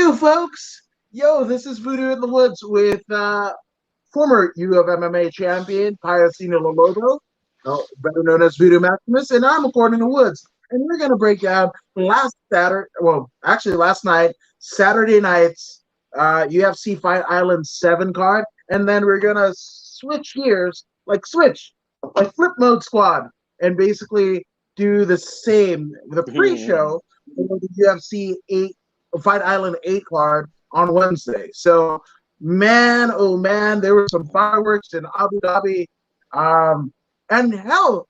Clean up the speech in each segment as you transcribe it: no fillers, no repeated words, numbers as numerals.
Yo, folks! Yo, this is Voodoo in the Woods with former U of MMA champion Piacino Lolobo, better known as Voodoo Maximus, and I'm According to Woods. And we're going to break down last night, Saturday night's UFC Fight Island 7 card, and then we're going to switch gears, like flip mode squad, and basically do the same, the pre-show for the UFC 8 Fight Island 8 card on Wednesday. So, man, oh man, there were some fireworks in Abu Dhabi. And hell,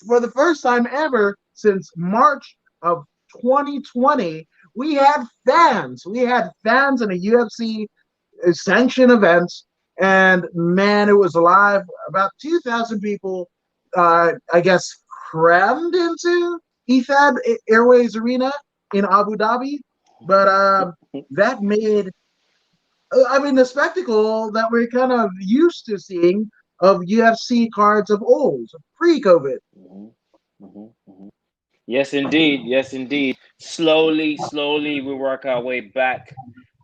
for the first time ever since March of 2020, we had fans. We had fans in a UFC sanctioned event. And man, it was alive. About 2,000 people, I guess, crammed into Etihad Airways Arena in Abu Dhabi. But that made, the spectacle that we're kind of used to seeing of UFC cards of old, pre-COVID. Yes, indeed. Yes, indeed. Slowly, we work our way back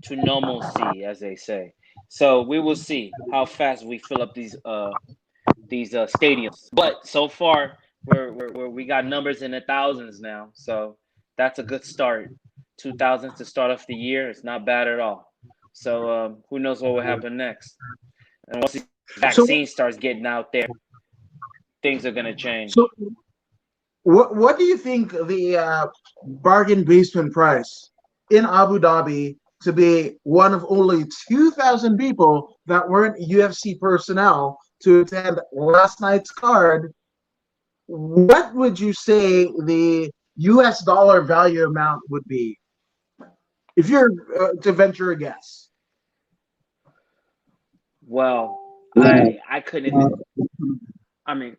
to normalcy, as they say. So we will see how fast we fill up these stadiums. But so far, we got numbers in the thousands now. So that's a good start. 2,000 to start off the year. It's not bad at all. So who knows what will happen next? And once the vaccine starts getting out there, things are going to change. So what do you think the bargain basement price in Abu Dhabi to be one of only 2,000 people that weren't UFC personnel to attend last night's card? What would you say the US dollar value amount would be? If you're to venture a guess. Well, I couldn't. I mean,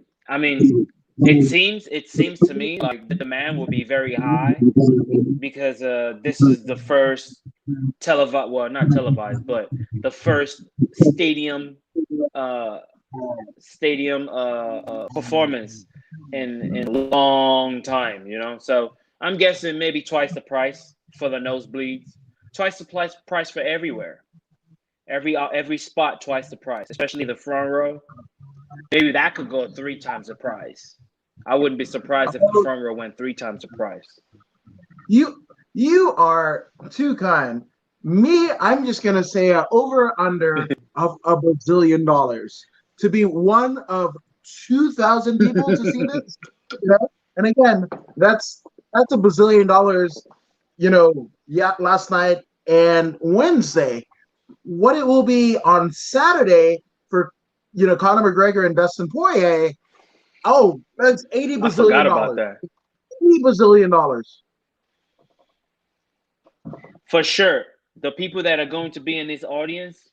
it seems to me like the demand will be very high because this is the first televised, well, not televised, but the first stadium performance in a long time. So I'm guessing maybe twice the price for the nosebleeds, twice the price for everywhere. Every spot twice the price, especially the front row. Maybe that could go 3 times the price. I wouldn't be surprised if the front row went 3 times the price. You are too kind. Me, I'm just gonna say over under of $1 billion to be one of 2,000 people to see this. And again, that's $1 bazillion. Last night and Wednesday. What it will be on Saturday for Conor McGregor and Dustin Poirier. Oh, that's $80 bazillion. I forgot about that. $80 bazillion. For sure, the people that are going to be in this audience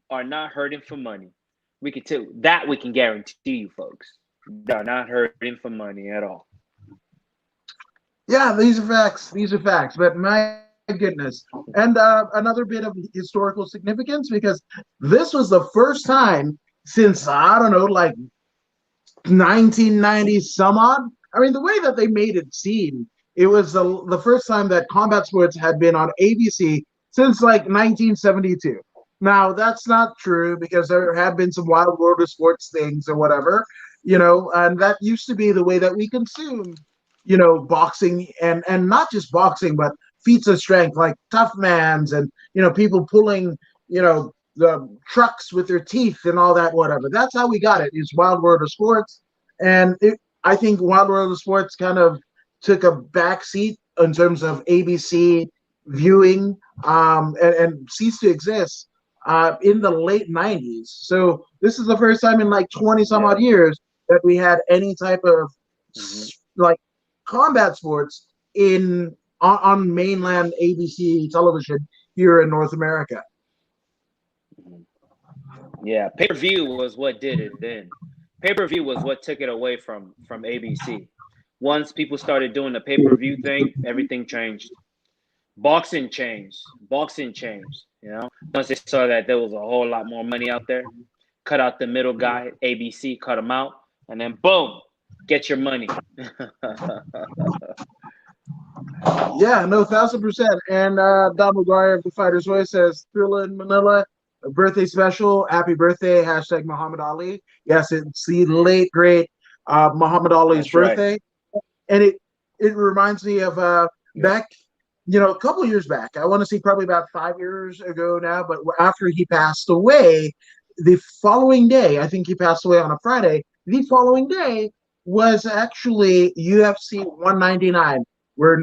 are not hurting for money. We can tell that. We can guarantee you, folks. They're not hurting for money at all. Yeah, these are facts. But my goodness. And another bit of historical significance, because this was the first time since, I don't know, like 1990 some odd. I mean, the way that they made it seem, it was the first time that combat sports had been on ABC since like 1972. Now, that's not true because there have been some Wild World of Sports things or whatever, and that used to be the way that we consumed boxing and not just boxing, but feats of strength like tough mans and, people pulling, the trucks with their teeth and all that, whatever. That's how we got it. It's Wild World of Sports. And I think Wild World of Sports kind of took a back seat in terms of ABC viewing and ceased to exist in the late 90s. So this is the first time in like 20 some odd years that we had any type of like combat sports on mainland ABC television here in North America. Yeah, pay-per-view was what did it then. Pay-per-view was what took it away from ABC. Once people started doing the pay-per-view thing, everything changed. Boxing changed. Once they saw that there was a whole lot more money out there, cut out the middle guy, ABC cut him out, and then boom, get your money. Yeah, no, 1,000%. And Don McGuire of the Fighter's Voice says, Thrilla in Manila, a birthday special. Happy birthday. Hashtag Muhammad Ali. Yes, it's the late, great Muhammad Ali's That's right. birthday. And it reminds me of Yeah. back, a couple years back. I want to say probably about 5 years ago now, but after he passed away, the following day, I think he passed away on a Friday. The following day was actually UFC 199, where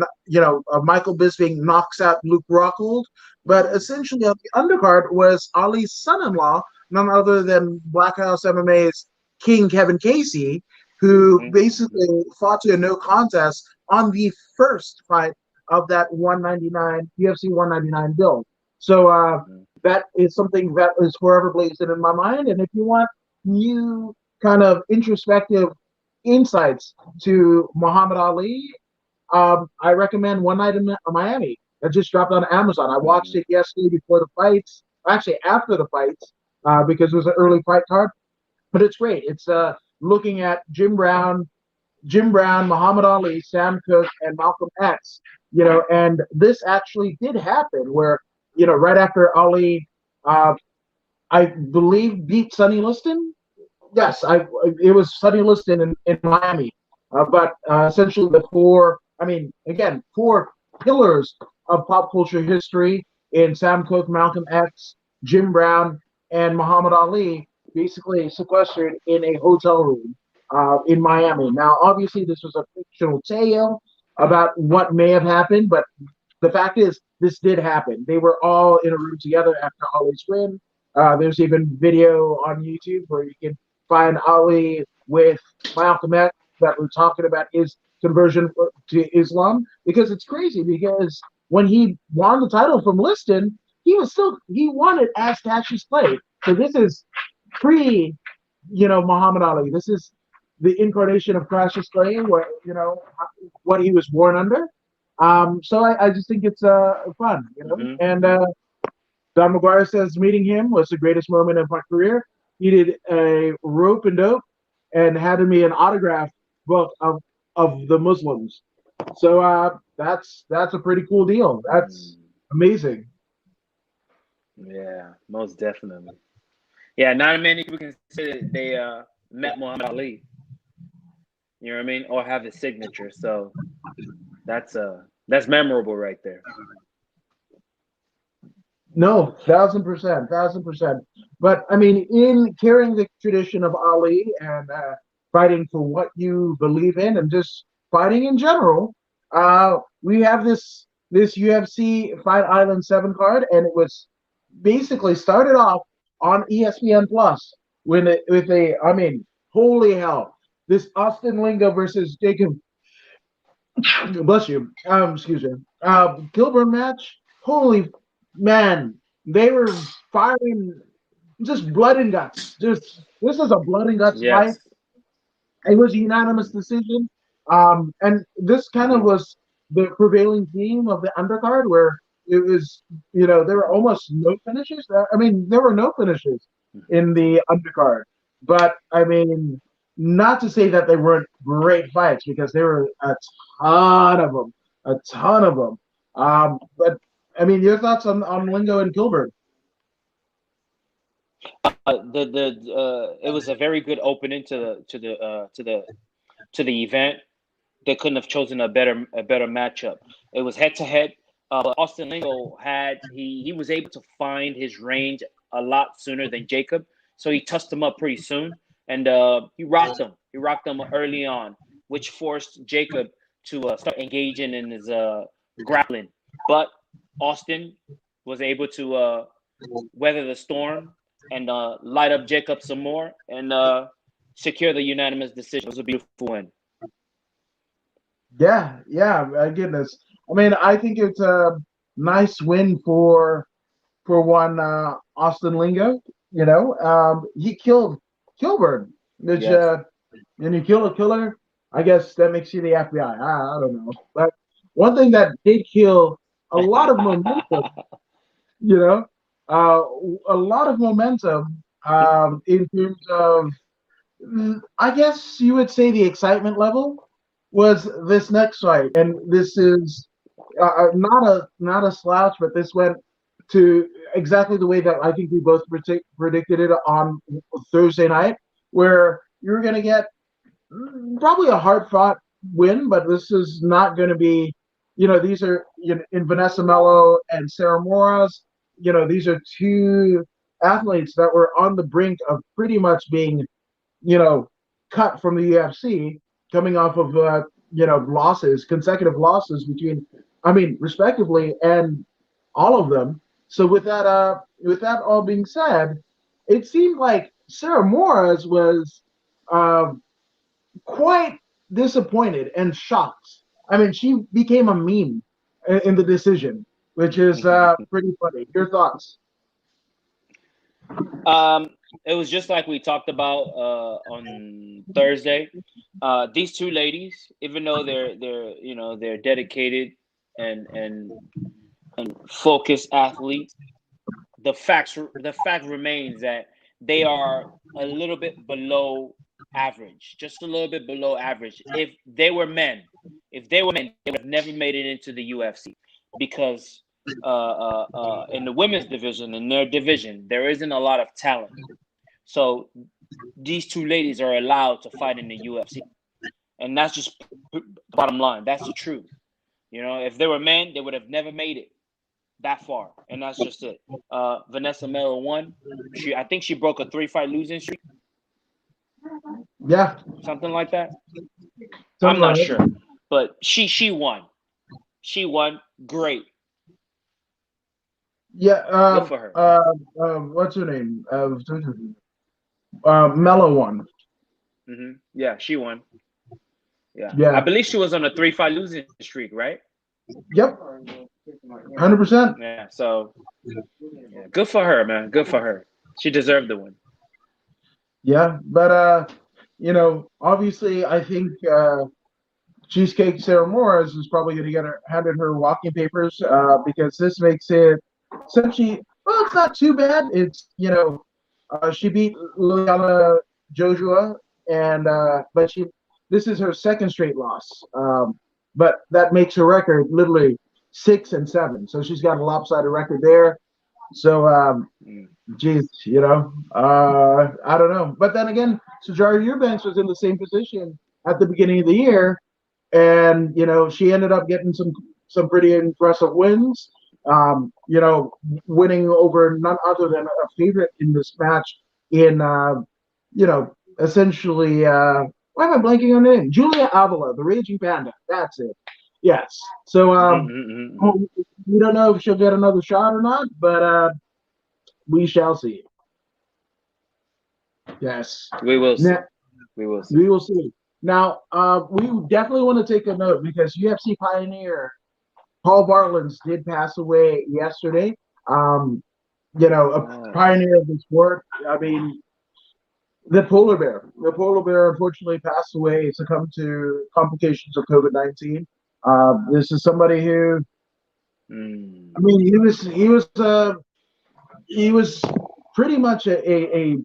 Michael Bisping knocks out Luke Rockhold. But essentially, on the undercard was Ali's son-in-law, none other than Black House MMA's King Kevin Casey, who basically fought to a no contest on the first fight of that 199 UFC 199 build. So that is something that is forever blazing in my mind. And if you want new kind of introspective insights to Muhammad Ali, I recommend One Night in Miami. That just dropped on Amazon. I watched it yesterday before the fights, actually after the fights, because it was an early fight card. But it's great. It's looking at Jim Brown, Muhammad Ali, Sam Cooke, and Malcolm X. And this actually did happen where, right after Ali, uh, I believe, beat Sonny Liston. Yes, it was Sonny Liston in Miami. But essentially the four pillars of pop culture history in Sam Cooke, Malcolm X, Jim Brown, and Muhammad Ali, basically sequestered in a hotel room in Miami. Now, obviously, this was a fictional tale about what may have happened, but the fact is, this did happen. They were all in a room together after Ali's win. There's even video on YouTube where you can find Ali with Malcolm X that we're talking about his conversion to Islam, because it's crazy, because when he won the title from Liston, he won it as Cassius Clay. So this is pre, Muhammad Ali. This is the incarnation of Cassius Clay, what he was born under. So I just think it's fun. And Don McGuire says meeting him was the greatest moment of my career. He did a rope and dope and handed me an autograph book of the Muslims. So that's a pretty cool deal. That's amazing. Yeah, most definitely. Yeah, not many people can say that they met Muhammad Ali. You know what I mean, or have his signature. So that's memorable right there. No, 1,000%, 1,000%. But I mean, in carrying the tradition of Ali and fighting for what you believe in, and just fighting in general, we have this UFC Fight Island 7 card, and it was basically started off on ESPN Plus I mean, holy hell, this Austin Lingo versus Jacob, bless you, excuse me, Gilbert match. Holy man, they were firing just blood and guts. Just this is a blood and guts fight. Yes. It was a unanimous decision. And this kind of was the prevailing theme of the undercard, where it was, there were almost no finishes. I mean, there were no finishes in the undercard. But I mean, not to say that they weren't great fights, because there were a ton of them. But I mean, your thoughts on Lingo and Gilbert? The it was a very good opening to the event. They couldn't have chosen a better matchup. It was head to head. But Austin Lingo he was able to find his range a lot sooner than Jacob, so he touched him up pretty soon, and he rocked him. He rocked him early on, which forced Jacob to start engaging in his grappling. But Austin was able to weather the storm and light up Jacob some more and secure the unanimous decision. It was a beautiful win. Yeah, my goodness. I mean, I think it's a nice win for one Austin Lingo. He killed Kilburn, which Yes. when you kill a killer, I guess that makes you the FBI. I don't know, but one thing that did kill a lot of momentum, you know, uh, a lot of momentum in terms of, I guess you would say, the excitement level was this next fight, and this is not a slouch, but this went to exactly the way that I think we both predicted it on Thursday night, where you're going to get probably a hard fought win, but this is not going to be, these are in Vanessa Mello and Sarah Moras. These are two athletes that were on the brink of pretty much being, cut from the UFC, coming off of losses, consecutive losses between, respectively, and all of them. So with that all being said, it seemed like Sarah Moras was uh, quite disappointed and shocked. She became a meme in the decision, which is pretty funny. Your thoughts? It was just like we talked about on Thursday. These two ladies, even though they're dedicated and focused athletes, the fact remains that they are a little bit below average, just a little bit below average. If they were men, they would have never made it into the UFC because in the women's division, in their division, there isn't a lot of talent. So these two ladies are allowed to fight in the UFC, and that's just the bottom line. That's the truth. If they were men, they would have never made it that far, and that's just it. Vanessa Mello won. I think she broke a 3-fight losing streak. Yeah, something like that. something I'm not like sure, but she won. She won. Great. Yeah. Good for her. What's her name? Mellow one. Yeah, she won. Yeah. Yeah. I believe she was on a 3-fight losing streak, right? Yep. 100%. Yeah. So, yeah, good for her, man. Good for her. She deserved the win. Yeah, but obviously, I think Cheesecake Sarah Morris is probably going to get handed her walking papers because this makes it essentially, well, it's not too bad. It's she beat Liliana Joshua, and but this is her second straight loss. But that makes her record literally 6-7. So she's got a lopsided record there. So geez, I don't know. But then again, Sajara Eubanks was in the same position at the beginning of the year, and she ended up getting some pretty impressive wins. Winning over none other than a favorite in this match in essentially why am I blanking on the name? Julia Avila, the Raging Panda. That's it. Yes. So we don't know if she'll get another shot or not, but we shall see. Yes. We will see. We will see. Now, we definitely want to take a note because UFC pioneer Paul Bartlett's did pass away yesterday. A pioneer of the sport. The polar bear. The polar bear unfortunately passed away, succumbed to complications of COVID-19. This is somebody who, he was pretty much a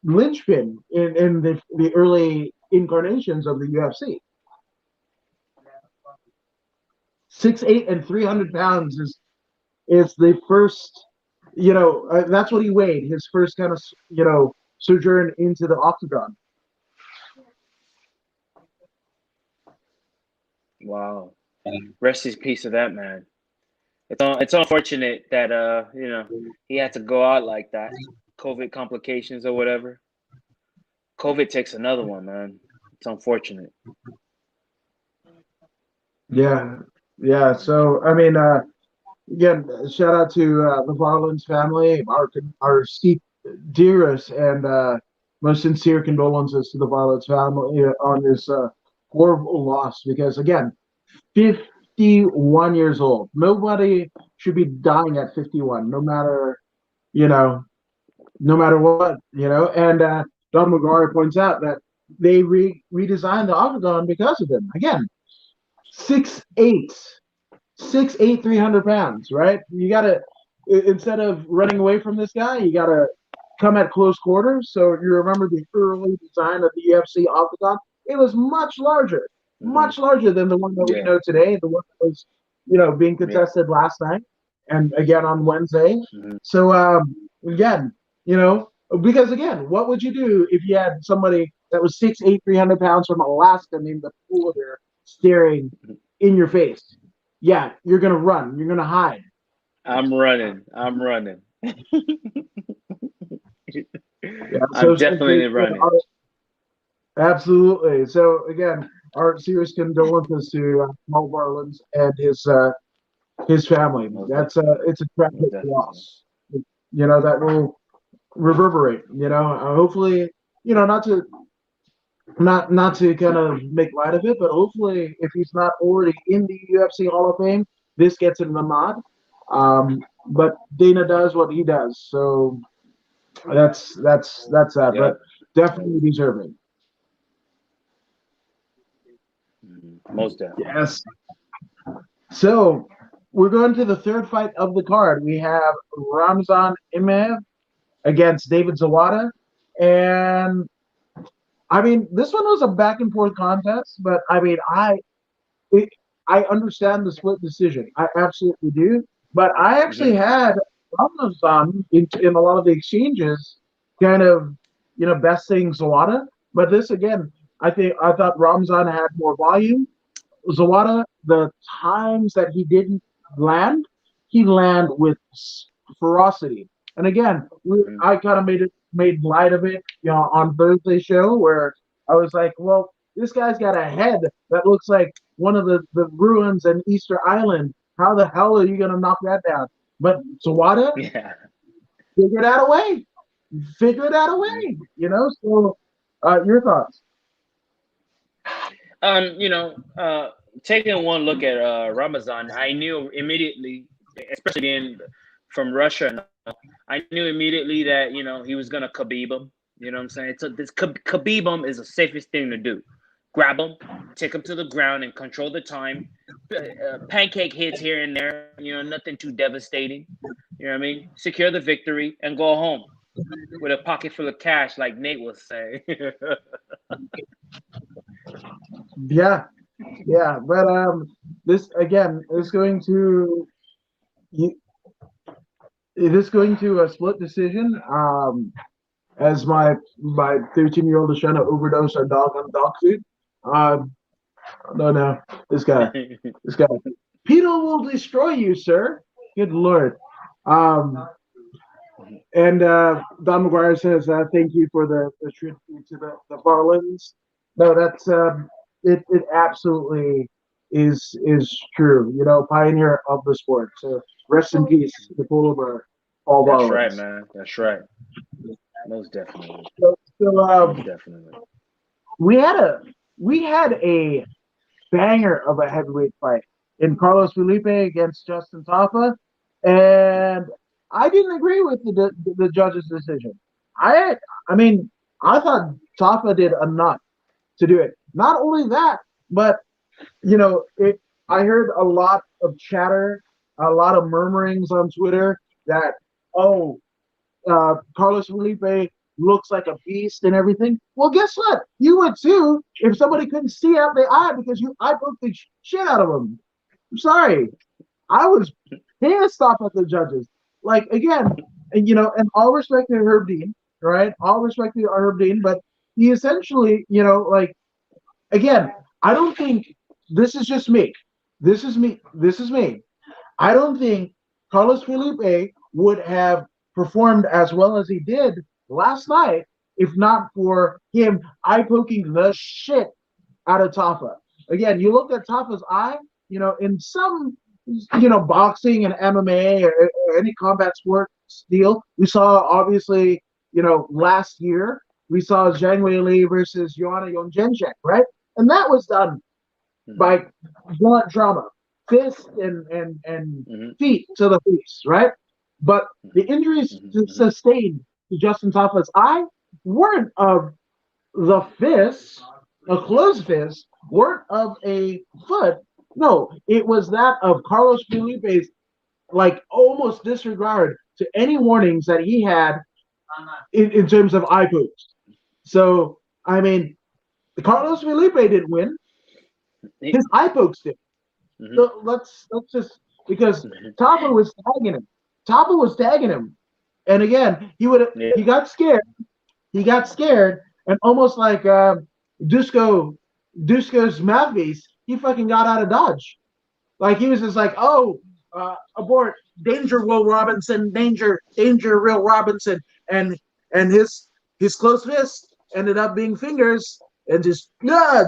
linchpin in the early incarnations of the UFC. 6'8" and 300 pounds is the first, that's what he weighed, his first kind of, sojourn into the octagon. Wow. Rest in peace of that man. It's unfortunate that he had to go out like that. COVID complications or whatever. COVID takes another one, man. It's unfortunate. Yeah. So again, shout out to the Varlands family, our dearest and most sincere condolences to the Varlands family on this horrible loss. Because again, 51 years old. Nobody should be dying at 51, no matter what. And Don McGuire points out that they redesigned the octagon because of him. Again, 6'8", 300 pounds, right? You gotta, instead of running away from this guy, you gotta come at close quarters. So you remember the early design of the UFC octagon? It was much larger than the one that we know today. The one that was being contested last night and again on Wednesday. Mhm. So again, because again, what would you do if you had somebody that was 6'8", 300 pounds from Alaska named the polar bear staring in your face? Yeah, you're gonna run. You're gonna hide. I'm running. I'm running. Yeah. I'm definitely running. Absolutely. So again, our serious condolences to Mo Barlands and his family. Most That's definitely. it's a Most tragic definitely. loss. That will reverberate. Hopefully, not to kind of make light of it, but hopefully, if he's not already in the UFC Hall of Fame, this gets him the nod. But Dana does what he does, so that's that. But Yep. definitely deserving. Most definitely. Yes. So we're going to the third fight of the card. We have Ramzan Imaev against David Zawada, and I mean this one was a back and forth contest, but I mean I understand the split decision. I absolutely do, but I actually Hmm. had Ramzan in a lot of the exchanges, kind of besting Zawada, but this again. I thought Ramzan had more volume. Zawada, the times that he didn't land, he land with ferocity. And again, I kind of made light of it, on Thursday show where I was like, well, this guy's got a head that looks like one of the ruins in Easter Island. How the hell are you gonna knock that down? But Zawada Yeah. figured out a way. Figured out a way. So your thoughts? You know, taking one look at Ramazan, I knew immediately, especially being from Russia, and all, I knew immediately that he was gonna Khabib him. You know what I'm saying? So this Khabib him is the safest thing to do. Grab him, take him to the ground, and control the time. Pancake hits here and there. Nothing too devastating. You know what I mean? Secure the victory and go home with a pocket full of cash, like Nate was saying. Yeah, yeah, but this again is going to you- it is going to a split decision. As my 13-year-old is trying to overdose our dog on dog food. No, this guy, PETA will destroy you, sir. Good lord. Um, and Don McGuire says, "Thank you for the tribute to the Barlins." No, that's it. Absolutely is true. Pioneer of the sport. So rest in peace, the polar bear, Paul That's right, Barlins. man. That's right. Most definitely. So Most definitely. we had a banger of a heavyweight fight in Carlos Felipe against Justin Tafa, and I didn't agree with the judge's decision. I I mean I thought Tafa did enough to do it. Not only that, but it. I heard a lot of chatter, a lot of murmurings on Twitter that oh Carlos Felipe looks like a beast and everything. Well, guess what? You would too if somebody couldn't see out the eye because I poked the shit out of him. I'm sorry. I was pissed off at the judges. Like again, and all respect to Herb Dean, right? All respect to Herb Dean, but he essentially, like again, I don't think this is just me. This is me. This is me. I don't think Carlos Felipe would have performed as well as he did last night if not for him eye poking the shit out of Tafa. Again, you look at Tafa's eye, in some, boxing and MMA or any combat sport deal, we saw obviously, last year, we saw Zhang Weili versus Joanna Jędrzejczyk, right? And that was done Mm-hmm. by blunt drama, fist and Mm-hmm. feet to the face, right? But the injuries Mm-hmm. sustained to Justin Tafa's eye weren't of the fist, a closed fist, weren't of a foot. No, it was that of Carlos Felipe's like almost disregard to any warnings that he had in terms of eye pokes. So I mean, Carlos Felipe didn't win. He, His eye pokes did. Hmm. So let's just because Hmm. Tapa was tagging him. Tapa was tagging him, and again Yeah. he got scared. He got scared, and almost like Dusko's mouthpiece, he fucking got out of dodge. Like he was just like, oh, abort, danger, Will Robinson, danger, danger, Will Robinson, and his close fist ended up being fingers, and just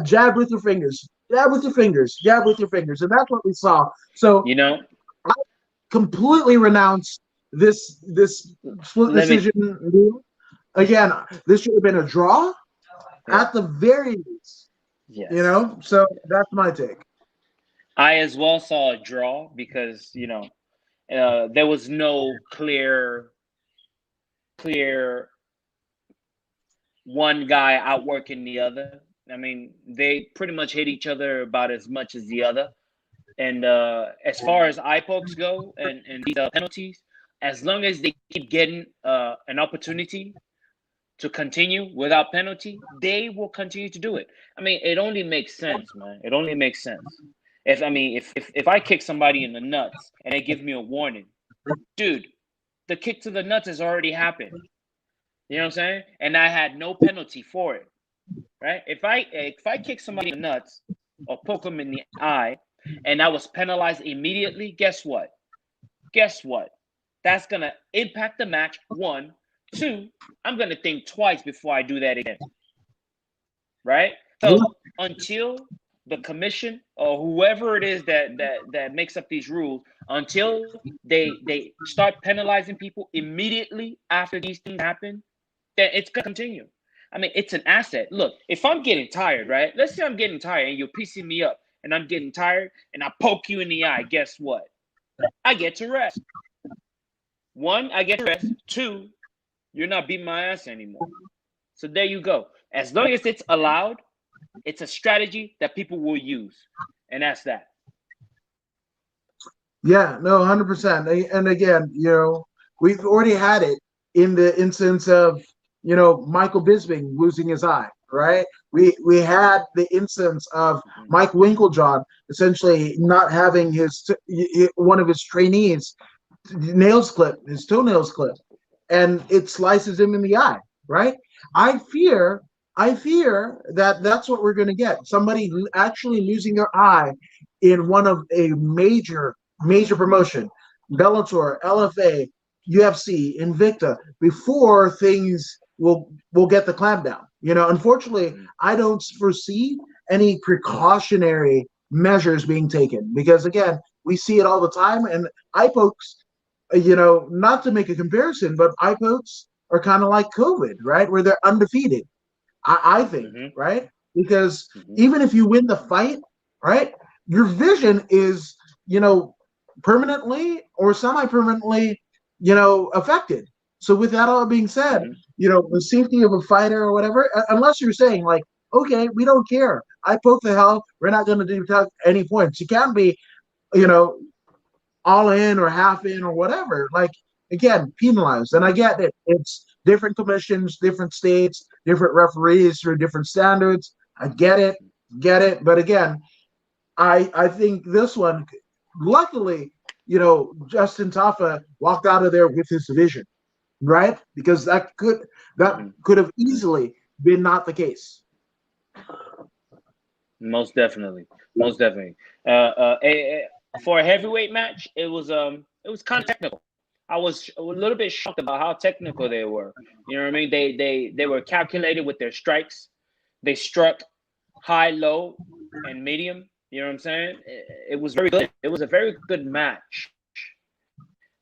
jab with your fingers, jab with your fingers, jab with your fingers, and that's what we saw. So You know, I completely renounce this split let me. decision deal. Again, this should have been a draw Yeah. at the very least, Yes. So that's my take. I as well saw a draw because there was no clear one guy outworking the other. I mean, they pretty much hit each other about as much as the other. And as far as eye pokes go and these penalties, as long as they keep getting an opportunity to continue without penalty, they will continue to do it. I mean, it only makes sense, man. It only makes sense. If I kick somebody in the nuts and they give me a warning, dude, the kick to the nuts has already happened. You know what I'm saying? And I had no penalty for it, right? If I kick somebody in the nuts or poke them in the eye, and I was penalized immediately, guess what? Guess what? That's gonna impact the match. One, two. I'm gonna think twice before I do that again, right? Yeah, So until the commission or whoever it is that makes up these rules, until they start penalizing people immediately after these things happen, then it's gonna continue. I mean, it's an asset. Look, if I'm getting tired, right? Let's say I'm getting tired and you're piecing me up and I'm getting tired and I poke you in the eye, guess what? I get to rest. One, I get to rest. Two, you're not beating my ass anymore. So there you go. As long as it's allowed, it's a strategy that people will use. And that's that. yeah, no, 100%. And again, we've already had it in the instance of, Michael Bisping losing his eye, right? We had the instance of Mhm. Mike Winklejohn essentially not having one of his trainees his toenails clipped, and it slices him in the eye, right? I fear, I fear that that's what we're going to get. Somebody actually losing their eye in one of a major promotion, Bellator, LFA, UFC, Invicta, before things will get the clampdown. Unfortunately, Mhm. I don't foresee any precautionary measures being taken because again, we see it all the time, and eye pokes not to make a comparison, but eye pokes are kind of like COVID, right? Where they're undefeated. I think, Mhm. right? Because Mhm. even if you win the fight, right, your vision is, you know, permanently or semi-permanently, affected. So with that all being said, Mhm. the safety of a fighter or whatever, unless you're saying like, okay, we don't care. I poke the hell. We're not going to deduct any points. You can't be, you know, all in or half in or whatever. Like again, penalized. And I get it. It's different commissions, different states, different referees for different standards. I get it. But again, I think this one, luckily, Justin Taffa walked out of there with his division, right? Because that Mhm. could have easily been not the case. Most definitely. Most definitely. For a heavyweight match, it was kind of technical. I was a little bit shocked about how technical they were. You know what I mean? They were calculated with their strikes. They struck high, low, and medium. You know what I'm saying? It was very good. It was a very good match.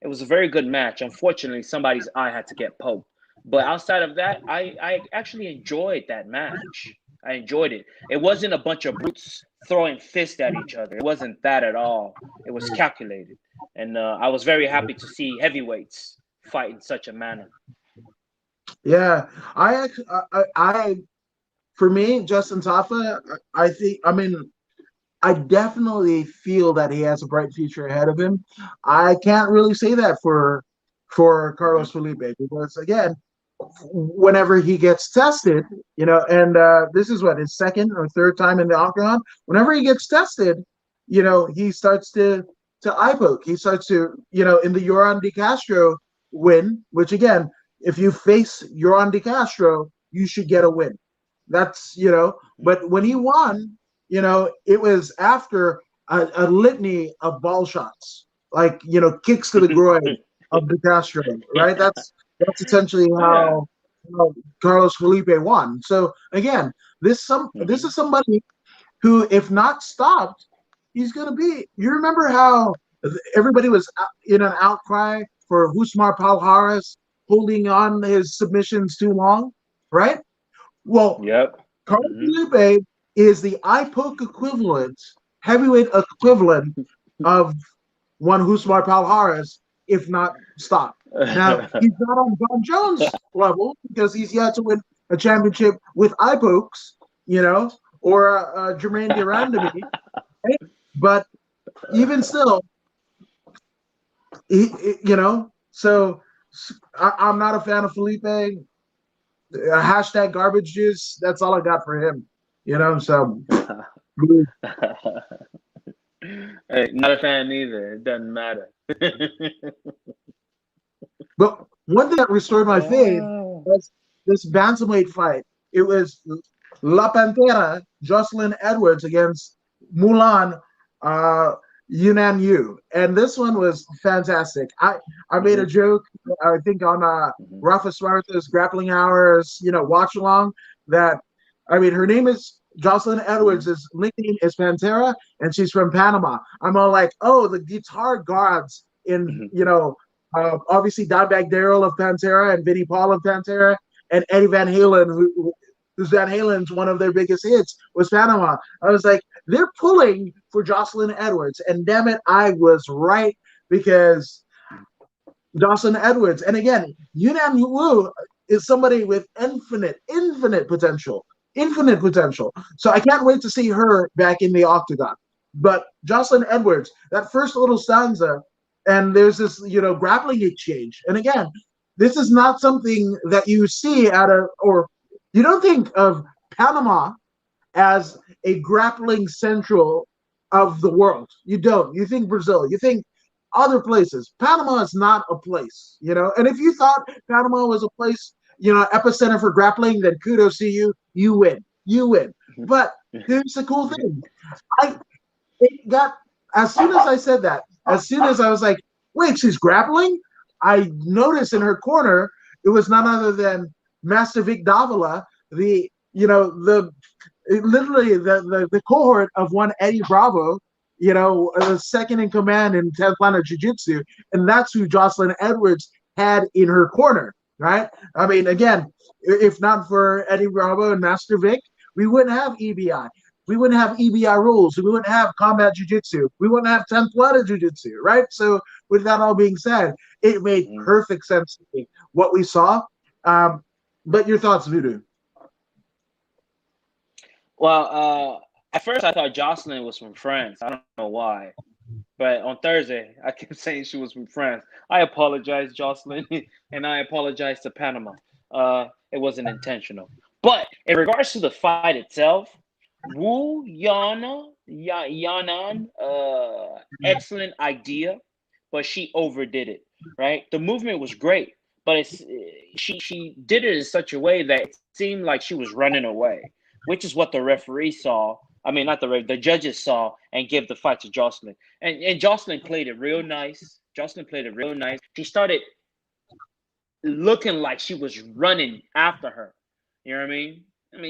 It was a very good match. Unfortunately, somebody's eye had to get poked. But outside of that, I actually enjoyed that match. I enjoyed it. It wasn't a bunch of brutes throwing fists at each other. It wasn't that at all. It was calculated, and I was very happy to see heavyweights fight in such a manner. Yeah, I for me, Justin Taffa, I think, I mean, I definitely feel that he has a bright future ahead of him. I can't really say that for Hmm. Carlos Felipe because again, whenever he gets tested, and this is what his second or third time in the octagon. Whenever he gets tested, he starts to eye poke. He starts to, in the Yoran De Castro win, which again, if you face Yoran De Castro, you should get a win. That's, but when he won, it was after a litany of ball shots, like, kicks to the groin of De Castro, right? That's essentially Oh yeah. how Carlos Felipe won. So again, this is somebody who, if not stopped, he's going to be. You remember how everybody was in an outcry for Husmar Palhares holding on his submissions too long, right? Well, Yep. Carlos Felipe is the eye poke equivalent, heavyweight equivalent of one Husmar Palhares, if not stopped. Now, he's not on John Jones level because he's yet to win a championship with eye pokes, or Jermaine Durandamy. Right? But even still, so I'm not a fan of Felipe. Hashtag garbage juice. That's all I got for him. So. Hey, not a fan either. It doesn't matter. But one thing that restored my faith Oh. was this bantamweight fight. It was La Pantera, Jocelyn Edwards against Mulan Yunan Yu. And this one was fantastic. I made a joke, I think, on Rafa Suarez's Grappling Hours, watch along, that, her name is Jocelyn Edwards, his nickname is Pantera, and she's from Panama. I'm all like, oh, the guitar gods in, obviously Dimebag Darrell of Pantera and Vinnie Paul of Pantera and Eddie Van Halen, who's Van Halen's one of their biggest hits was Panama. I was like, they're pulling for Jocelyn Edwards, and damn it, I was right, because Jocelyn Edwards, and again, Yunan Wu is somebody with infinite potential, infinite potential. So I can't wait to see her back in the octagon. But Jocelyn Edwards, that first little stanza, and there's this, grappling exchange. And again, this is not something that you see or you don't think of Panama as a grappling central of the world. You don't. You think Brazil. You think other places. Panama is not a place, And if you thought Panama was a place, epicenter for grappling, then kudos to you. You win. You win. But here's the cool thing. It got, as soon as I said that, as soon as I was like, wait, she's grappling? I noticed in her corner, it was none other than Master Vic Davila, literally the cohort of one Eddie Bravo, second in command in 10th Planet Jiu-Jitsu, and that's who Jocelyn Edwards had in her corner, right? Again, if not for Eddie Bravo and Master Vic, we wouldn't have EBI. We wouldn't have EBI rules. We wouldn't have combat jiu-jitsu. We wouldn't have 10th Planet Jiu-Jitsu, right? So with that all being said, it made perfect sense to me what we saw. But your thoughts, Voodoo? Well, at first I thought Jocelyn was from France. I don't know why. But on Thursday, I kept saying she was from France. I apologize, Jocelyn, and I apologize to Panama. It wasn't intentional. But in regards to the fight itself, Yanan, excellent idea, but she overdid it, right? The movement was great, but she did it in such a way that it seemed like she was running away, which is what the referee saw. I mean, not the judges saw and gave the fight to Jocelyn. And Jocelyn played it real nice. She started looking like she was running after her. You know what I mean?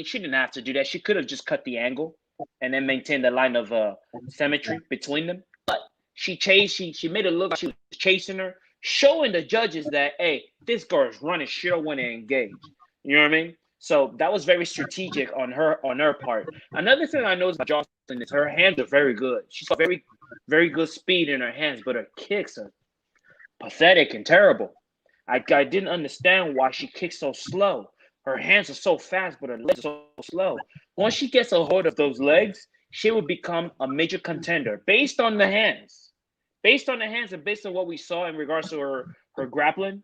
She didn't have to do that. She could have just cut the angle and then maintained the line of symmetry between them. But she made it look like she was chasing her, showing the judges that, hey, this girl is running. She don't want to engage. You know what I mean? So that was very strategic on her part. Another thing I noticed about Jocelyn is her hands are very good. She's got very, very good speed in her hands, but her kicks are pathetic and terrible. I didn't understand why she kicks so slow. Her hands are so fast, but her legs are so slow. Once she gets a hold of those legs, she will become a major contender based on the hands. Based on the hands and based on what we saw in regards to her grappling,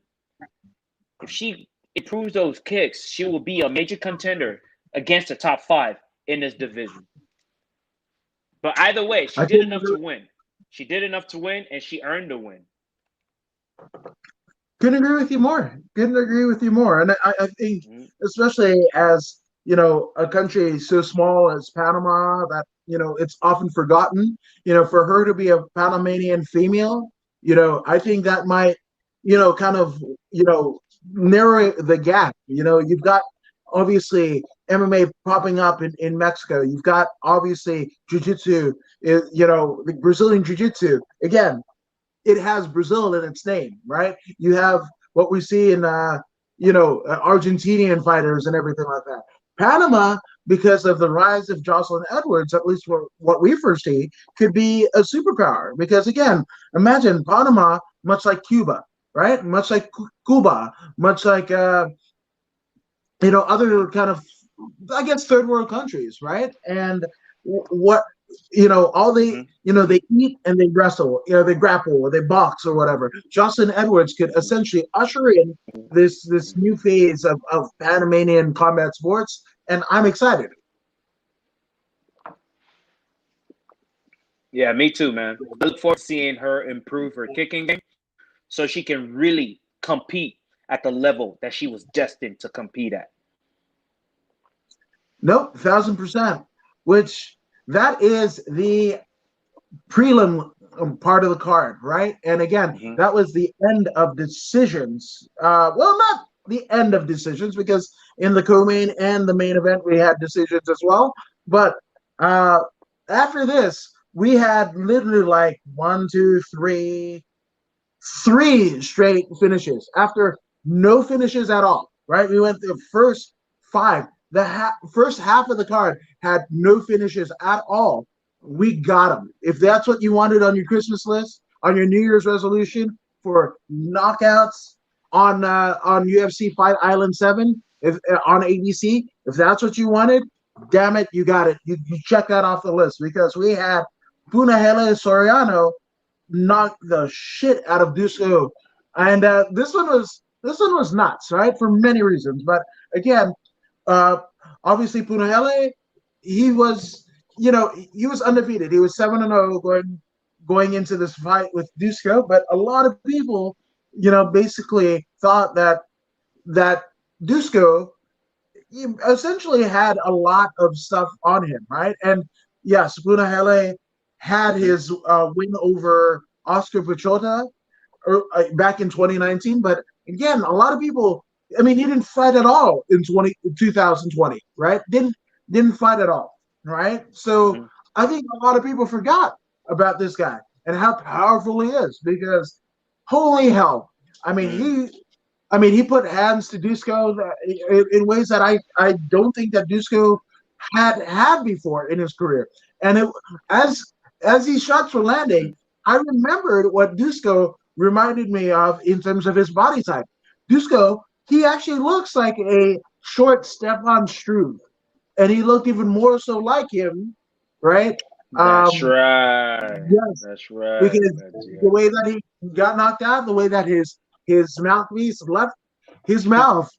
if she improves those kicks, she will be a major contender against the top 5 in this division. But either way, she I did couldn't enough agree, to win. She did enough to win, and she earned the win. couldn't agree with you more. Couldn't agree with you more. And I think, Mm-hmm. especially as a country so small as Panama, that it's often forgotten. For her to be a Panamanian female, I think that might, kind of, narrow the gap. You've got obviously MMA popping up in Mexico. You've got obviously jiu-jitsu, the Brazilian jiu-jitsu. Again, it has Brazil in its name, right? You have what we see in Argentinian fighters and everything like that. Panama, because of the rise of Jocelyn Edwards, at least what we first see, could be a superpower. Because again, imagine Panama, much like Cuba, right? Much like Cuba, much like other kind of, I guess, third world countries, right? And what all Mm-hmm. they eat and they wrestle, they grapple or they box or whatever. Jocelyn Edwards could essentially usher in this new phase of Panamanian combat sports, and I'm excited. Yeah, me too, man. I look forward to seeing her improve her kicking game so she can really compete at the level that she was destined to compete at. Nope, 1,000%. Which that is the prelim part of the card, right? And again, Mm-hmm. that was the end of decisions. Well, not the end of decisions, because in the co-main and the main event we had decisions as well. But uh, after this, we had literally like one, two, three straight finishes after no finishes at all. Right? We went the first five. The first half of the card had no finishes at all. We got them. If that's what you wanted on your Christmas list, on your New Year's resolution for knockouts on UFC Fight Island 7, if on ABC, if that's what you wanted, damn it, you got it. You check that off the list, because we had Punahele Soriano knocked the shit out of Dusko, and this one was nuts, right? For many reasons, but again, uh, obviously Punahele, he was he was undefeated. He was 7-0 going into this fight with Dusko, but a lot of people basically thought that Dusko essentially had a lot of stuff on him, right? And yes, Punahele had his win over Oscar Pichota back in 2019, but again, a lot of people. I mean, he didn't fight at all in 2020, right? Didn't fight at all, right? So Mm-hmm. I think a lot of people forgot about this guy and how powerful he is, because holy hell, I mean Mm-hmm. he put hands to Dusko in ways that I don't think that Dusko had before in his career. And as these shots were landing, I remembered what Dusko reminded me of in terms of his body type. Dusko, he actually looks like a short Stefan Struve, and he looked even more so like him, right? That's Um, right. yes, That's right. because That's the way that he got knocked out, the way that his mouthpiece left his mouth.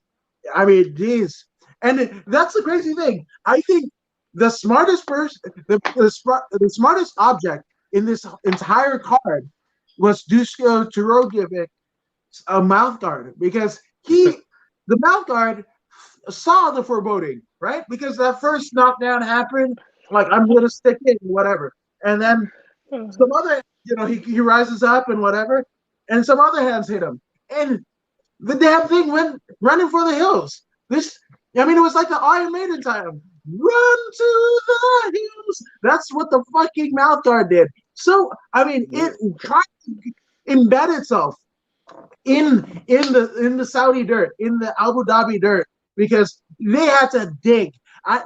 I mean, geez. And that's the crazy thing. I think the smartest person, the smartest object in this entire card was Dusko Turogievic's mouth guard, because the mouth guard saw the foreboding, right? Because that first knockdown happened, like, I'm going to stick it, whatever. And then some other, he rises up and whatever, and some other hands hit him. And the damn thing went running for the hills. I mean, it was like the Iron Maiden time. Run to the hills. That's what the fucking mouth guard did. So, I mean, it tried to embed itself in the Saudi dirt, in the Abu Dhabi dirt, because they had to dig.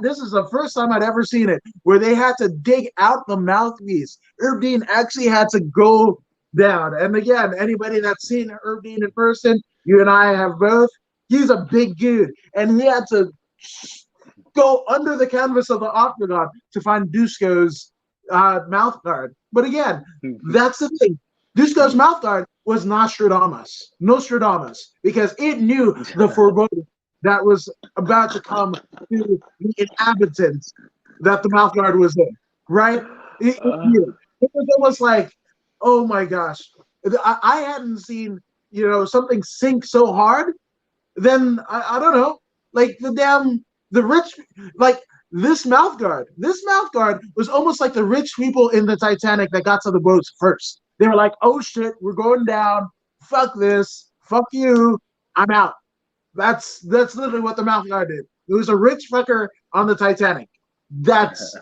This is the first time I'd ever seen it where they had to dig out the mouthpiece. Herb Dean actually had to go down. And again, anybody that's seen Herb Dean in person, you and I have both. He's a big dude, and he had to go under the canvas of the octagon to find Dusko's mouth guard. But again, that's the thing. Dusko's mouth guard was Nostradamus, because it knew the foreboding that was about to come to the inhabitants that the mouth guard was in, right? It was almost like, oh my gosh, I hadn't seen something sink so hard. Then I don't know, like the rich, like this mouth guard was almost like the rich people in the Titanic that got to the boats first. They were like, oh shit, we're going down. Fuck this. Fuck you. I'm out. That's literally what the mouth guard did. It was a rich fucker on the Titanic. That's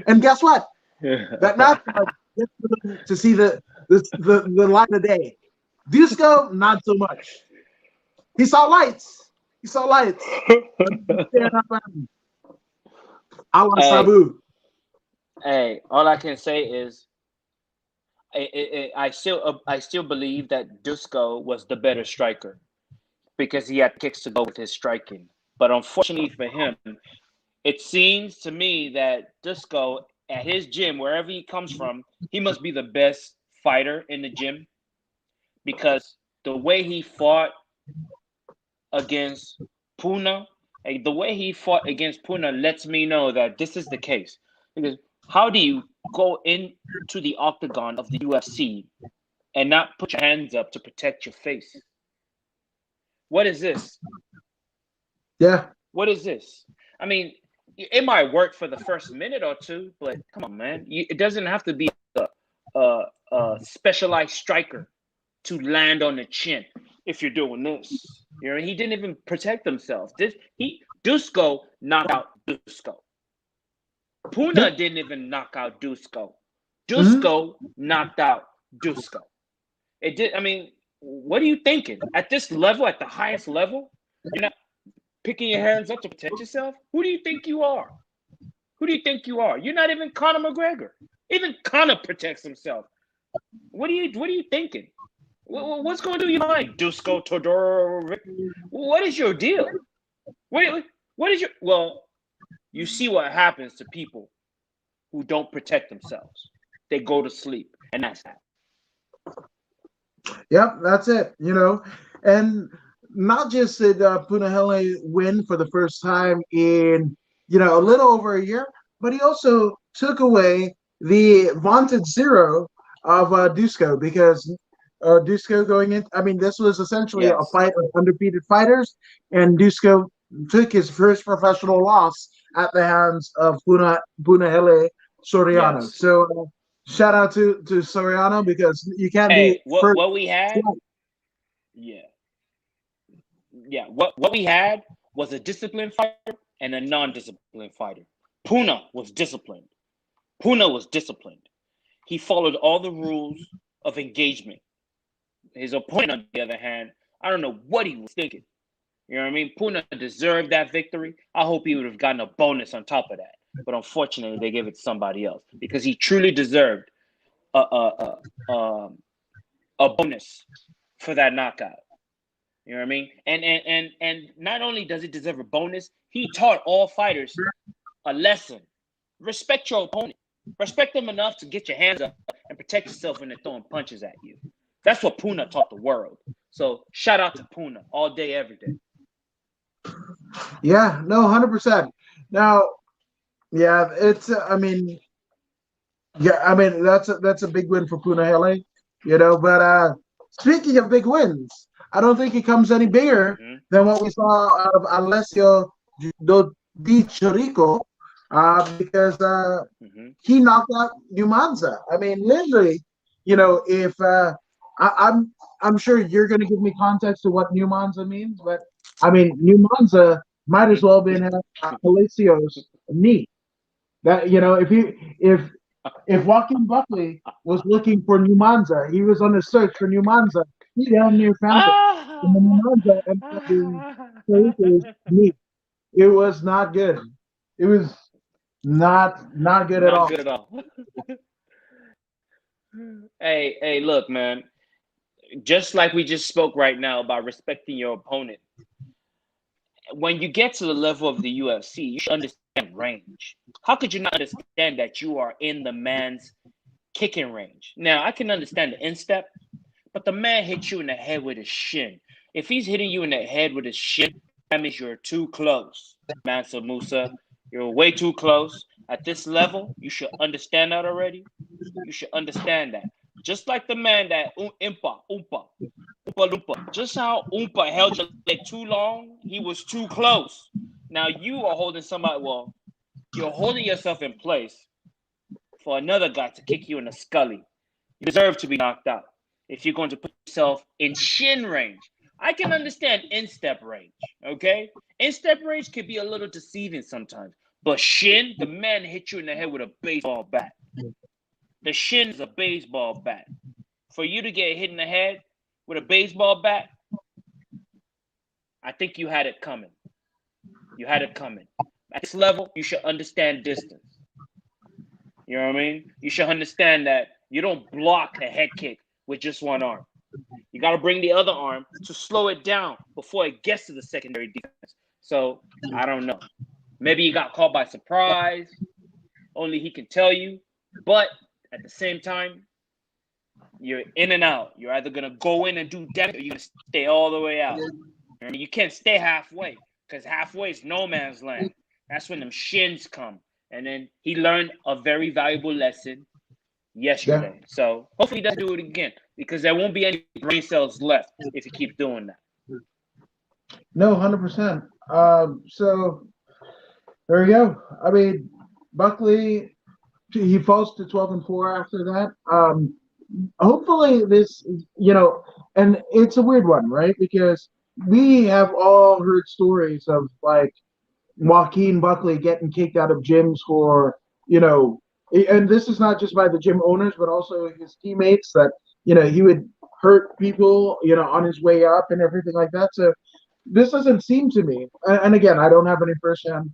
and guess what? That mouth guard gets to see the light of day. Dusko, not so much. He saw lights. He saw lights. Awa Hey, Sabu. hey, all I can say is I still believe that Dusko was the better striker because he had kicks to go with his striking. But unfortunately for him, it seems to me that Dusko at his gym, wherever he comes from, he must be the best fighter in the gym because the way he fought against Puna, the way he fought against Puna lets me know that this is the case. Because how do you go into the octagon of the UFC and not put your hands up to protect your face? What is this? Yeah. What is this? I mean, it might work for the first minute or two, but come on, man. It doesn't have to be a specialized striker to land on the chin if you're doing this. He didn't even protect himself. Dusko knocked out Dusko. Puna didn't even knock out Dusko. Dusko knocked out Dusko. It did. I mean, what are you thinking? At this level, at the highest level, you're not picking your hands up to protect yourself? Who do you think you are? Who do you think you are? You're not even Conor McGregor. Even Conor protects himself. What are you thinking? What's going through your mind, Dusko Todorovic? What is your deal? What is your... Well, you see what happens to people who don't protect themselves. They go to sleep, and that's that. Yep, that's it. And not just did Punahele win for the first time in a little over a year, but he also took away the vaunted zero of Dusko because Dusko going in. I mean, this was essentially a Yes. fight of undefeated fighters, and Dusko took his first professional loss at the hands of Punahele Soriano. Yes. So shout out to Soriano because you can't be Hey, what first. what we had? Yeah. Yeah. What we had was a disciplined fighter and a non-disciplined fighter. Puna was disciplined. Puna was disciplined. He followed all the rules of engagement. His opponent, on the other hand, I don't know what he was thinking. You know what I mean? Puna deserved that victory. I hope he would have gotten a bonus on top of that. But unfortunately, they gave it to somebody else because he truly deserved a bonus for that knockout. You know what I mean? And not only does he deserve a bonus, he taught all fighters a lesson. Respect your opponent. Respect them enough to get your hands up and protect yourself when they're throwing punches at you. That's what Puna taught the world. So shout out to Puna all day, every day. Yeah, no, 100%. Now, yeah, it's. I mean, that's a big win for Punahele, But speaking of big wins, I don't think it comes any bigger than what we saw out of Alessio Di Chirico, because he knocked out Numanza. I mean, literally, if I'm sure you're going to give me context to what Numanza means, but I mean, Numanza might as well have been Alessio's knee. That if Joaquin Buckley was looking for Numanza, he was on the search for Numanza. He damn near found it. And the Numanza ended up being Chirico's knee. It was not good. It was not good at all. Not good at all. Hey, look, man. Just like we just spoke right now about respecting your opponent. When you get to the level of the UFC, you should understand range. How could you not understand that you are in the man's kicking range? Now, I can understand the instep, but the man hit you in the head with his shin. If he's hitting you in the head with his shin, that means you're too close, Mansa Musa. You're way too close. At this level, you should understand that already. You should understand that. Just like the man that Oompa Loompa. Just how Oompa held your leg too long, he was too close. Now you are holding somebody. Well, you're holding yourself in place for another guy to kick you in the scully. You deserve to be knocked out if you're going to put yourself in shin range. I can understand instep range, okay? Instep range can be a little deceiving sometimes. But shin, the man hit you in the head with a baseball bat. The shin is a baseball bat. For you to get hit in the head with a baseball bat, I think you had it coming. You had it coming. At this level, you should understand distance. You know what I mean? You should understand that you don't block a head kick with just one arm. You got to bring the other arm to slow it down before it gets to the secondary defense. So, I don't know. Maybe he got caught by surprise. Only he can tell you. But at the same time, you're in and out. You're either going to go in and do damage or you're going to stay all the way out. I mean, you can't stay halfway because halfway is no man's land. That's when them shins come. And then he learned a very valuable lesson yesterday. Yeah. So hopefully he doesn't do it again because there won't be any brain cells left if he keeps doing that. No, 100%. So there you go. I mean, Buckley, he falls to 12-4 after that. Hopefully this, and it's a weird one, right? Because we have all heard stories of like Joaquin Buckley getting kicked out of gyms for, and this is not just by the gym owners, but also his teammates that, he would hurt people, on his way up and everything like that. So this doesn't seem to me, and again, I don't have any firsthand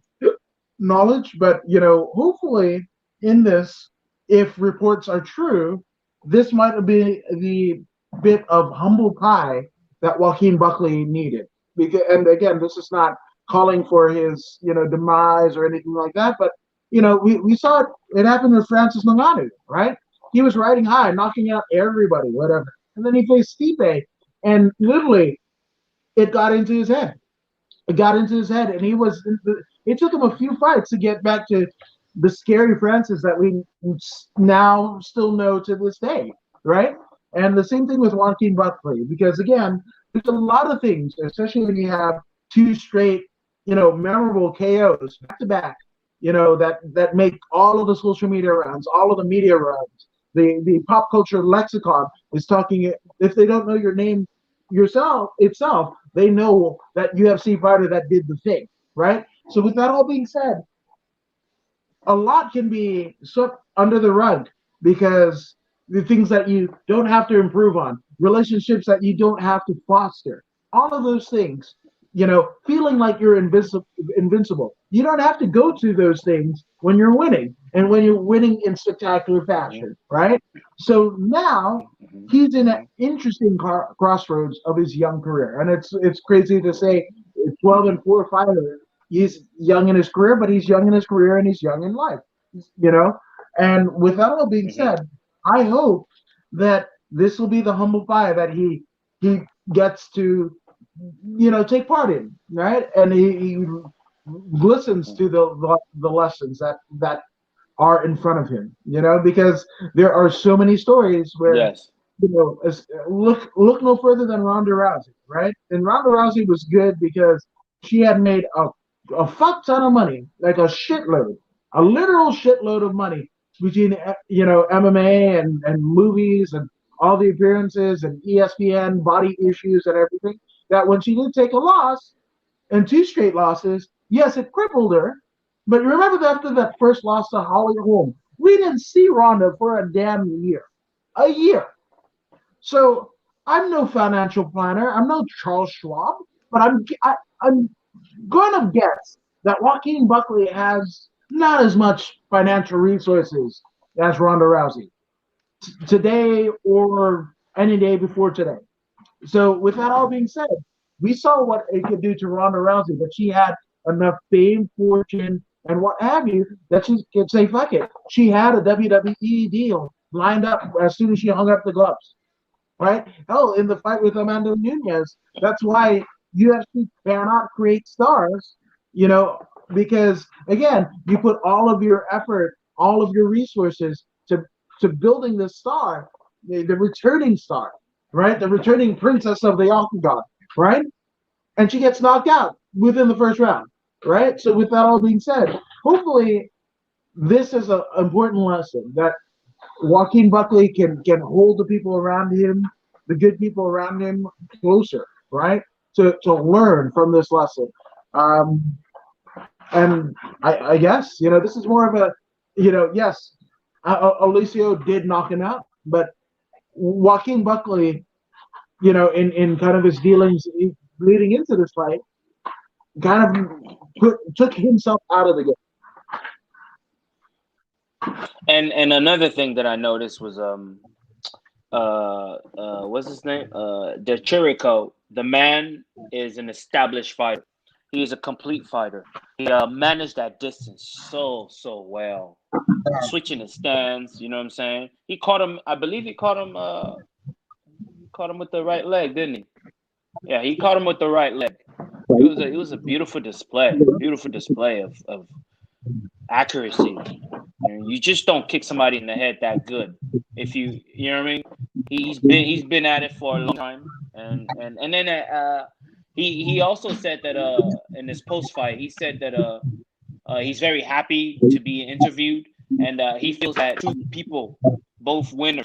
knowledge, but, hopefully in this, if reports are true, this might be the bit of humble pie that Joaquin Buckley needed. Because, and again, this is not calling for his, demise or anything like that, but, we saw it happened with Francis Ngannou, right? He was riding high, knocking out everybody, whatever. And then he faced Stipe, and literally, it got into his head. It got into his head, and it took him a few fights to get back to the scary Francis that we now still know to this day, right? And the same thing with Joaquin Buckley, because again, there's a lot of things, especially when you have two straight, memorable KOs back to back, that make all of the social media rounds, all of the media rounds, the pop culture lexicon is talking. If they don't know your name itself, they know that UFC fighter that did the thing, right? So with that all being said, a lot can be swept under the rug because the things that you don't have to improve on, relationships that you don't have to foster, all of those things, feeling like you're invincible. You don't have to go to those things when you're winning and when you're winning in spectacular fashion, right? So now he's in an interesting crossroads of his young career. And it's crazy to say 12-4 fighter. He's young in his career, but he's young in his career and he's young in life, And with that all being said, I hope that this will be the humble pie that he gets to, take part in, right? And he listens to the lessons that are in front of him, because there are so many stories where, yes. Look no further than Ronda Rousey, right? And Ronda Rousey was good because she had made a fuck ton of money, like a literal shitload of money between, MMA and movies and all the appearances and ESPN body issues and everything, that when she did take a loss and 2 straight losses, yes, it crippled her. But you remember that after that first loss to Holly Holm, we didn't see Ronda for a damn year. A year. So I'm no financial planner. I'm no Charles Schwab, but I'm going to guess that Joaquin Buckley has not as much financial resources as Ronda Rousey today or any day before today. So with that all being said, we saw what it could do to Ronda Rousey, that she had enough fame, fortune, and what have you, that she could say, fuck it. She had a WWE deal lined up as soon as she hung up the gloves, right? Hell, in the fight with Amanda Nunes, that's why UFC cannot create stars, because again, you put all of your effort, all of your resources to building this star, the returning star, right? The returning princess of the octagon, right? And she gets knocked out within the first round, right? So with that all being said, hopefully this is an important lesson that Joaquin Buckley can hold the people around him, the good people around him, closer, right? To learn from this lesson. Um, and I guess this is more of a yes, Alicio did knock him out, but Joaquin Buckley, in kind of his dealings leading into this fight, kind of took himself out of the game. And another thing that I noticed was what's his name? De Chirico. The man is an established fighter. He is a complete fighter. He managed that distance so well. Switching his stance, you know what I'm saying? He caught him. I believe he caught him with the right leg, didn't he? Yeah, he caught him with the right leg. It was a beautiful display of accuracy. You just don't kick somebody in the head that good. If you know what I mean. He's been at it for a long time, and then he also said that in his post fight he said that he's very happy to be interviewed, and he feels that two people, both winner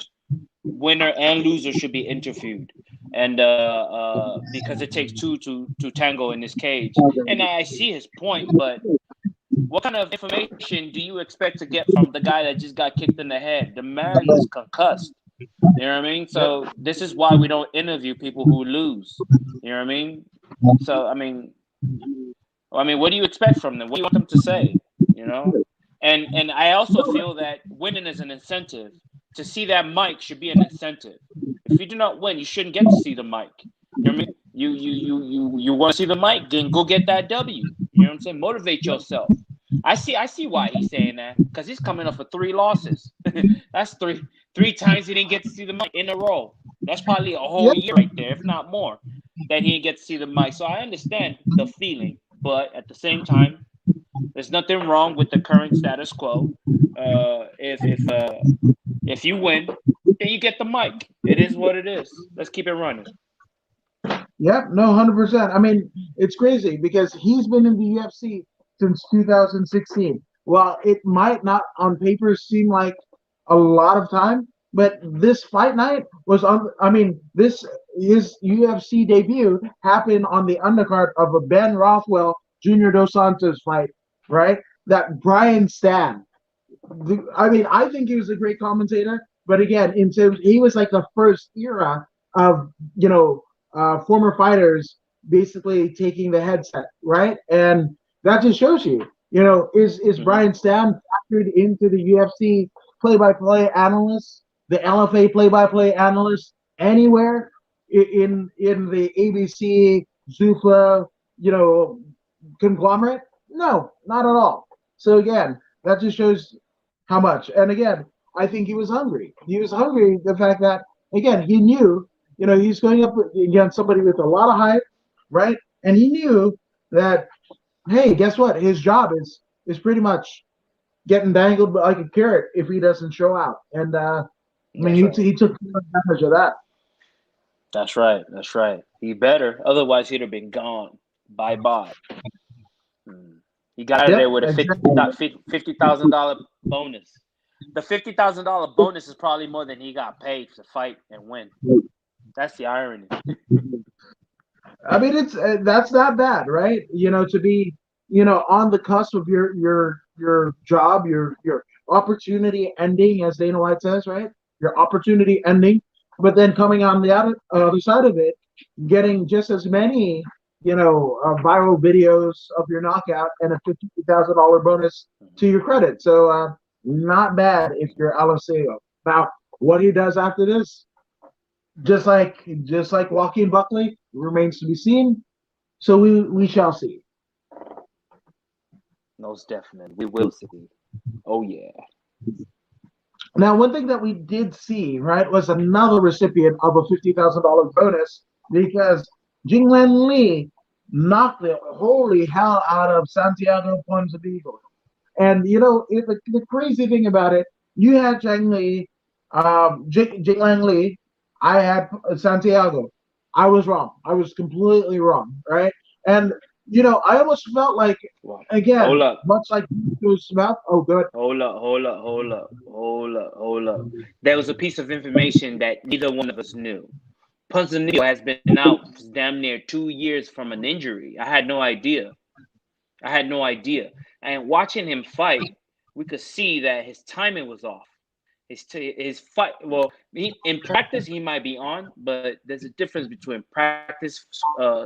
and loser, should be interviewed, and because it takes two to tango in this cage. And I see his point, but what kind of information do you expect to get from the guy that just got kicked in the head? The man is concussed. You know what I mean? So this is why we don't interview people who lose. You know what I mean? So I mean, what do you expect from them? What do you want them to say? You know? And I also feel that winning is an incentive. To see that mic should be an incentive. If you do not win, you shouldn't get to see the mic. You know what I mean? You want to see the mic, then go get that W. You know what I'm saying? Motivate yourself. I see why he's saying that, because he's coming off of 3 losses. That's three times he didn't get to see the mic in a row. That's probably a whole year right there, if not more, that he didn't get to see the mic. So I understand the feeling, but at the same time, there's nothing wrong with the current status quo. If you win, then you get the mic. It is what it is. Let's keep it running. Yep, no, 100%. I mean, it's crazy because he's been in the UFC since 2016. Well, it might not on paper seem like a lot of time, but this fight night was on. I mean, his UFC debut happened on the undercard of a Ben Rothwell Junior Dos Santos fight, right? That Brian Stan. I mean, I think he was a great commentator, but again, in terms, he was like the first era of former fighters basically taking the headset, right? And that just shows you, is Brian Stan factored into the UFC play-by-play analyst, the LFA play-by-play analyst anywhere in the ABC Zuffa, conglomerate? No, not at all. So again, that just shows how much. And again, I think he was hungry. He was hungry. The fact that again, he knew, he's going up against somebody with a lot of hype, right? And he knew that, hey, guess what? His job is pretty much getting dangled like a carrot if he doesn't show out. And I mean, he took advantage of that. That's right. That's right. He better. Otherwise, he'd have been gone. Bye-bye. He got out of there with a $50,000 bonus. The $50,000 bonus is probably more than he got paid to fight and win. That's the irony. I mean, that's not bad, right? To be, on the cusp of your job, your opportunity ending, as Dana White says, right? Your opportunity ending, but then coming on the other side of it, getting just as many, viral videos of your knockout and a $50,000 bonus to your credit. So not bad if you're Alicio. Now, what he does after this, just like Joaquin Buckley, remains to be seen. So we shall see. Most definitely, we will see. Oh yeah. Now, one thing that we did see, right, was another recipient of a $50,000 bonus because Jinglen Lee knocked the holy hell out of Santiago Ponzinibbio. And the crazy thing about it, you had Zhang Li, Jing Lang Li. I had Santiago. I was wrong. I was completely wrong, right? And I almost felt like, Wow. again, Hold up. much like Smith. Oh, good. Hold up. There was a piece of information that neither one of us knew. Ponzinibbio has been out for damn near 2 years from an injury. I had no idea. And watching him fight, we could see that his timing was off. His fight. Well, in practice he might be on, but there's a difference between practice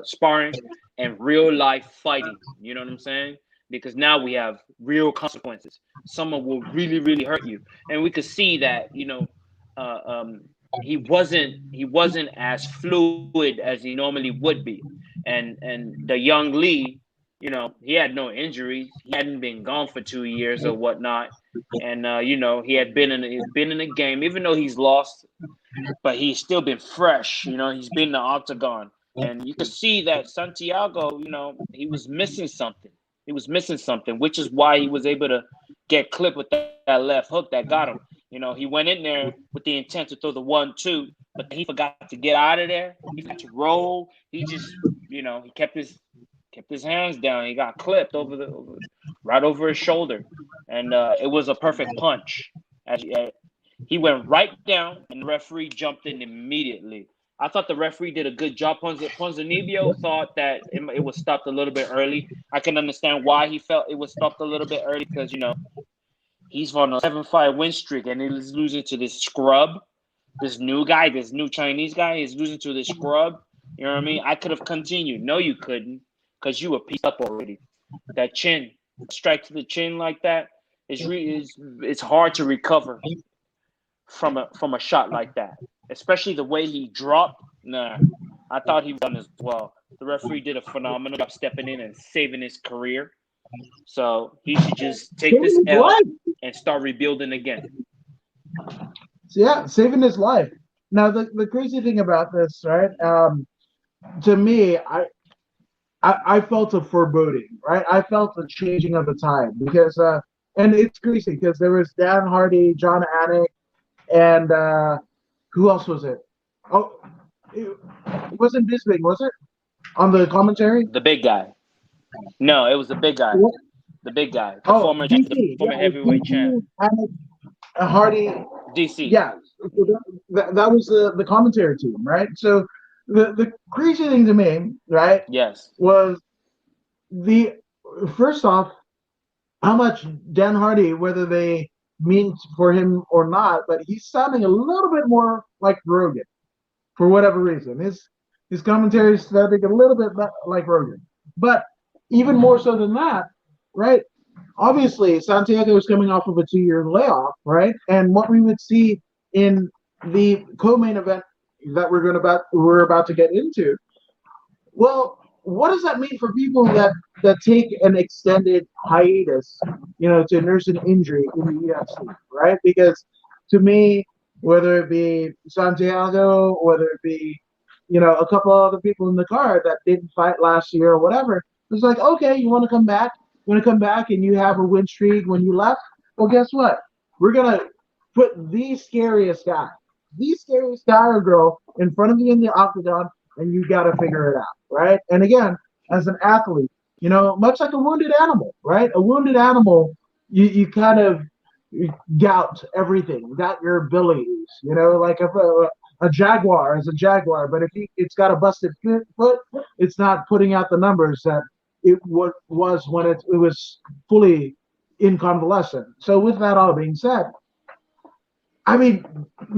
sparring and real life fighting. You know what I'm saying? Because now we have real consequences. Someone will really, really hurt you, and we could see that. Uh, um, he wasn't as fluid as he normally would be, and the young Lee, he had no injuries. He hadn't been gone for 2 years or whatnot, and he had been in the game, even though he's lost, but he's still been fresh. He's been in the octagon, and you could see that Santiago, he was missing something. He was missing something, which is why he was able to get clipped with that left hook that got him. He went in there with the intent to throw the 1-2, but he forgot to get out of there. He forgot to roll. He just, he kept his hands down. He got clipped right over his shoulder, and it was a perfect punch. He went right down, and the referee jumped in immediately. I thought the referee did a good job. Ponzinibbio thought that it was stopped a little bit early. I can understand why he felt it was stopped a little bit early because he's on a 7-fight win streak, and he's losing to this scrub, this new guy, this new Chinese guy. He's losing to this scrub. You know what I mean? I could have continued. No, you couldn't, because you were pieced up already. That chin, strike to the chin like that, it's hard to recover from a shot like that, especially the way he dropped. Nah, I thought he was done as well. The referee did a phenomenal job stepping in and saving his career. So he should just take this L and start rebuilding again. Yeah, saving his life. Now, the crazy thing about this, right? To me, I felt a foreboding, right? I felt a changing of the tide because, and it's crazy because there was Dan Hardy, John Anik, and who else was it? Oh, it wasn't Bisping, was it? On the commentary? The big guy. No, it was the big guy. What? The big guy. The Oh, former, DC. the former heavyweight champ. Anik, Hardy. DC. Yeah, that was the commentary team, right? So the crazy thing to me, right, Yes. was the first off, how much Dan Hardy, whether they mean for him or not, but he's sounding a little bit more like Rogan for whatever reason. His commentary is sounding a little bit like Rogan, but even more so than that, right? Obviously, Santiago is coming off of a 2-year layoff, right? And what we would see in the co-main event that we're about to get into, well, what does that mean for people that take an extended hiatus, to nurse an injury in the UFC, right? Because to me, whether it be Santiago, whether it be, a couple other people in the card that didn't fight last year or whatever, it's like, okay, you want to come back? You want to come back and you have a win streak when you left? Well, guess what? We're going to put the scariest guy or girl in front of you in the octagon, and you got to figure it out, right? And again, as an athlete, much like a wounded animal, right? A wounded animal, you kind of gout everything, got your abilities, like a jaguar is a jaguar, but if it's got a busted foot, it's not putting out the numbers that it was when it was fully in convalescent. So with that all being said, I mean,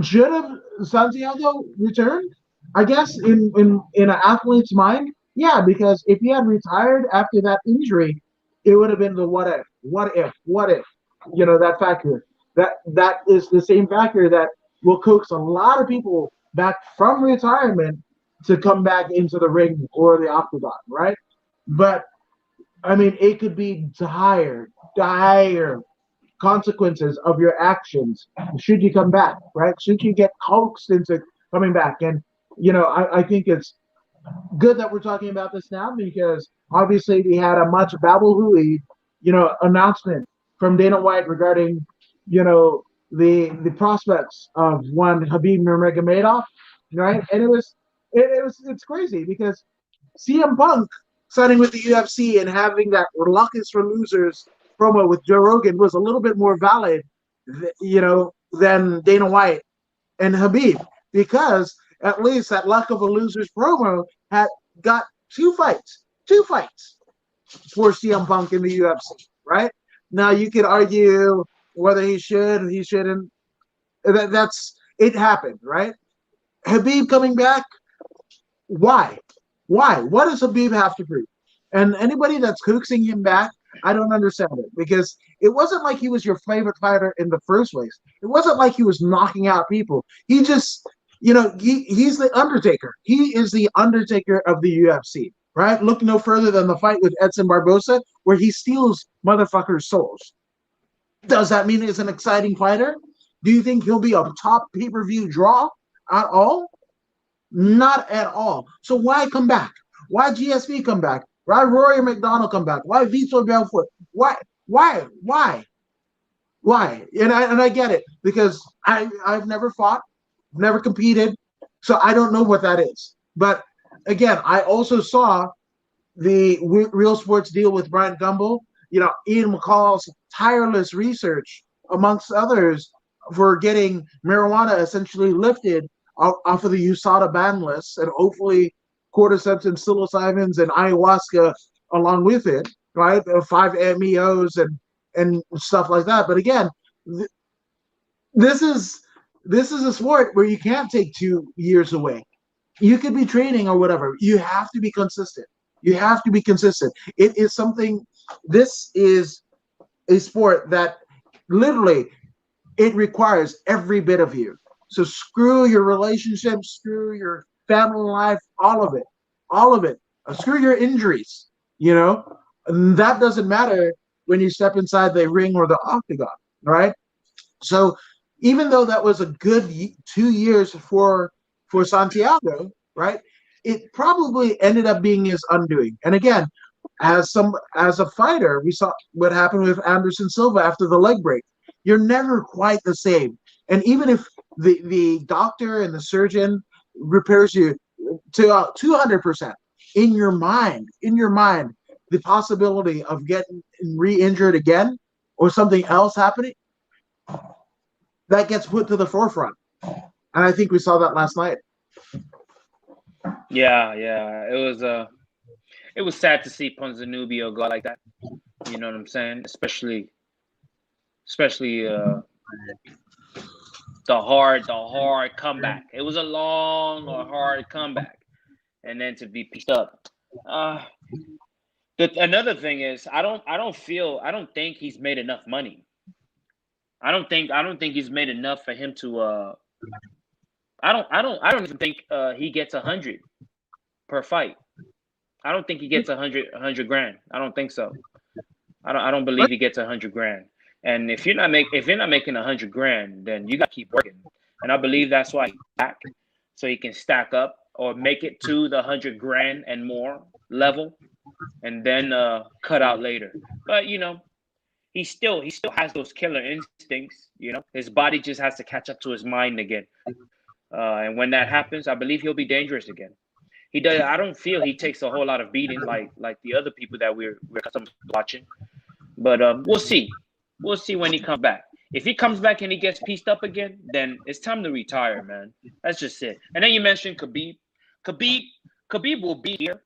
should have Santiago returned? I guess in an athlete's mind, yeah, because if he had retired after that injury, it would have been the what if, that factor. That is the same factor that will coax a lot of people back from retirement to come back into the ring or the octagon, right? But I mean, it could be dire consequences of your actions should you come back, right? Should you get coaxed into coming back? And I think it's good that we're talking about this now because obviously we had a much babble-hooey, announcement from Dana White regarding, the prospects of one Habib Nurmagomedov, right? And it's crazy because CM Punk signing with the UFC and having that Lucas for Losers promo with Joe Rogan was a little bit more valid, than Dana White and Habib because at least that Luck of a Losers promo had got two fights for CM Punk in the UFC, right? Now you could argue whether he shouldn't. That's it happened, right? Habib coming back, why? Why? What does Habib have to prove? And anybody that's coaxing him back, I don't understand it because it wasn't like he was your favorite fighter in the first place. It wasn't like he was knocking out people. He just, he's the Undertaker. He is the Undertaker of the UFC, right? Look no further than the fight with Edson Barbosa, where he steals motherfuckers' souls. Does that mean he's an exciting fighter? Do you think he'll be a top pay-per-view draw at all? Not at all. So why come back? Why GSV come back? Why Rory McDonald come back? Why Vitor Belfort? Why? Why? Why? Why? And I get it because I've never fought, never competed, so I don't know what that is. But again, I also saw the Real Sports deal with Brian Gumbel. Ian McCall's tireless research, amongst others, for getting marijuana essentially lifted off of the USADA ban list, and hopefully cordyceps and psilocybins and ayahuasca along with it, right? 5-MeOs and stuff like that. But again, this is a sport where you can't take 2 years away. You could be training or whatever. You have to be consistent. You have to be consistent. It is something. This is a sport that literally it requires every bit of you. So screw your relationships, screw your family life, all of it, all of it. Screw your injuries. And that doesn't matter when you step inside the ring or the octagon, right? So even though that was a good 2 years for Santiago, right? It probably ended up being his undoing. And again, as a fighter, we saw what happened with Anderson Silva after the leg break. You're never quite the same. And even if the doctor and the surgeon repairs you to 200%, in your mind, the possibility of getting re-injured again or something else happening, that gets put to the forefront. And I think we saw that last night. Yeah. It was sad to see Ponzinibbio go like that. You know what I'm saying? Especially the hard comeback. It was a long or hard comeback, and then to be pieced up. Another thing is I don't think he's made enough money. I don't think he's made enough for him to. I don't even think he gets 100 per fight. I don't think he gets 100 grand. I don't think so. I don't believe he gets 100 grand. And if you're not making 100 grand, then you got to keep working. And I believe that's why he's back, so he can stack up or make it to the 100 grand and more level, and then cut out later. But he still has those killer instincts. His body just has to catch up to his mind again. And when that happens, I believe he'll be dangerous again. He does. I don't feel he takes a whole lot of beating like the other people that we're accustomed to watching. But we'll see. We'll see when he comes back. If he comes back and he gets pieced up again, then it's time to retire, man. That's just it. And then you mentioned Khabib. Khabib will be here.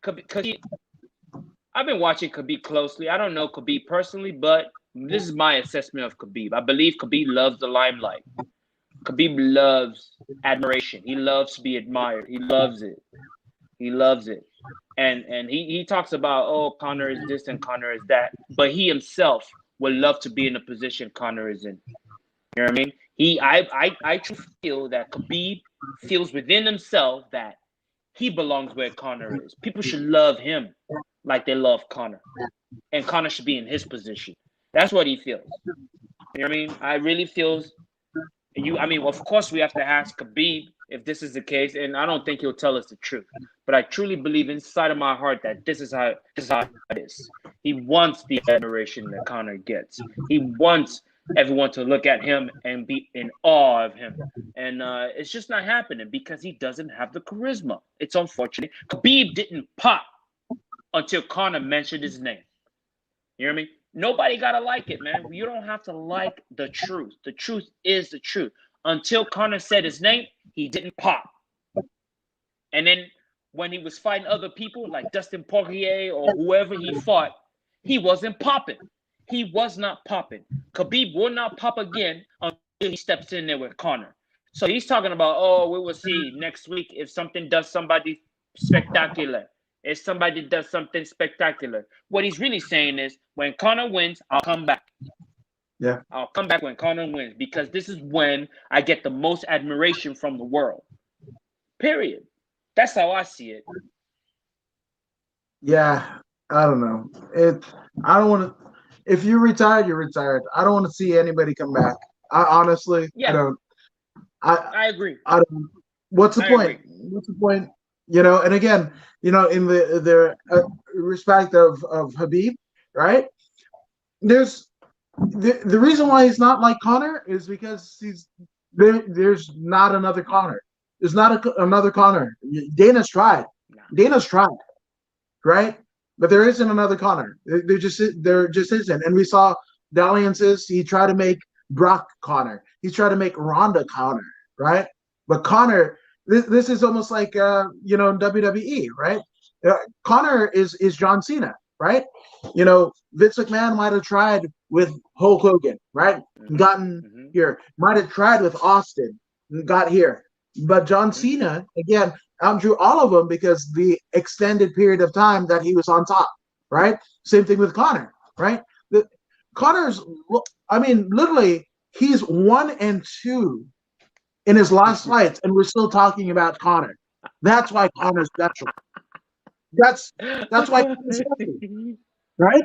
I've been watching Khabib closely. I don't know Khabib personally, but this is my assessment of Khabib. I believe Khabib loves the limelight. Khabib loves admiration. He loves to be admired. He loves it. He loves it. And he talks about, oh, Conor is this and Conor is that. But he himself would love to be in the position Conor is in. You know what I mean? I truly feel that Khabib feels within himself that he belongs where Conor is. People should love him like they love Conor. And Conor should be in his position. That's what he feels. You know what I mean? I really feels of course we have to ask Khabib if this is the case, and I don't think he'll tell us the truth, but I truly believe inside of my heart that this is how it is. He wants the admiration that Conor gets. He wants everyone to look at him and be in awe of him. And it's just not happening because he doesn't have the charisma. It's unfortunate. Khabib didn't pop until Conor mentioned his name. You hear me? Nobody gotta like it, man. You don't have to like the truth. The truth is the truth. Until Conor said his name, he didn't pop. And then when he was fighting other people like Dustin Poirier or whoever he fought, he wasn't popping. He was not popping. Khabib will not pop again until he steps in there with Conor. So he's talking about, oh, we will see next week if something does somebody spectacular. If somebody does something spectacular. What he's really saying is, when Conor wins, I'll come back. Yeah. I'll come back when Conor wins because this is when I get the most admiration from the world. Period. That's how I see it. Yeah, I don't know. I don't want to. If you're retired, you're retired. I don't want to see anybody come back. I honestly, I don't. I agree. I don't. What's the point? What's the point? And again, in the respect of Habib, right? There's the reason why he's not like Conor is because there's not another Conor. There's not another Conor. Dana's tried. Dana's tried, right? But there isn't another Conor. There just isn't. And we saw dalliances. He tried to make Brock Conor. He tried to make Ronda Conor, right? But Conor, this is almost like in WWE, right? Conor is John Cena, right? Vince McMahon might have tried with Hulk Hogan, right? Gotten here. Might have tried with Austin and got here. But John Cena, again, outdrew all of them because the extended period of time that he was on top, right? Same thing with Conor, right? Conor's, literally, he's 1-2 in his last fights, and we're still talking about Conor. That's why Conor's special. That's why Conor's special, right?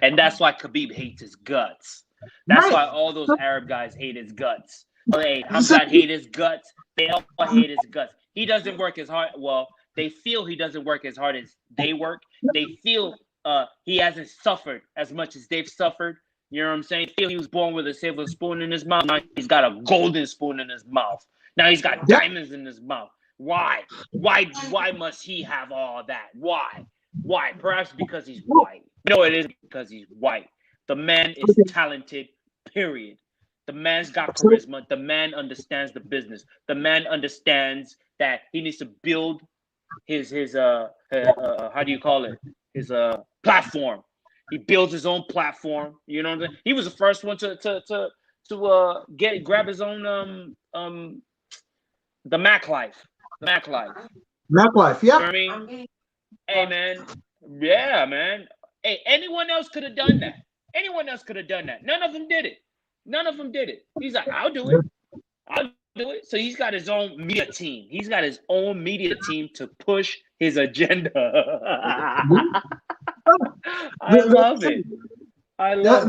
And that's why Khabib hates his guts. That's why all those Arab guys hate his guts. Hey, Hamzat hate his guts. They all hate his guts. He doesn't work as hard. Well, they feel he doesn't work as hard as they work. They feel he hasn't suffered as much as they've suffered. You know what I'm saying? They feel he was born with a silver spoon in his mouth. Now he's got a golden spoon in his mouth. Now he's got diamonds in his mouth. Why? Why must he have all that? Why? Perhaps because he's white. No, it is because he's white. The man is talented, period. The man's got charisma. The man understands the business. The man understands that he needs to build his how do you call it? His platform. He builds his own platform. You know what I'm saying? He was the first one to grab his own the Mac Life. The Mac Life. Mac Life, yeah. You know what I mean? Hey man. Yeah, man. Hey, anyone else could have done that. Anyone else could have done that. None of them did it. He's like, I'll do it. So he's got his own media team. He's got his own media team to push his agenda. I love it. That's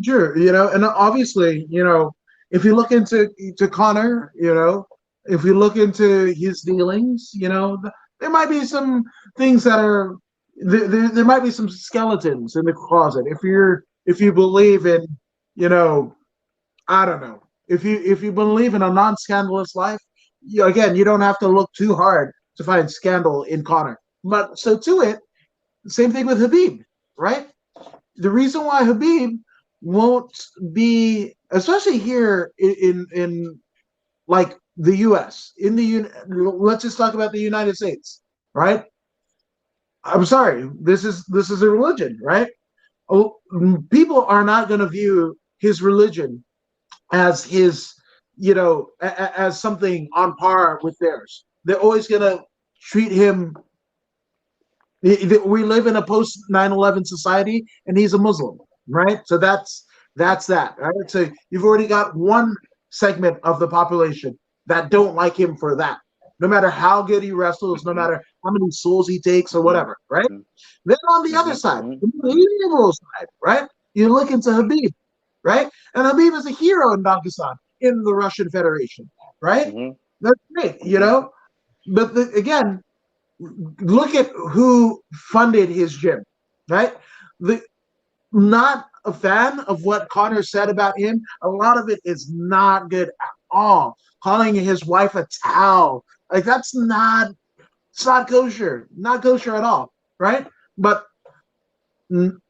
true, and obviously, if you look into Conor, if we look into his dealings, there might be some things that are there might be some skeletons in the closet. If you believe in, I don't know. If you believe in a non-scandalous life, again, you don't have to look too hard to find scandal in Conor. But so to it, same thing with Habib, right? The reason why Habib won't be, especially here in like the U.S. Let's just talk about the United States, right? I'm sorry, this is a religion, right? People are not going to view his religion as his, as something on par with theirs. They're always going to treat him. We live in a post 9/11 society, and he's a Muslim, right? So that's that, right? So you've already got one segment of the population that don't like him for that. No matter how good he wrestles, no matter how many souls he takes or whatever, right? Then on the other side, the liberal side, right? You look into Habib, right? And Habib is a hero in Pakistan. in the Russian Federation, right? Mm-hmm. That's great, you know. But again, look at who funded his gym, right? The not a fan of what Connor said about him. A lot of it is not good at all. Calling his wife a towel, like that's not, it's not kosher, not kosher at all, right? But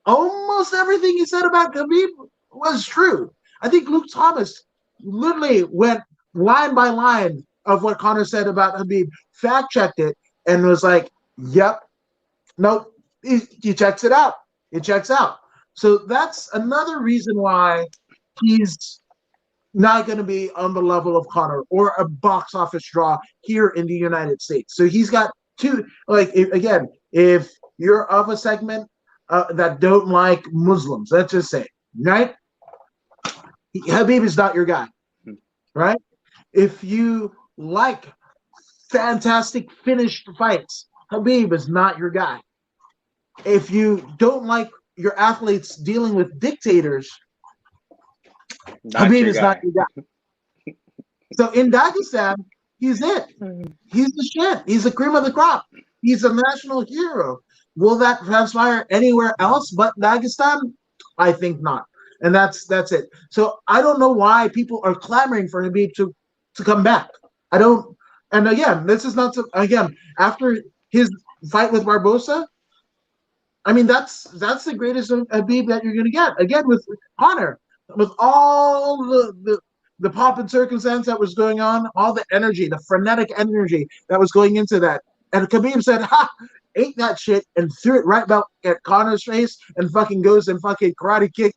almost everything he said about Khabib was true. I think Luke Thomas literally went line by line of what Connor said about Khabib, fact checked it, and was like, "Yep, nope." He checks it out. It checks out. So that's another reason why he's not going to be on the level of Connor or a box office draw here in the United States. So he's got two. Like again, if you're of a segment that don't like Muslims, let's just say, right? Habib is not your guy, right? If you like fantastic finished fights, Habib is not your guy. If you don't like your athletes dealing with dictators, Habib is not your guy. So in Dagestan, he's it. He's the shit. He's the cream of the crop. He's a national hero. Will that transpire anywhere else but Dagestan? I think not. And that's it. So I don't know why people are clamoring for Habib to come back. I don't. And again, this is not again after his fight with Barbosa. I mean, that's the greatest Habib that you're going to get. Again, with Connor, with all the pomp and circumstance that was going on, all the energy, the frenetic energy that was going into that. And Khabib said, "Ha, ate that shit," and threw it right back at Connor's face and fucking goes and fucking Karate Kid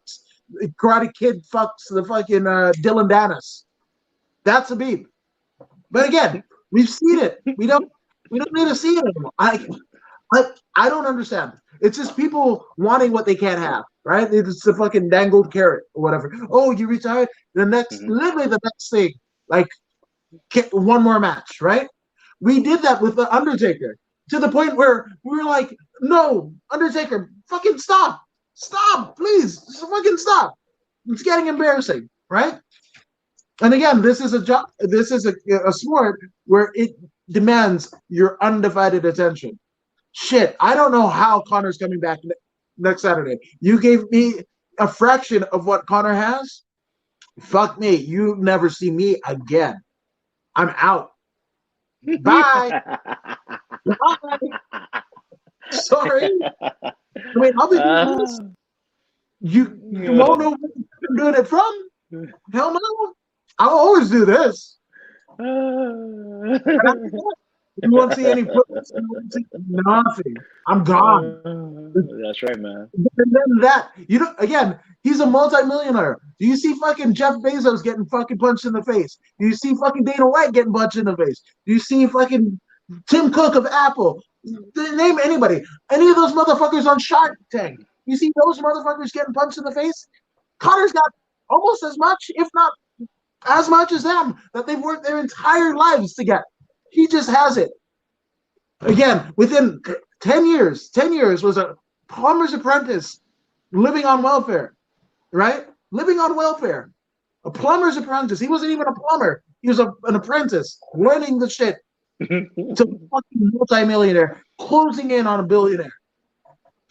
fucks the fucking Dylan Dennis. That's Habib. But again, we've seen it. We don't need to see it anymore. I don't understand. It's just people wanting what they can't have, right? It's the fucking dangled carrot or whatever. Oh, you retired? The next, literally the next thing, like one more match, right? We did that with the Undertaker to the point where we were like, no, Undertaker, fucking stop, please, just fucking stop. It's getting embarrassing, right? And again, this is a job. This is a sport where it demands your undivided attention. Shit, I don't know how Connor's coming back next Saturday. You gave me a fraction of what Connor has. Fuck me. You never see me again. I'm out. Bye. Bye. Sorry. I mean, I'll be doing this. You won't know where I'm doing it from? Hell no. I'll always do this. You won't see any footage, nothing. I'm gone. That's right, man. And then that, again, he's a multimillionaire. Do you see fucking Jeff Bezos getting fucking punched in the face? Do you see fucking Dana White getting punched in the face? Do you see fucking Tim Cook of Apple? Name anybody. Any of those motherfuckers on Shark Tank. You see those motherfuckers getting punched in the face? Connor's got almost as much, if not as much as them, that they've worked their entire lives to get. He just has it. Again, within 10 years was a plumber's apprentice living on welfare, right? Living on welfare. A plumber's apprentice. He wasn't even a plumber. He was an apprentice learning the shit to fucking multimillionaire, closing in on a billionaire.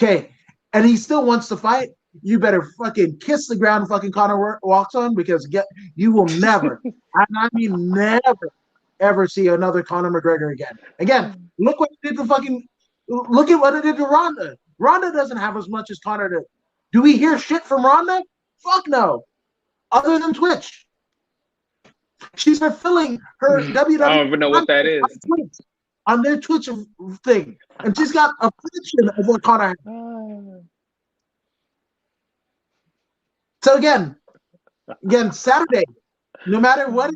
Okay. And he still wants to fight. You better fucking kiss the ground fucking Connor walks on, because you will never, and I mean never, ever see another Conor McGregor again. Again, look what it did look at what it did to Ronda. Ronda doesn't have as much as Conor did. Do we hear shit from Ronda? Fuck no. Other than Twitch. She's fulfilling her WWE. I don't even know what that is. On their Twitch thing. And she's got a fraction of what Conor has. So again, Saturday, no matter what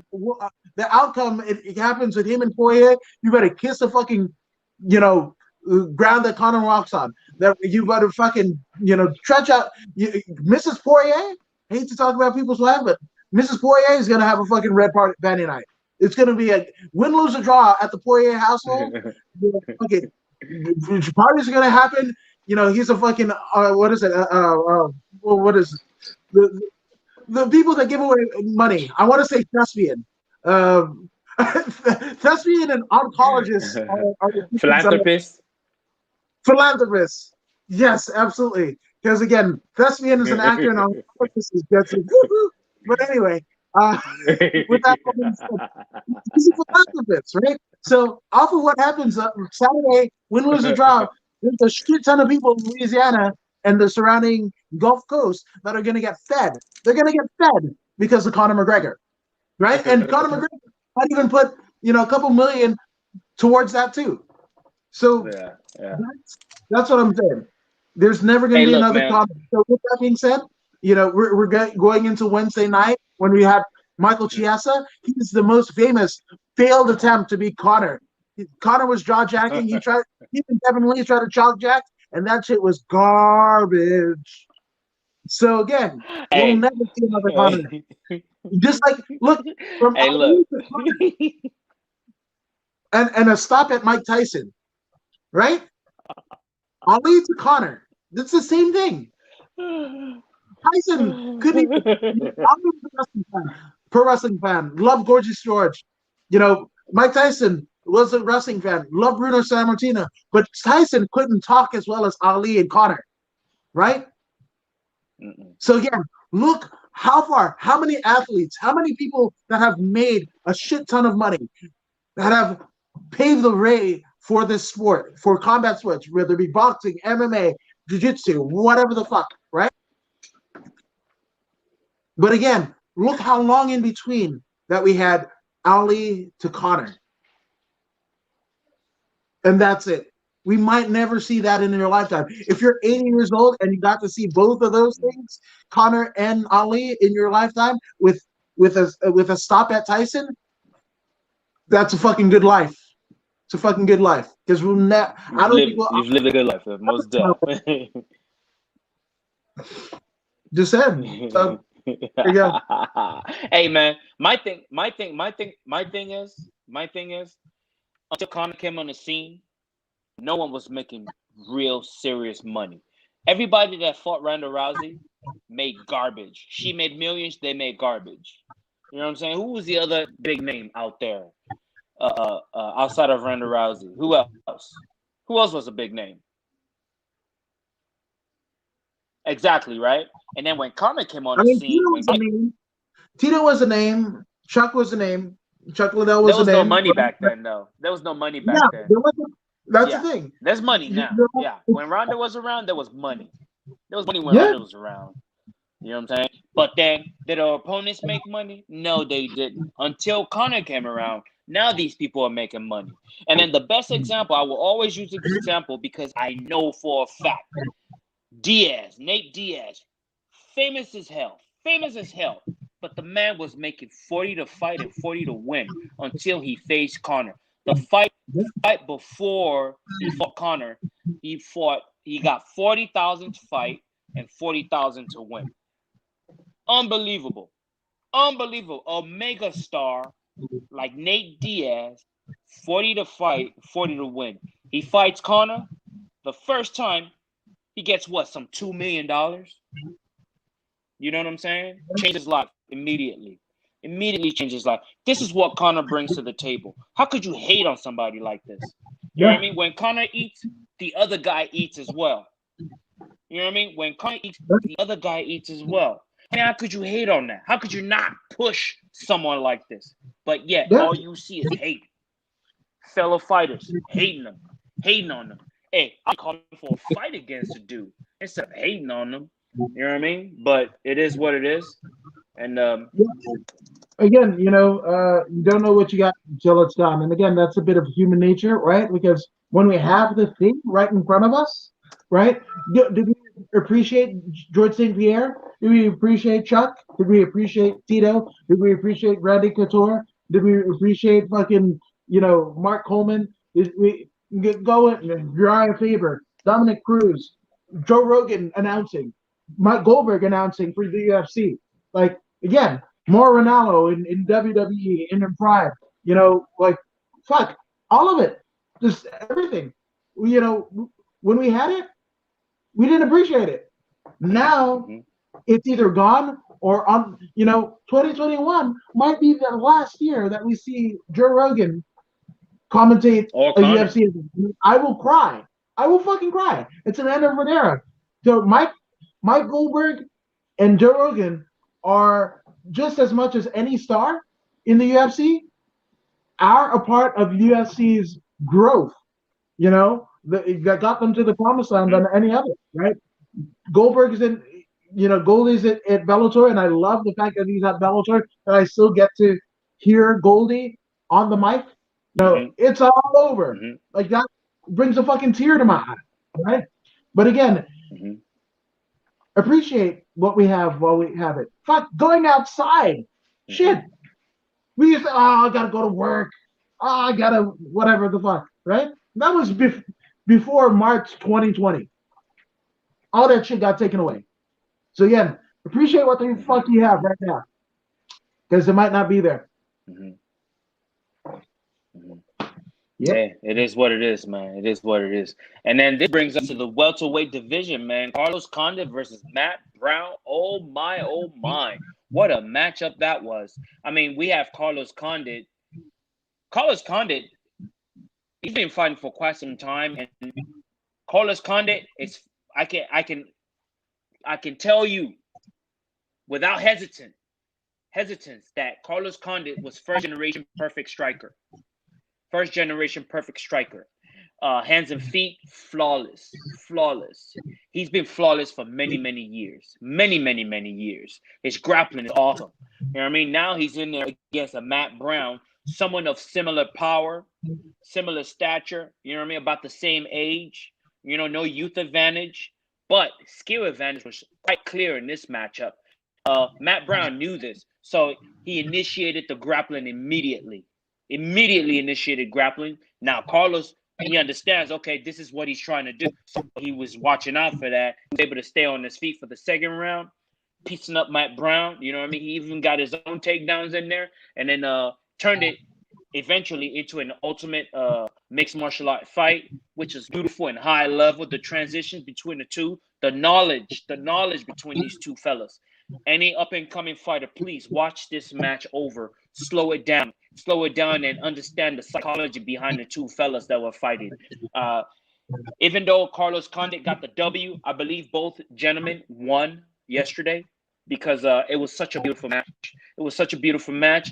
the outcome, it happens with him and Poirier, you better kiss the fucking, ground that Conor walks on. That you better fucking, stretch out. Mrs. Poirier, I hate to talk about people's life, but Mrs. Poirier is gonna have a fucking red panty night. It's gonna be a win, lose, or draw at the Poirier household. Fucking parties are gonna happen. He's a fucking what is it? What is it? the people that give away money. I want to say thespian. Thespian and oncologists are the things that Philanthropist. philanthropists. Yes, absolutely. Because again, thespian is an actor and oncologist is just woo-hoo. But anyway, with that being said, he's a philanthropist, right? So off of what happens Saturday, win, lose, or draw, there's a shit ton of people in Louisiana and the surrounding Gulf Coast that are going to get fed. They're going to get fed because of Conor McGregor, right? And Conor McGregor might even put a couple million towards that too. So yeah. that's what I'm saying. There's never going to be Look, another man. Conor. So with that being said, we're going into Wednesday night when we have Michael Chiesa. He's the most famous failed attempt to beat Conor. Conor was jaw jacking. He and Devin Lee tried to jaw jack, and that shit was garbage. So again, we'll never see another Conor. Just like look from look. and a stop at Mike Tyson, right? Ali to Conor. That's the same thing. Tyson couldn't even. I'm a pro wrestling fan. Love Gorgeous George. Mike Tyson was a wrestling fan. Love Bruno Sammartino. But Tyson couldn't talk as well as Ali and Conor, right? So again, look how many athletes, how many people that have made a shit ton of money, that have paved the way for this sport, for combat sports, whether it be boxing, MMA, jiu-jitsu, whatever the fuck, right? But again, look how long in between that we had Ali to Conor. And that's it. We might never see that in your lifetime. If you're 80 years old and you got to see both of those things, Conor and Ali, in your lifetime with a stop at Tyson, that's a fucking good life. It's a fucking good life. Because we'll never. You've lived a good life, most definitely. Just saying. So, there you go. Hey man, my thing is, until Conor came on the scene, no one was making real serious money. Everybody that fought Ronda Rousey made garbage. She made millions, they made garbage. You know what I'm saying? Who was the other big name out there outside of Ronda Rousey? Who else? Who else was a big name? Exactly, right? And then when Conor came on the scene, Tito was a name. Chuck was a name. Chuck Liddell was a name. There was no money back then, though. There was no money back then. That's the thing. There's money now. Yeah. When Ronda was around, there was money. There was money when Ronda was around. You know what I'm saying? But then, did our opponents make money? No, they didn't. Until Conor came around, now these people are making money. And then the best example, I will always use this example because I know for a fact. Nate Diaz, famous as hell. But the man was making 40 to fight and 40 to win until he faced Conor. The fight before he fought Conor, he got 40,000 to fight and 40,000 to win. Unbelievable. A mega star like Nate Diaz, 40 to fight, 40 to win. He fights Conor. The first time, he gets what? Some $2 million? You know what I'm saying? Changes his life immediately. Immediately changes his life. This is what Conor brings to the table. How could you hate on somebody like this? You know what I mean? When Conor eats, the other guy eats as well. You know what I mean? When Conor eats, the other guy eats as well. And how could you hate on that? How could you not push someone like this? But yet, all you see is hate. Fellow fighters hating on them. Hey, I'm calling for a fight against a dude instead of hating on them. You know what I mean? But it is what it is. And again, you don't know what you got until it's done. And again, that's a bit of human nature, right? Because when we have the thing right in front of us, right? Did we appreciate George St. Pierre? Did we appreciate Chuck? Did we appreciate Tito? Did we appreciate Randy Couture? Did we appreciate fucking, Mark Coleman? Did we go with Uriah Faber, Dominic Cruz, Joe Rogan announcing, Mike Goldberg announcing for the UFC? Like, again, more Ronaldo in WWE and in Prime. Fuck, all of it. Just everything. When we had it, we didn't appreciate it. Now, it's either gone or on 2021 might be the last year that we see Joe Rogan commentate Or a Connor. UFC event. I will cry. I will fucking cry. It's an end of an era. So Mike Goldberg and Joe Rogan are just as much as any star in the UFC are a part of UFC's growth. That got them to the promised land than any other, right? Goldberg is Goldie's at Bellator, and I love the fact that he's at Bellator, and I still get to hear Goldie on the mic. It's all over. Like that brings a fucking tear to my eye, right? But again, appreciate what we have while we have it. Fuck, going outside. Shit. We used to, I gotta go to work. I gotta whatever the fuck, right? That was before March 2020. All that shit got taken away. So again, appreciate what the fuck you have right now, because it might not be there. Yeah, it is what it is, man. It is what it is. And then this brings us to the welterweight division, man. Carlos Condit versus Matt Brown. Oh my, oh my. What a matchup that was. I mean, we have Carlos Condit. Carlos Condit, he's been fighting for quite some time. And Carlos Condit is I can tell you without hesitance that Carlos Condit was first generation perfect striker. Hands and feet, flawless. He's been flawless for many years. Many years. His grappling is awesome. You know what I mean? Now he's in there against a Matt Brown, someone of similar power, similar stature, you know what I mean? About the same age, no youth advantage, but skill advantage was quite clear in this matchup. Matt Brown knew this, so he initiated the grappling immediately initiated grappling. Now, Carlos, he understands, okay, this is what he's trying to do. So he was watching out for that. He was able to stay on his feet for the second round, piecing up Matt Brown. You know what I mean? He even got his own takedowns in there, and then turned it eventually into an ultimate mixed martial art fight, which is beautiful and high level. The transitions between the two, the knowledge between these two fellas. Any up-and-coming fighter, please watch this match over. Slow it down and understand the psychology behind the two fellas that were fighting. Even though Carlos Condit got the W, I believe both gentlemen won yesterday because it was such a beautiful match.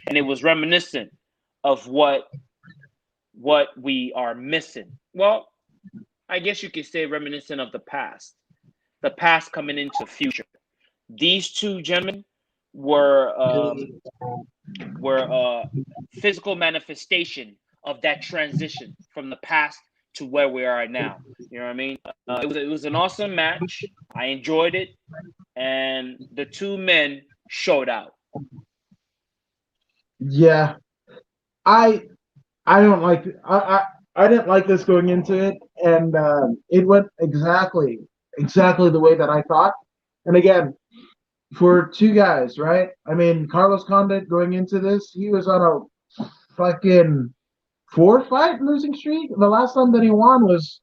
And it was reminiscent of what we are missing. Well, I guess you could say reminiscent of the past coming into the future. These two gentlemen were physical manifestation of that transition from the past to where we are now. You know what I mean? It was an awesome match. I enjoyed it, and the two men showed out. Yeah, I don't like I didn't like this going into it, and it went exactly the way that I thought. And again, for two guys, right? I mean, Carlos Condit going into this, he was on a fucking 4-fight losing streak. The last time that he won was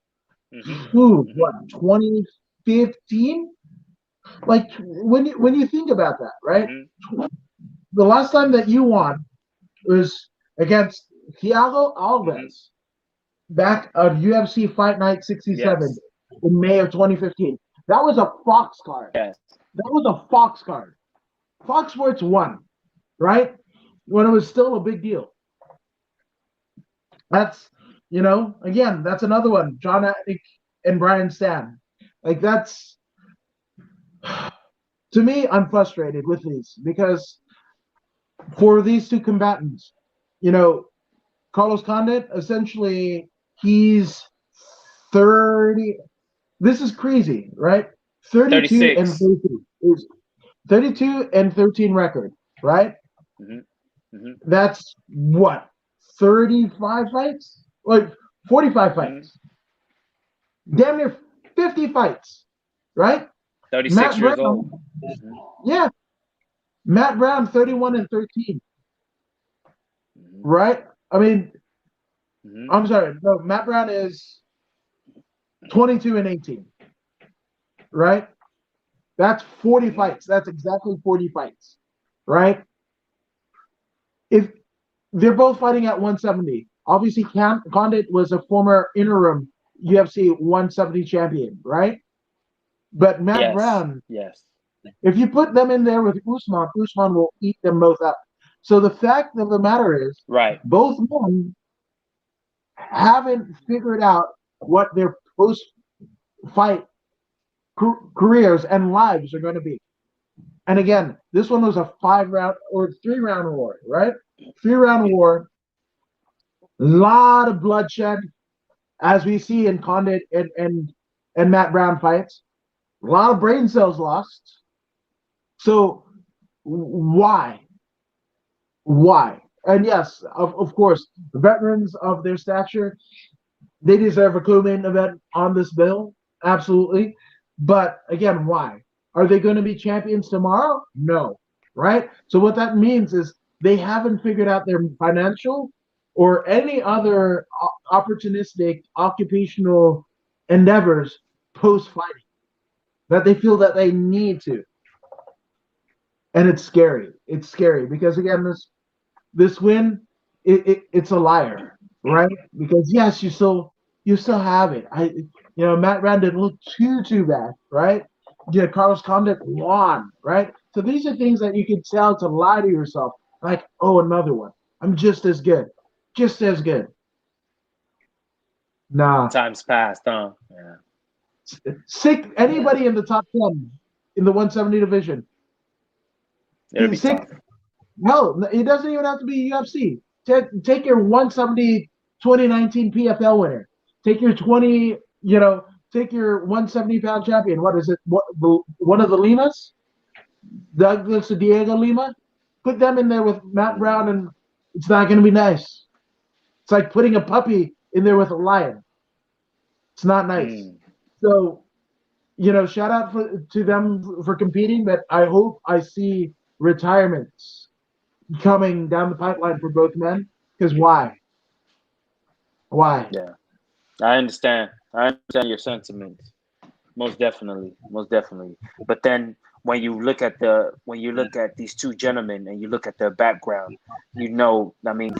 2015? Like when you think about that, right? The last time that you won was against Thiago Alves back on UFC Fight Night 67 in May of 2015. That was a Fox card. Yes. That was a Fox card. Fox Sports won, right? When it was still a big deal. That's, again, that's another one. John Atnick and Brian Stan. Like, that's, to me, I'm frustrated with these because for these two combatants, Carlos Condit, essentially, he's 30. This is crazy, right? 32 and 13. 32 and 13 record, right? That's what? 35 fights? Like 45 fights. Damn near 50 fights, right? 36 years old. Yeah. Matt Brown, 31 and 13. Right? I mean, I'm sorry. No, Matt Brown is 22 and 18. Right? That's 40 fights. That's exactly 40 fights, right? If they're both fighting at 170, obviously Condit was a former interim UFC 170 champion, right? But Matt Yes. Brown, Yes. if you put them in there with Usman will eat them both up. So the fact of the matter is, Right. both men haven't figured out what their post-fight careers and lives are going to be. And again, this one was a 5-round or 3-round war, right? 3-round war, a lot of bloodshed, as we see in Condit and Matt Brown fights. A lot of brain cells lost. So why? Why? And yes, of course, veterans of their stature, they deserve a co-main event on this bill, absolutely. But again, why? Are they going to be champions tomorrow? No, right? So what that means is they haven't figured out their financial or any other opportunistic occupational endeavors post fighting that they feel that they need to, and it's scary. It's scary because again, this win, it's a liar, right? Because yes, you still have it. Matt Rand didn't look too bad, right? Yeah, Carlos Condit won, right? So these are things that you can tell to lie to yourself, like, oh, another one. I'm just as good, just as good. Nah, Time's passed, huh? Yeah. sick. Yeah. Anybody in the top 10 in the 170 division, It'll be sick. tough. No, it doesn't even have to be UFC. Take your 170 2019 PFL winner. Take your 20, take your 170-pound champion. What is it? One of the Limas? Douglas Diego Lima? Put them in there with Matt Brown, and it's not going to be nice. It's like putting a puppy in there with a lion. It's not nice. So, shout out to them for competing, but I hope I see retirements coming down the pipeline for both men. Because why? Why? Yeah. I understand. I understand your sentiments. Most definitely. Most definitely. But then when you look at these two gentlemen and you look at their background, I mean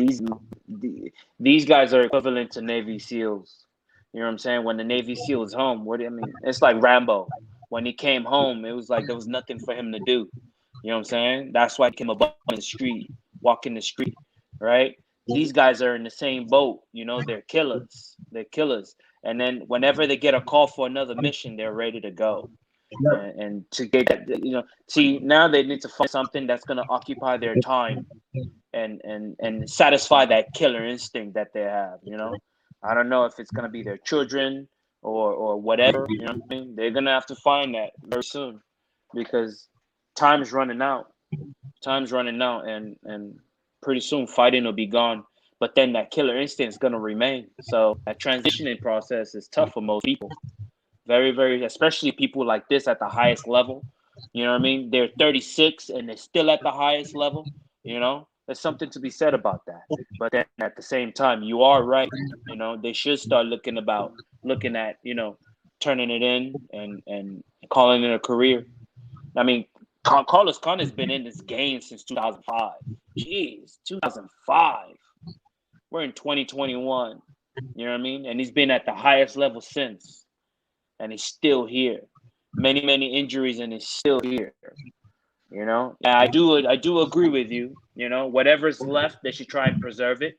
these guys are equivalent to Navy SEALs. You know what I'm saying? When the Navy SEAL is home, it's like Rambo. When he came home, it was like there was nothing for him to do. You know what I'm saying? That's why he came up on the street, walking the street, right? These guys are in the same boat. They're killers. They're killers. And then whenever they get a call for another mission, they're ready to go. And to get that, see, now they need to find something that's going to occupy their time and satisfy that killer instinct that they have. I don't know if it's going to be their children or whatever. You know what I mean? They're going to have to find that very soon because time's running out. Time's running out, and pretty soon fighting will be gone. But then that killer instinct is going to remain. So that transitioning process is tough for most people. Very, very, especially people like this at the highest level. You know what I mean? They're 36 and they're still at the highest level. There's something to be said about that. But then at the same time, you are right. They should start looking at, turning it in and calling it a career. I mean, Carlos Condit has been in this game since 2005. Jeez, 2005. We're in 2021. You know what I mean? And he's been at the highest level since. And he's still here. Many, many injuries, and he's still here. Yeah, I do agree with you. Whatever's left, they should try and preserve it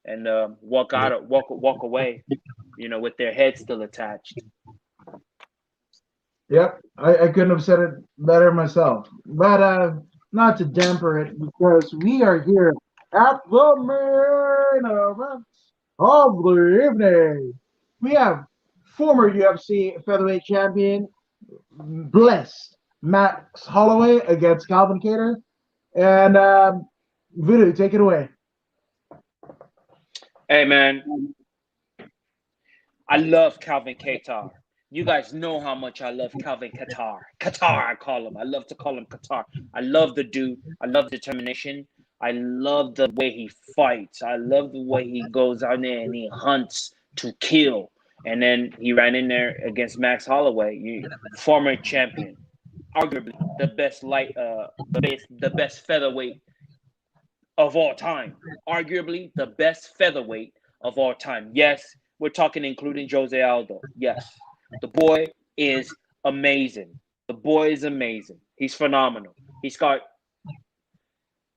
and walk away, with their head still attached. Yep, I couldn't have said it better myself. But not to damper it, because we are here at the main event of the evening. We have former UFC featherweight champion, blessed Max Holloway against Calvin Kattar. And Voodoo, take it away. Hey, man, I love Calvin Kattar. You guys know how much I love Calvin Kattar. Kattar, I call him. I love to call him Kattar. I love the dude. I love determination. I love the way he fights. I love the way he goes out there and he hunts to kill. And then he ran in there against Max Holloway, former champion. arguably the best the best featherweight of all time. Arguably the best featherweight of all time. Yes, we're talking including Jose Aldo. Yes, the boy is amazing. The boy is amazing. He's phenomenal.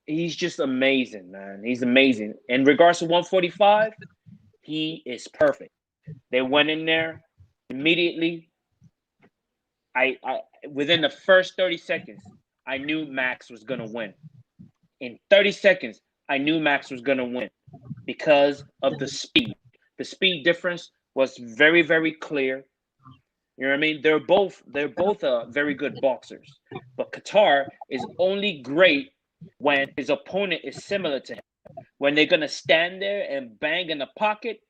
He's just amazing, man. He's amazing. In regards to 145, he is perfect. They went in there immediately. I within the first 30 seconds, I knew Max was gonna win. In 30 seconds, I knew Max was gonna win because of the speed. The speed difference was very, very clear. You know what I mean? They're both very good boxers, but Qatar is only great when his opponent is similar to him. When they're gonna stand there and bang in the pocket,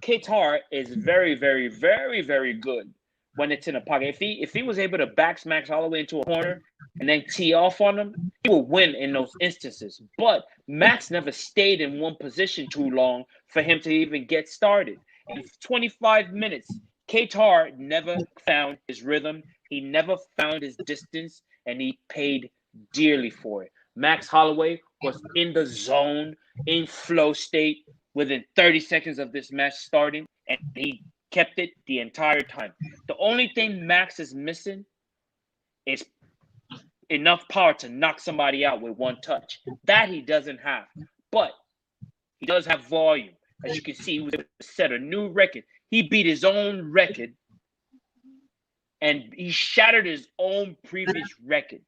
Qatar is very, very, very, very good when it's in a pocket. If he was able to back Max all the way into a corner and then tee off on him, he will win in those instances. But Max never stayed in one position too long for him to even get started. In 25 minutes, Qatar never found his rhythm. He never found his distance, and he paid dearly for it. Max Holloway was in the zone, in flow state within 30 seconds of this match starting, and he kept it the entire time. The only thing Max is missing is enough power to knock somebody out with one touch. That he doesn't have, but he does have volume. As you can see, he was able to set a new record. He beat his own record, and he shattered his own previous record.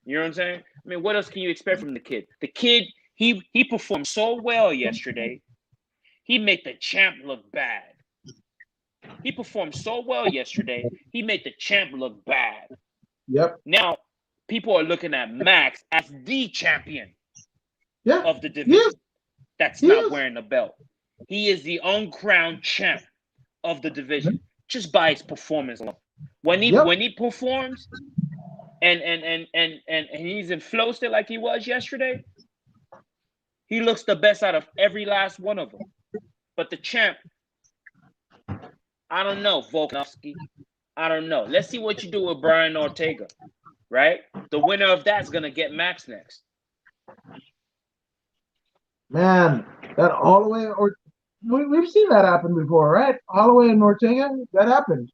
You know what I'm saying? I mean, what else can you expect from the kid? The kid, he performed so well yesterday. He made the champ look bad. He performed so well yesterday. He made the champ look bad. Yep. Now, people are looking at Max as the champion of the division. Yes. That's not wearing the belt. He is the uncrowned champ of the division just by his performance alone. When he performs and he's in flow state like he was yesterday, he looks the best out of every last one of them. But the champ, I don't know, Volkanovski. I don't know. Let's see what you do with Brian Ortega, right? The winner of that's going to get Max next. Man, that Holloway or we've seen that happen before, right? Holloway and Ortega, that happened.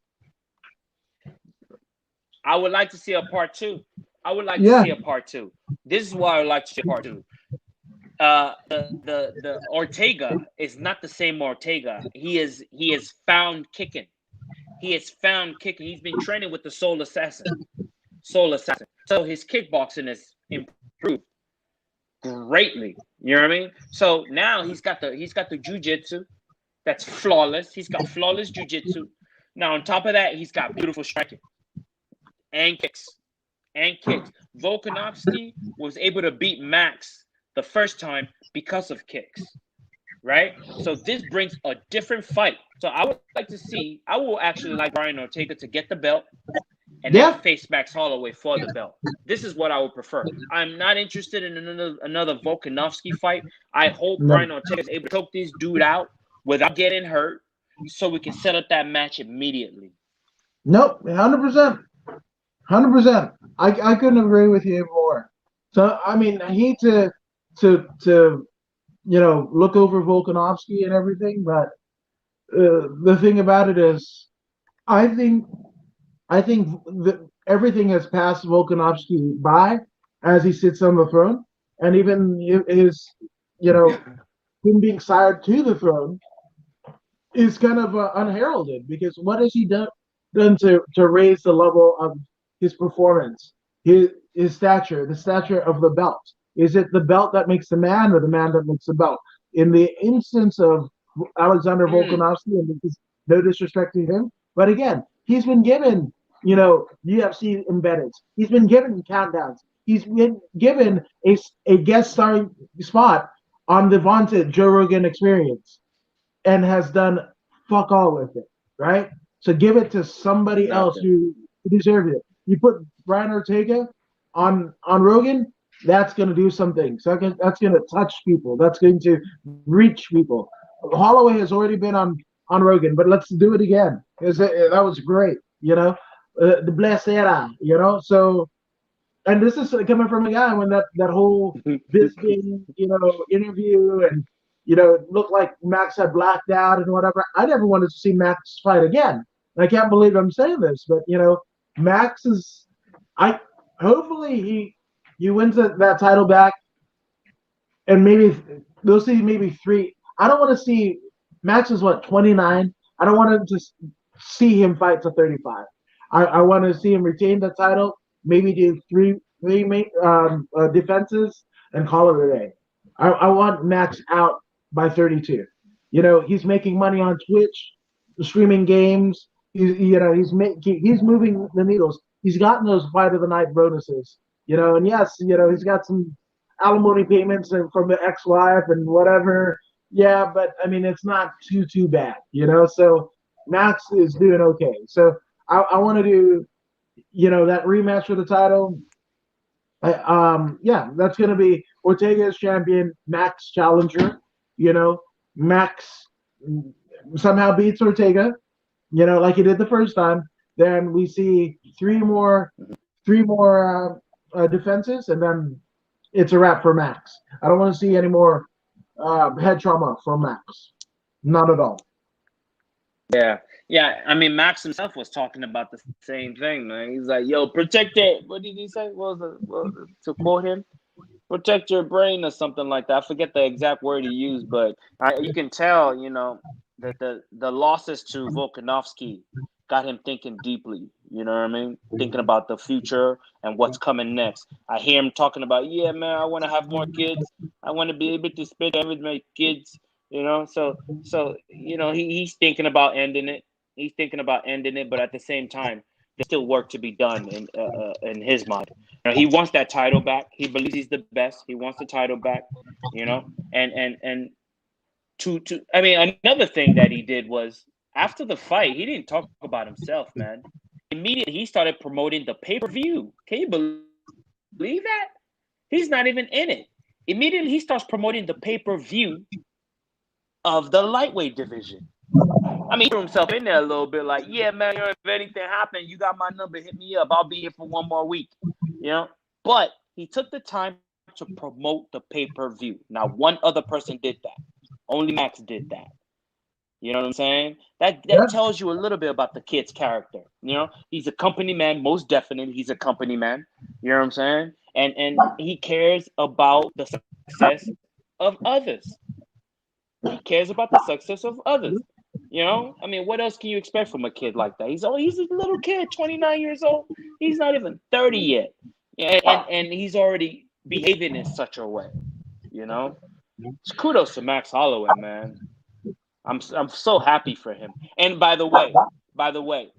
I would like to see a part two. To see a part two. This is why I would like to see a part two. The Ortega is not the same Ortega. He is found kicking. He's been training with the Soul Assassin. So his kickboxing is improved greatly. You know what I mean? So now he's got the jiu-jitsu that's flawless. He's got flawless jiu-jitsu. Now on top of that, he's got beautiful striking and kicks. Volkanovski was able to beat Max the first time because of kicks, right? So this brings a different fight. So I will actually like Brian Ortega to get the belt and then face Max Holloway for the belt. This is what I would prefer. I'm not interested in another Volkanovski fight. I hope Brian Ortega is able to choke this dude out without getting hurt so we can set up that match immediately. Nope, 100%. 100%. I couldn't agree with you more. So, I mean, I hate to look over Volkanovski and everything, but the thing about it is, I think that everything has passed Volkanovski by as he sits on the throne, and even his, him being sired to the throne is kind of unheralded, because what has he done to raise the level of his performance, his stature, the stature of the belt? Is it the belt that makes the man, or the man that makes the belt? In the instance of Alexander Volkanovski, and no disrespect to him, but again, he's been given, UFC embedded. He's been given countdowns. He's been given a guest starring spot on the vaunted Joe Rogan Experience, and has done fuck all with it, right? So give it to somebody else who deserves it. You put Brian Ortega on Rogan, that's going to do something. So that's going to touch people. That's going to reach people. Holloway has already been on Rogan, but let's do it again. That was great, the Blessera, So, and this is coming from a guy when that whole Bisping, interview, and it looked like Max had blacked out and whatever. I never wanted to see Max fight again. And I can't believe I'm saying this, but Max is. I hopefully he wins that title back, and maybe we'll see maybe three. I don't want to see Max is what 29. I don't want to just see him fight to 35. I want to see him retain the title, maybe do three defenses and call it a day. I want Max out by 32. He's making money on Twitch, streaming games. He's moving the needles. He's gotten those fight of the night bonuses. And yes, he's got some alimony payments from the ex-wife and whatever. Yeah, but I mean, it's not too bad. So Max is doing okay. So I want to do, that rematch for the title. Yeah, that's gonna be Ortega as champion, Max challenger. Max somehow beats Ortega, like he did the first time. Then we see three more defenses, and then it's a wrap for Max. I don't want to see any more head trauma from Max. Not at all. Yeah. Yeah. I mean, Max himself was talking about the same thing, man. He's like, yo, protect it. What did he say? To quote him? Protect your brain or something like that. I forget the exact word he used, but you can tell, that the losses to Volkanovski got him thinking deeply. You know what I mean? Thinking about the future and what's coming next. I hear him talking about, yeah, man, I want to have more kids. I want to be able to spend time with my kids. So he's thinking about ending it. He's thinking about ending it, but at the same time, there's still work to be done in his mind. He wants that title back. He believes he's the best. He wants the title back. And I mean, another thing that he did was after the fight, he didn't talk about himself, man. Immediately, he started promoting the pay-per-view. Can you believe that? He's not even in it. Immediately, he starts promoting the pay-per-view of the lightweight division. I mean, he threw himself in there a little bit like, yeah, man, if anything happened, you got my number, hit me up. I'll be here for one more week, But he took the time to promote the pay-per-view. Now, one other person did that. Only Max did that. You know what I'm saying? That tells you a little bit about the kid's character. He's a company man. Most definitely, he's a company man. You know what I'm saying? And he cares about the success of others. He cares about the success of others. I mean, what else can you expect from a kid like that? He's a little kid, 29 years old. He's not even 30 yet. And he's already behaving in such a way. Kudos to Max Holloway, man. I'm so happy for him. And by the way,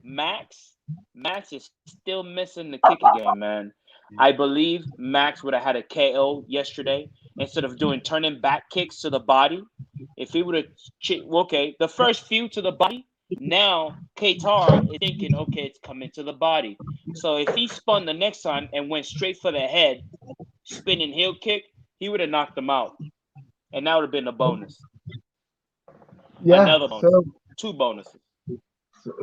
Max is still missing the kicking game, man. I believe Max would have had a KO yesterday instead of turning back kicks to the body. If he would have, the first few to the body, now Qatar is thinking, okay, it's coming to the body. So if he spun the next time and went straight for the head, spinning heel kick, he would have knocked him out. And that would have been a bonus. Yeah. Another bonus. So, 2 bonuses.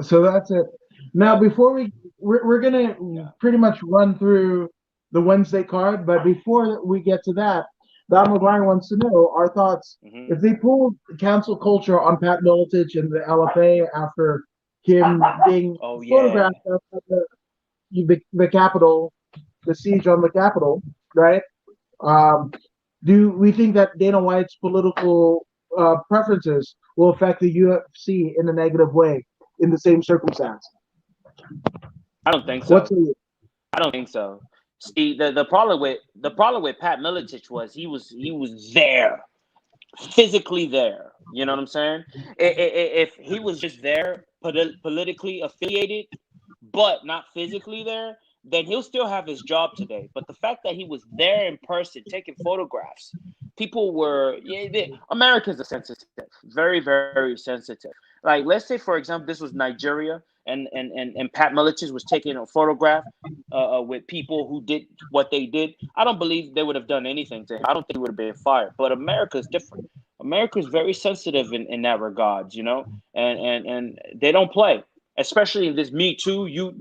So that's it. Now, before we're going to pretty much run through the Wednesday card, but before we get to that, Don McGuire wants to know our thoughts. Mm-hmm. If they pulled cancel culture on Pat Miletich and the LFA after him being photographed at the Capitol, the siege on the Capitol, right? Do we think that Dana White's political preferences will affect the UFC in a negative way in the same circumstance? I don't think so. I don't think so. See, the problem with Pat Miletich was he was there, physically there. You know what I'm saying? If he was just there, politically affiliated, but not physically there, then he'll still have his job today. But the fact that he was there in person, taking photographs, people were Americans are sensitive, very, very sensitive. Like, let's say, for example, this was Nigeria, and Pat Miletich was taking a photograph with people who did what they did. I don't believe they would have done anything to him. I don't think he would have been fired. But America is different. America is very sensitive in that regard, and they don't play. especially in this Me Too, you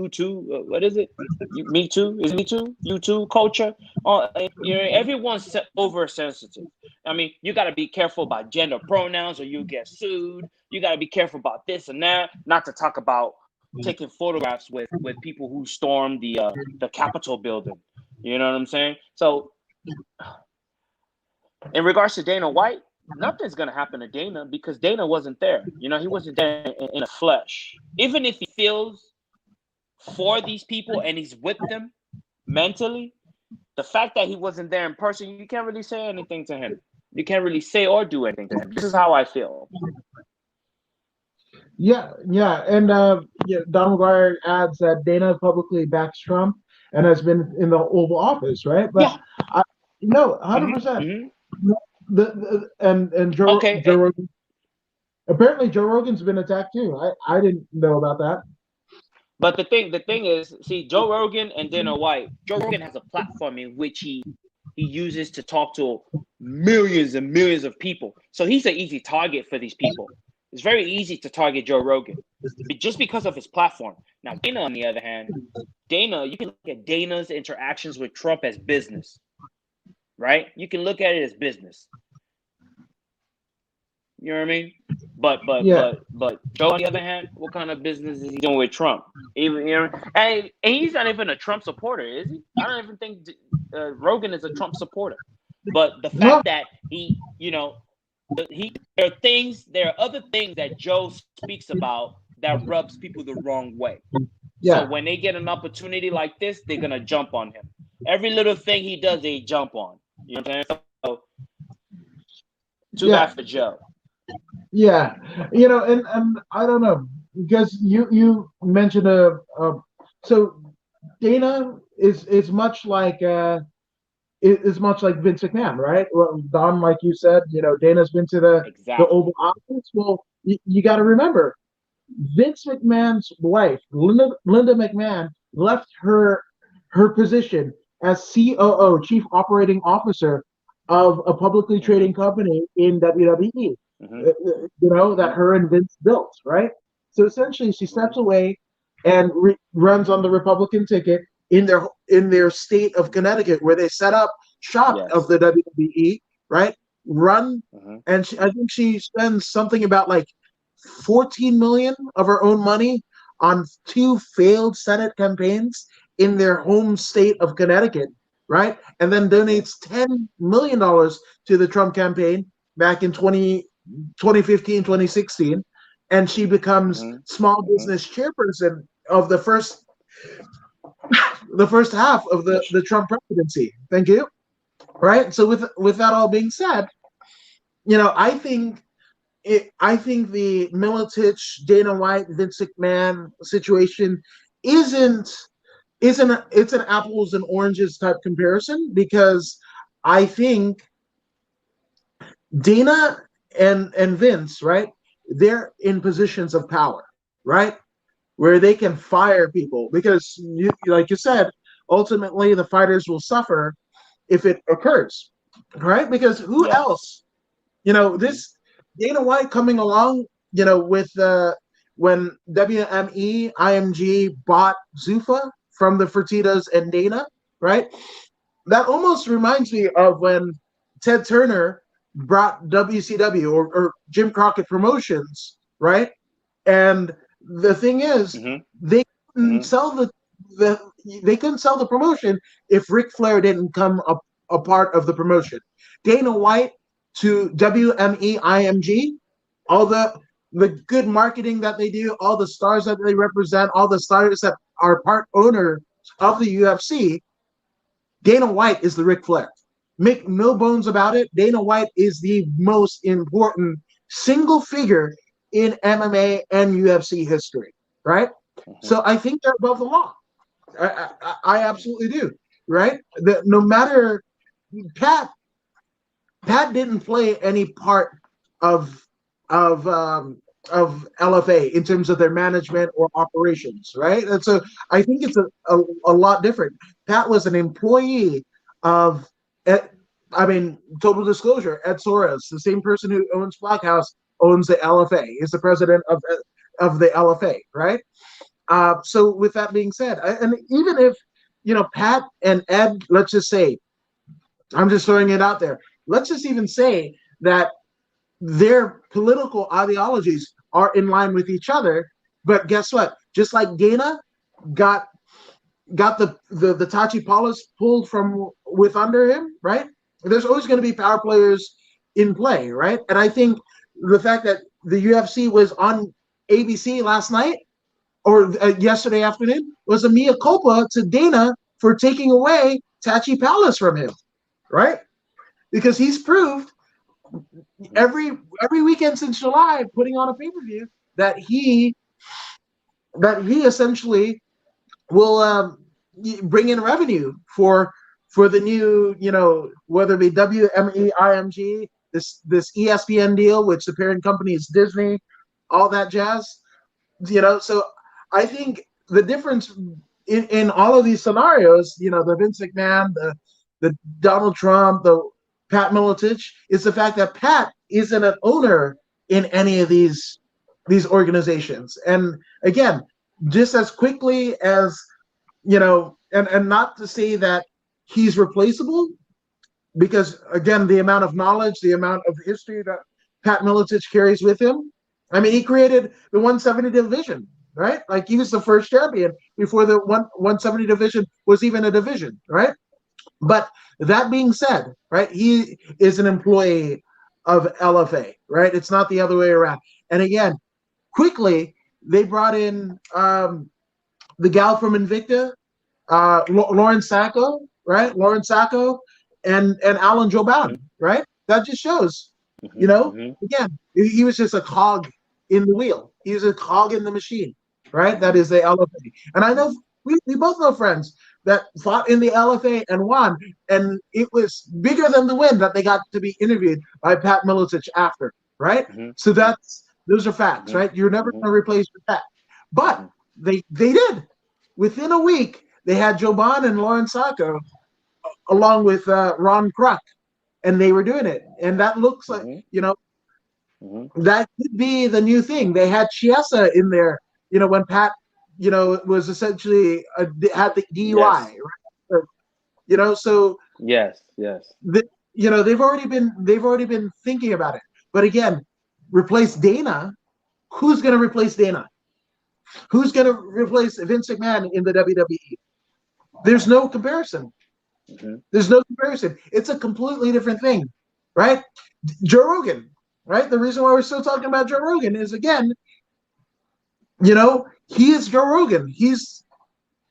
too. What is it? Me Too is Me Too, you too culture. Everyone's oversensitive. I mean, you got to be careful about gender pronouns, or you get sued. You got to be careful about this and that. Not to talk about taking photographs with people who stormed the Capitol building. You know what I'm saying? So, in regards to Dana White, nothing's gonna happen to Dana because Dana wasn't there. He wasn't there in the flesh. Even if he feels for these people and he's with them mentally, the fact that he wasn't there in person, you can't really say anything to him. You can't really say or do anything to him. This is how I feel. Yeah, and Don McGuire adds that Dana publicly backs Trump and has been in the Oval Office, right? But yeah, 100%. And Joe okay. Rogan. Apparently, Joe Rogan's been attacked too. I didn't know about that. But the thing is, see, Joe Rogan and Dana White. Joe Rogan has a platform in which he uses to talk to millions and millions of people. So he's an easy target for these people. It's very easy to target Joe Rogan just because of his platform. Now, Dana, on the other hand, you can look at Dana's interactions with Trump as business, right? You can look at it as business. You know what I mean? But Joe, on the other hand, what kind of business is he doing with Trump? Even and he's not even a Trump supporter, is he? I don't even think Rogan is a Trump supporter. But the fact that there are other things that Joe speaks about that rubs people the wrong way. Yeah. So when they get an opportunity like this, they're gonna jump on him. Every little thing he does, they jump on. You know what I'm saying? So, too bad for Joe. Yeah, and I don't know, because you mentioned so Dana is much like Vince McMahon, right? Well, Don, like you said, Dana's been to the Oval Office. Well, you got to remember, Vince McMahon's wife, Linda McMahon, left her position as COO, Chief Operating Officer of a publicly trading company in WWE. That her and Vince built, right? So essentially, she steps away and runs on the Republican ticket in their state of Connecticut, where they set up shop of the WWE, right? And I think she spends something about like $14 million of her own money on 2 failed Senate campaigns in their home state of Connecticut, right? And then donates $10 million to the Trump campaign back in 2015, 2016, and she becomes small business chairperson of the first half of the Trump presidency. Thank you. Right. So with that all being said, I think the Militich, Dana White, Vince McMahon situation isn't it's an apples and oranges type comparison, because I think Dana and Vince, right, they're in positions of power, right, where they can fire people, because like you said, ultimately the fighters will suffer if it occurs, right? Because who else, this Dana White coming along, with when WME IMG bought Zuffa from the Fertittas and Dana, right? That almost reminds me of when Ted Turner brought WCW or Jim Crockett Promotions, right? And the thing is, they couldn't sell they couldn't sell the promotion if Ric Flair didn't come a part of the promotion. Dana White to WME IMG, all the good marketing that they do, all the stars that they represent, all the stars that are part owner of the UFC, Dana White is the Ric Flair. Make no bones about it, Dana White is the most important single figure in MMA and UFC history, right? So I think they're above the law. I absolutely do, right? No matter, Pat didn't play any part of LFA in terms of their management or operations, right? And so I think it's a lot different. Pat was an employee of, total disclosure, Ed Soros, the same person who owns Black House, owns the LFA. He's the president of of the LFA, right? So with that being said, and even if Pat and Ed, let's just say, I'm just throwing it out there. Let's just even say that their political ideologies are in line with each other. But guess what? Just like Dana got the Tachi Paulus pulled from with under him, right? There's always going to be power players in play, right? And I think the fact that the UFC was on ABC last night or yesterday afternoon was a mea culpa to Dana for taking away Tachi Paulus from him, right? Because he's proved every weekend since July, putting on a pay-per-view, that he essentially will bring in revenue for the new, whether it be WME this ESPN deal, which the parent company is Disney, all that jazz. So I think the difference in all of these scenarios, the Vince McMahon, the Donald Trump, the Pat Miletich, is the fact that Pat isn't an owner in any of these organizations. And again, just as quickly as, and not to say that he's replaceable, because again, the amount of knowledge, the amount of history that Pat Miletich carries with him. I mean, he created the 170 division, right? Like, he was the first champion before the 170 division was even a division, right? But that being said, right, he is an employee of LFA, right? It's not the other way around. And again, quickly, they brought in the gal from Invicta, Lauren Sacco, right? Lauren Sacco and Alan Joban, right? That just shows, again, he was just a cog in the wheel. He was a cog in the machine, right? That is the LFA. And I know we both know friends that fought in the LFA and won, and it was bigger than the win that they got to be interviewed by Pat Miletich after, right? So those are facts, right? You're never going to replace Pat. But they did. Within a week, they had Joban and Lauren Sacco along with Ron Kruk, and they were doing it. And that looks like, that could be the new thing. They had Chiesa in there, when Pat, was essentially had the DUI, right? So yes. they've already been thinking about it. But again, replace Dana. Who's going to replace Dana? Who's going to replace Vince McMahon in the WWE? There's no comparison. There's no comparison. It's a completely different thing, right? Joe Rogan, right? The reason why we're still talking about Joe Rogan is, again, he is Joe Rogan. He's,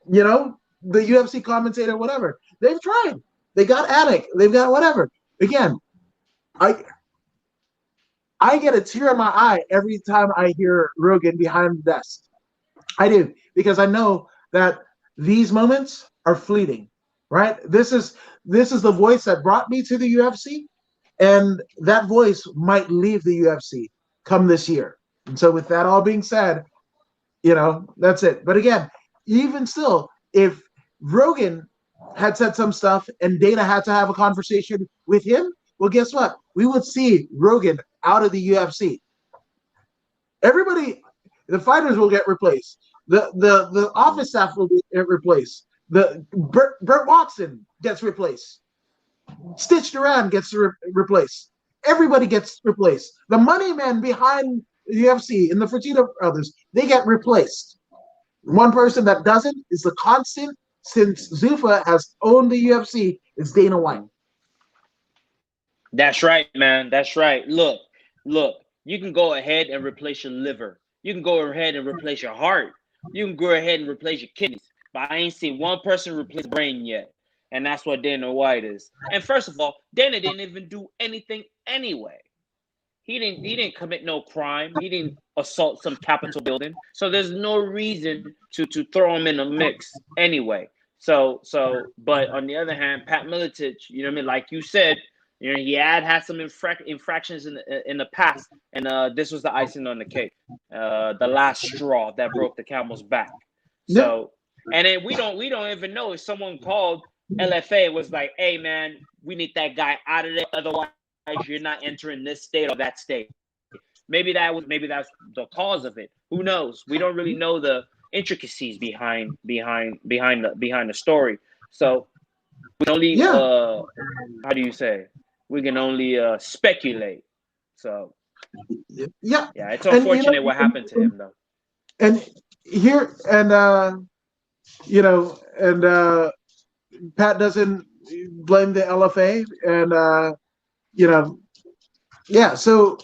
the UFC commentator, whatever. They've tried. They got Attic. They've got whatever. Again, I get a tear in my eye every time I hear Rogan behind the desk. I do, because I know that these moments are fleeting, right? This is the voice that brought me to the UFC, and that voice might leave the UFC come this year. And so with that all being said, that's it. But again, even still, if Rogan had said some stuff and Dana had to have a conversation with him, well, guess what? We would see Rogan out of the UFC. Everybody, the fighters will get replaced. The office staff will get replaced. The Burt Watson gets replaced. Stitch Duran gets replaced. Everybody gets replaced. The money men behind the UFC and the Fertitta brothers, they get replaced. One person that doesn't is the constant since Zuffa has owned the UFC is Dana White. That's right, man. That's right. Look. You can go ahead and replace your liver. You can go ahead and replace your heart. You can go ahead and replace your kidneys. But I ain't seen one person replace brain yet. And that's what Dana White is. And first of all, Dana didn't even do anything anyway. He didn't commit no crime. He didn't assault some Capitol building. So there's no reason to throw him in the mix anyway. But on the other hand, Pat Miletich, you know what I mean? Like you said, he had some infractions in the past, and this was the icing on the cake, the last straw that broke the camel's back. So, and then we don't even know if someone called LFA was like, "Hey, man, we need that guy out of there. Otherwise, you're not entering this state or that state." Maybe that's the cause of it. Who knows? We don't really know the intricacies behind the story. So we can only Yeah, how do you say? We can only speculate. So yeah, yeah, it's and unfortunate what happened to him though. and here and and Pat doesn't blame the LFA, and you know, yeah, so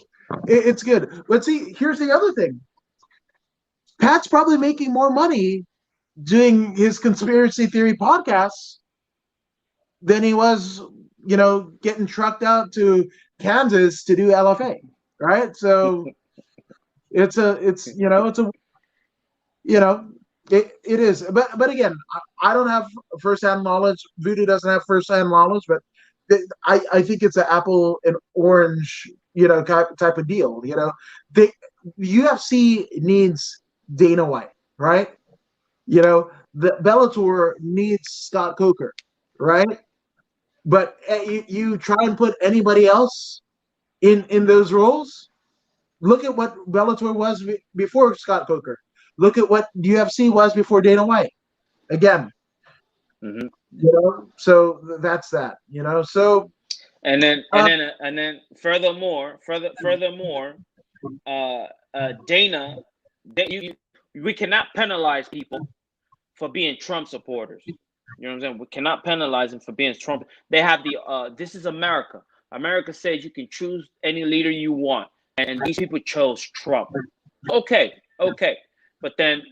it's good. But see, here's the other thing: Pat's probably making more money doing his conspiracy theory podcasts than he was, getting trucked out to Kansas to do LFA, right? So it's a you know it is, but again, I don't have firsthand knowledge. Voodoo doesn't have firsthand knowledge, but I think it's an apple and orange type of deal. The UFC needs Dana White, right? The Bellator needs Scott Coker, right? But you try and put anybody else in those roles. Look at what Bellator was before Scott Coker. Look at what UFC was before Dana White. Again, Mm-hmm. So that's that. So And then furthermore, Dana, we cannot penalize people for being Trump supporters. You know what I'm saying? We cannot penalize them for being Trump. They have this is America. America says you can choose any leader you want, and these people chose Trump. Okay. But then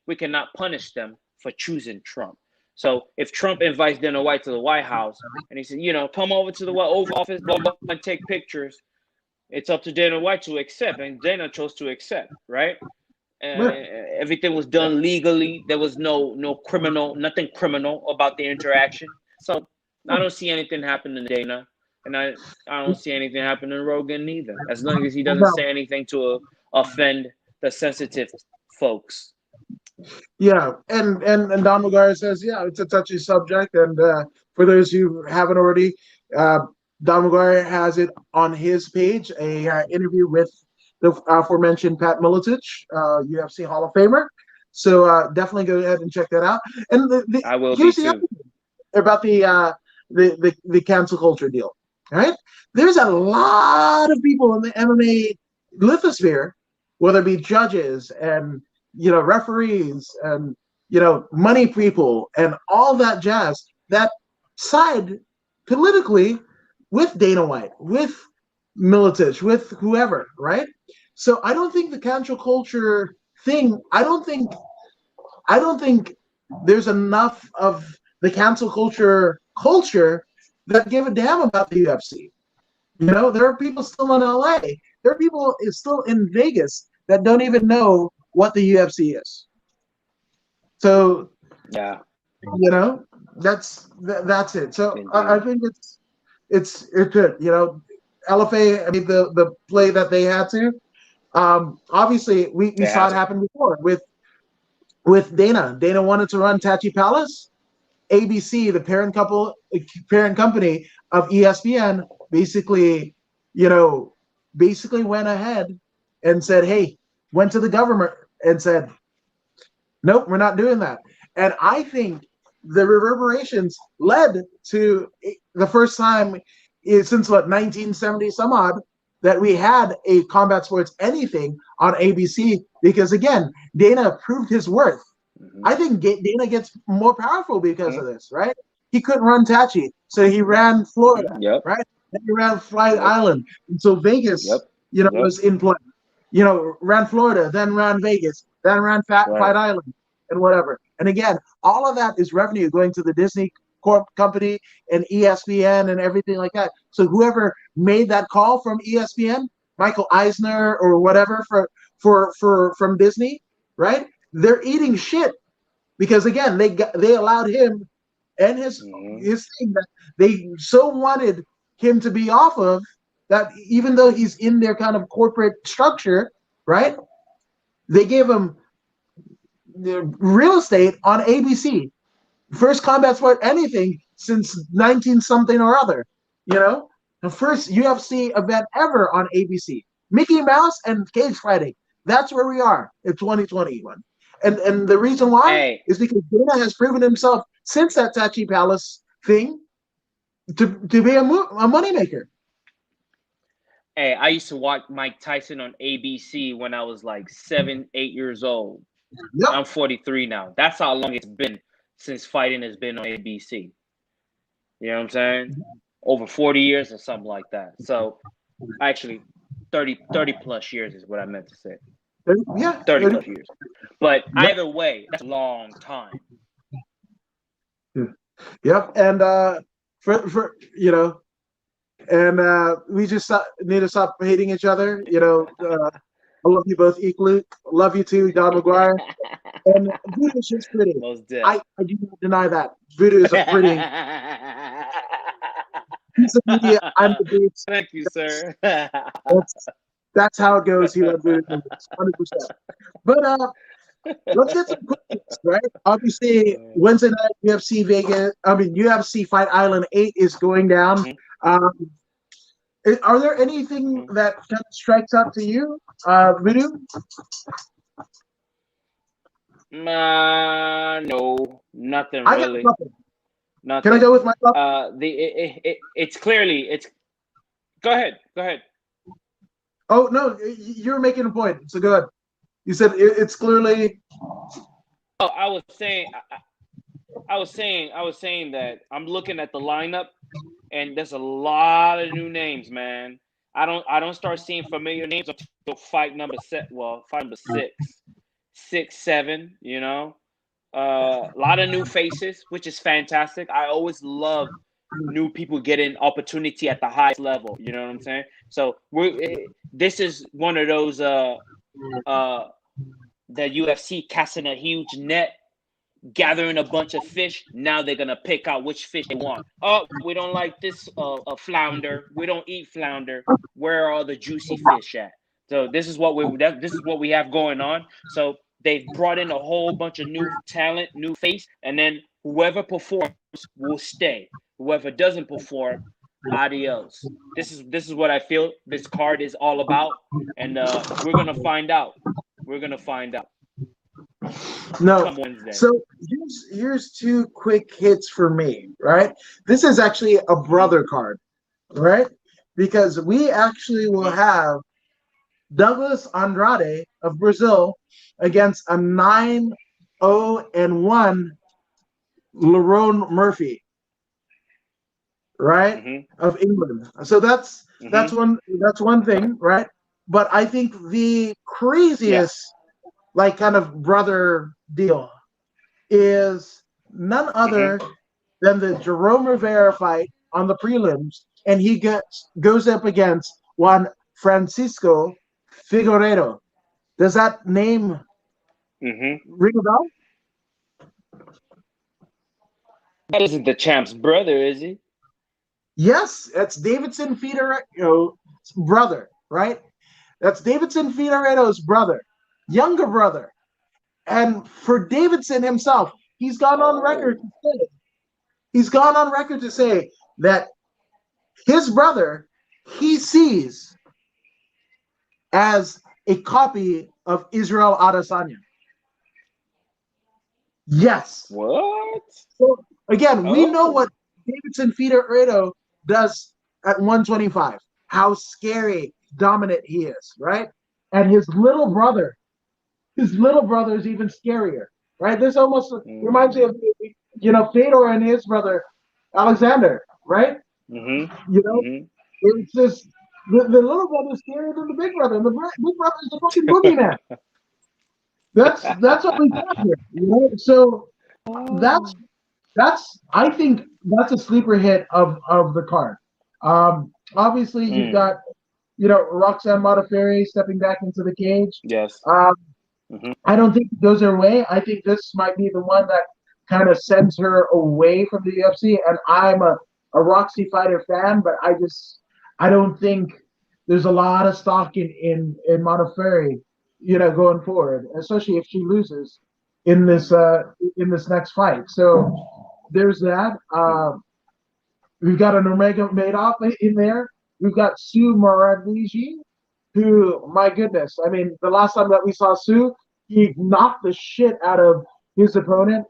we cannot punish them for choosing Trump. So if Trump invites Dana White to the White House and he said, come over to the Oval Office, blah, blah, and take pictures, it's up to Dana White to accept, and Dana chose to accept, right? Everything was done legally. There was nothing criminal about the interaction. So I don't see anything happening to Dana, and I don't see anything happening to Rogan either, as long as he doesn't say anything to offend the sensitive folks. Yeah, and Don McGuire says, yeah, it's a touchy subject, and for those who haven't already, Don McGuire has it on his page, a interview with the aforementioned Pat Miletich, UFC Hall of Famer. So definitely go ahead and check that out. And I will here's be the too. other thing about the cancel culture deal, right? There's a lot of people in the MMA lithosphere, whether it be judges and referees and money people and all that jazz that side politically with Dana White, with Miletich, with whoever, right? So I don't think the cancel culture thing. I don't think there's enough of the cancel culture that give a damn about the UFC. There are people still in LA. There are people still in Vegas that don't even know what the UFC is. So yeah, that's it. So I think it's good. LFA. I mean the play that they had to. Obviously, we saw it happen before with Dana. Dana wanted to run Tachi Palace. ABC, the parent company of ESPN, basically went ahead and said, hey, went to the government and said, nope, we're not doing that. And I think the reverberations led to the first time since 1970 some odd that we had a combat sports anything on ABC, because again, Dana proved his worth. I think Dana gets more powerful because of this, right? He couldn't run Tachi, so he ran Florida, right? Then he ran Fight Island, and so Vegas, was in play. Ran Florida, then ran Vegas, then ran Fight Island, and whatever. And again, all of that is revenue going to the Disney Corp company and ESPN and everything like that. So whoever made that call from ESPN, Michael Eisner or whatever from Disney, right? They're eating shit because again they allowed him and his thing that they so wanted him to be off of, that even though he's in their kind of corporate structure, right? They gave him the real estate on ABC, first combat sport anything since 19 something or other, the first UFC event ever on ABC. Mickey Mouse and cage fighting. That's where we are in 2021. And the reason why Hey, is because Dana has proven himself since that Tachi Palace thing to be a moneymaker. hey, I used to watch Mike Tyson on ABC when I was like 7, 8 years old. Yep. I'm 43 now. That's how long it's been since fighting has been on ABC. You know what I'm saying? Over 40 years or something like that. So actually 30 plus years is what I meant to say. Yeah. 30 plus years. But Yep. either way, that's a long time. Yep. And for and we just need to stop hating each other. I love you both equally. Love you too, Don McGuire. And Voodoo is just pretty. Most dead. I do not deny that. Voodoo is a pretty piece of media. I'm the beats. Thank you, sir. That's how it goes here at Voodoo, 100%. But let's get some quick hits, right? Obviously, Wednesday night UFC UFC Fight Island 8 is going down. Are there anything that kind of strikes out to you, Voodoo? No, nothing I really. got nothing. Nothing. Can I go with my thought? It's clearly. Go ahead. Oh no, you're making a point. So go ahead. You said it's clearly. Oh, I was saying that I'm looking at the lineup, and there's a lot of new names, man. I don't start seeing familiar names until fight number 6, 7. A lot of new faces, which is fantastic. I always love new people getting opportunity at the highest level. You know what I'm saying? So this is one of those the UFC casting a huge net, gathering a bunch of fish. Now they're gonna pick out which fish they want. Oh, we don't like this flounder. We don't eat flounder. Where are all the juicy fish at? So this is what we have going on. So they've brought in a whole bunch of new talent, new face, and then whoever performs will stay. Whoever doesn't perform, adios. This is what I feel this card is all about, and we're gonna find out. No. So here's two quick hits for me, right? This is actually a brother card, right? Because we actually will have Douglas Andrade of Brazil against a 9-0-1 Lerone Murphy, right? Of England. So that's one thing, right? But I think the craziest kind of brother deal is none other than the Jerome Rivera fight on the prelims, and he goes up against Juan Francisco Figueiredo. Does that name ring a bell? That isn't the champ's brother, is he? Yes, that's Davidson Figueiredo's brother, right? That's Davidson Figueiredo's brother, younger brother. And for Davidson himself, he's gone on record to say that his brother he sees as a copy of Israel Adesanya. Yes. What? So again, we know what Davidson Figueiredo does at 125. How scary, dominant he is, right? And his little brother is even scarier, right? This almost reminds me of Fedor and his brother Alexander, right? It's just the little brother is scarier than the big brother. The big brother is the fucking boogeyman. That's what we got here, So that's I think that's a sleeper hit of the card. Obviously you've got Roxanne Modafferi stepping back into the cage. Yes. I don't think it goes her way. I think this might be the one that kind of sends her away from the UFC. And I'm a Roxy fighter fan, but I don't think there's a lot of stock in Modafferi, going forward, especially if she loses in this next fight. So there's that. We've got an Omega Madoff in there. We've got Sue Muradiji who, my goodness, I mean, the last time that we saw Sue, he knocked the shit out of his opponent,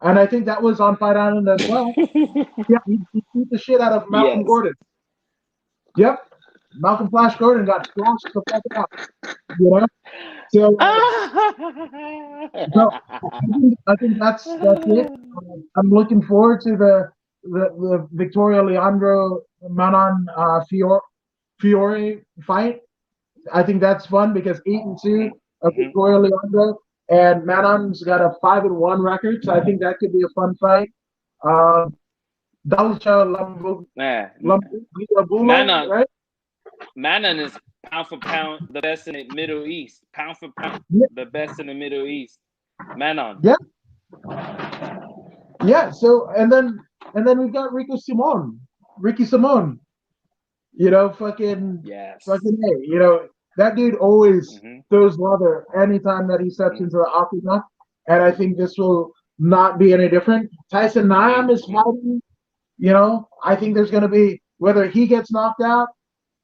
and I think that was on Fight Island as well. Yeah, he beat the shit out of Malcolm Yes. Gordon. Yep, Malcolm Flash Gordon got squashed the fuck out. You know, so so I think that's it. I'm looking forward to the Victoria Leandro Manon Fiore fight. I think that's fun because 8-2 of Victoria Leandro and Manon's got a 5-1 record, so I think that could be a fun fight. Uh, Dalcha Yeah. Lambulo, Manon, right? Manon is pound for pound the best in the Middle East. Pound for pound the best in the Middle East. Manon. Yeah, yeah. So and then we've got Ricky Simone. You know, Yes. fucking hey. You know that dude always throws leather anytime that he steps into the octagon, and I think this will not be any different. Tyson Nyam is fighting. You know, I think there's going to be whether he gets knocked out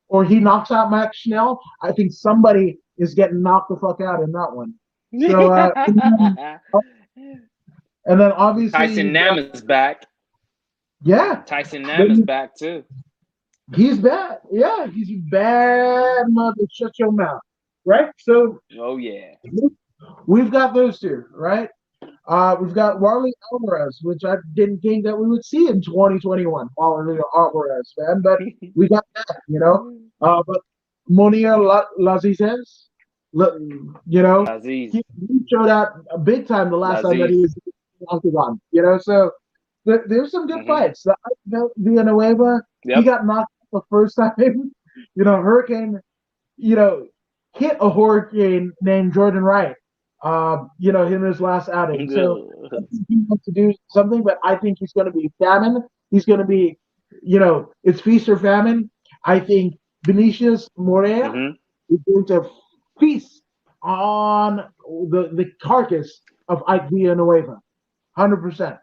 or he knocks out Max Schnell. I think somebody is getting knocked the fuck out in that one. So, and then obviously Tyson Nam is back. Yeah, Tyson Nam is back too. He's bad. Yeah, he's bad. Mother, shut your mouth. Right. So. Oh yeah. We've got those two, right? We've got Warley Alvarez, which I didn't think that we would see in 2021. Warley Alvarez, man, but we got that, you know. But Monia Lazizez, you know, he showed out big time the last time that he was in the octagon, you know. So there's some good fights. Villanueva, he got knocked out the first time. You know, Hurricane, you know, hit a hurricane named Jordan Wright. You know, in his last outing. So I think he wants to do something, but I think he's going to be famine. He's going to be, you know, it's feast or famine. I think Vinicius Morea is going to feast on the carcass of Ike Villanueva, 100%.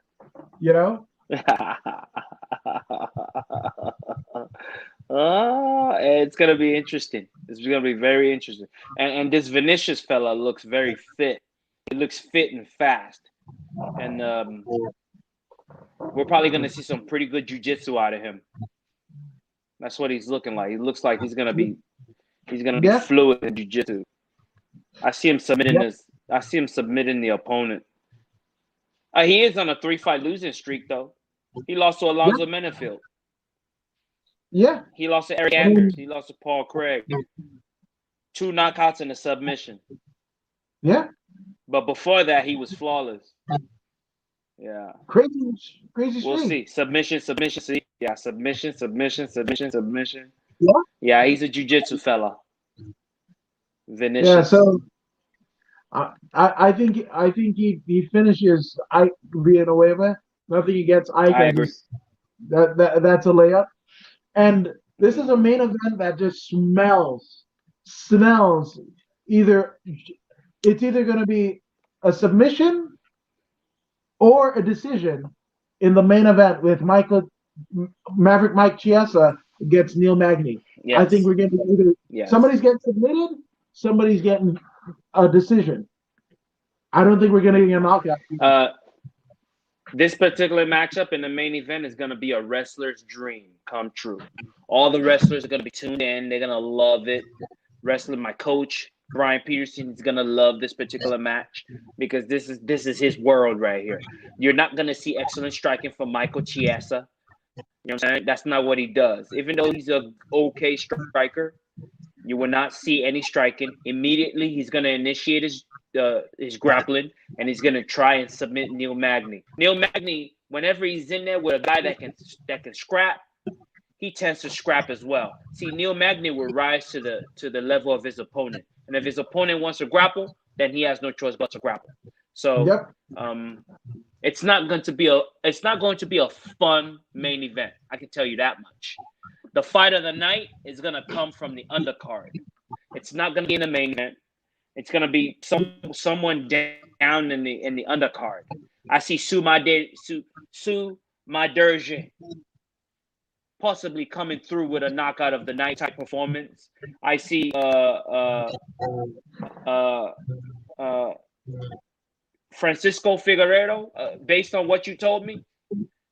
You know. It's gonna be interesting. It's gonna be very interesting. And this Vinicius fella looks very fit. He looks fit and fast. And we're probably gonna see some pretty good jiu-jitsu out of him. That's what he's looking like. He looks like he's gonna be fluid in jiu-jitsu. I see him submitting the opponent. He is on a 3-fight losing streak though. He lost to Alonzo Menefield. Yeah. He lost to Eric Anders. He lost to Paul Craig. 2 knockouts and a submission. Yeah. But before that, he was flawless. Yeah. Crazy We'll streak. see. Submission. See? Yeah, submission. Yeah. Yeah, he's a jiu-jitsu fella. Vinicius. Yeah, so I think he finishes Ike Villanueva. Nothing against Ike. I agree. That's a layup. And this is a main event that just smells either it's either going to be a submission or a decision in the main event with Maverick Mike Chiesa against Neil Magny. Yes. I think we're getting either somebody's getting submitted, somebody's getting a decision. I don't think we're getting a knockout. This particular matchup in the main event is going to be a wrestler's dream come true. All the wrestlers are going to be tuned in. They're going to love it. My coach, Brian Peterson, is going to love this particular match because this is his world right here. You're not going to see excellent striking from Michael Chiesa. You know what I'm saying? That's not what he does. Even though he's a okay striker, you will not see any striking. Immediately, he's going to initiate his grappling, and he's going to try and submit Neil Magny. Neil Magny, whenever he's in there with a guy that can scrap, he tends to scrap as well. See, Neil Magny will rise to the level of his opponent, and if his opponent wants to grapple, then he has no choice but to grapple. So, it's not going to be a fun main event. I can tell you that much. The fight of the night is going to come from the undercard. It's not going to be in the main event. It's going to be someone down in the undercard. I see Sue Maderge. possibly coming through with a knockout of the night type performance. I see Francisco Figueiredo, based on what you told me,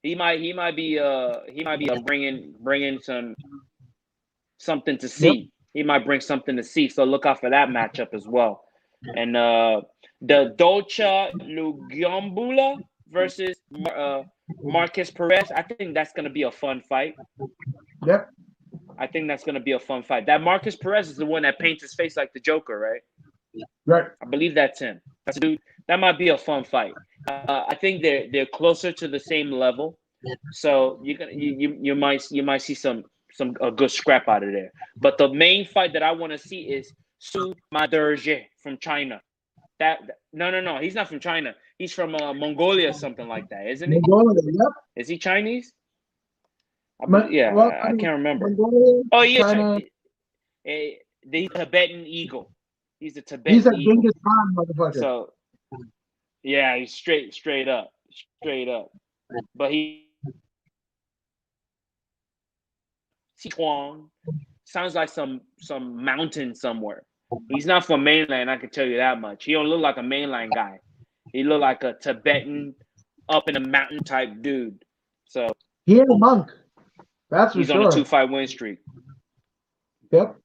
he might be bringing something to see. Yep. He might bring something to see. So look out for that matchup as well. And the Dolce Lugambula versus Marcus Perez. I think that's going to be a fun fight. Yep. I think that's going to be a fun fight. That Marcus Perez is the one that paints his face like the Joker, right? Right. I believe that's him. That's a dude. That might be a fun fight. I think they're closer to the same level, so you might see some a good scrap out of there. But the main fight that I want to see is Su Maderje from China. No, he's not from China. He's from Mongolia, something like that, isn't he? Mongolia, yep. Is he Chinese? I can't remember. Mongolia, Oh, yeah, China. The Tibetan eagle. He's a Tibetan He's a eagle. Genghis Khan motherfucker. So, yeah, he's straight up. But Sichuan sounds like some mountain somewhere. He's not from mainland, I can tell you that much. He don't look like a mainland guy. He look like a Tibetan up in a mountain type dude. So he ain't a monk. That's for he's sure. on a 2-fight win streak. Yep.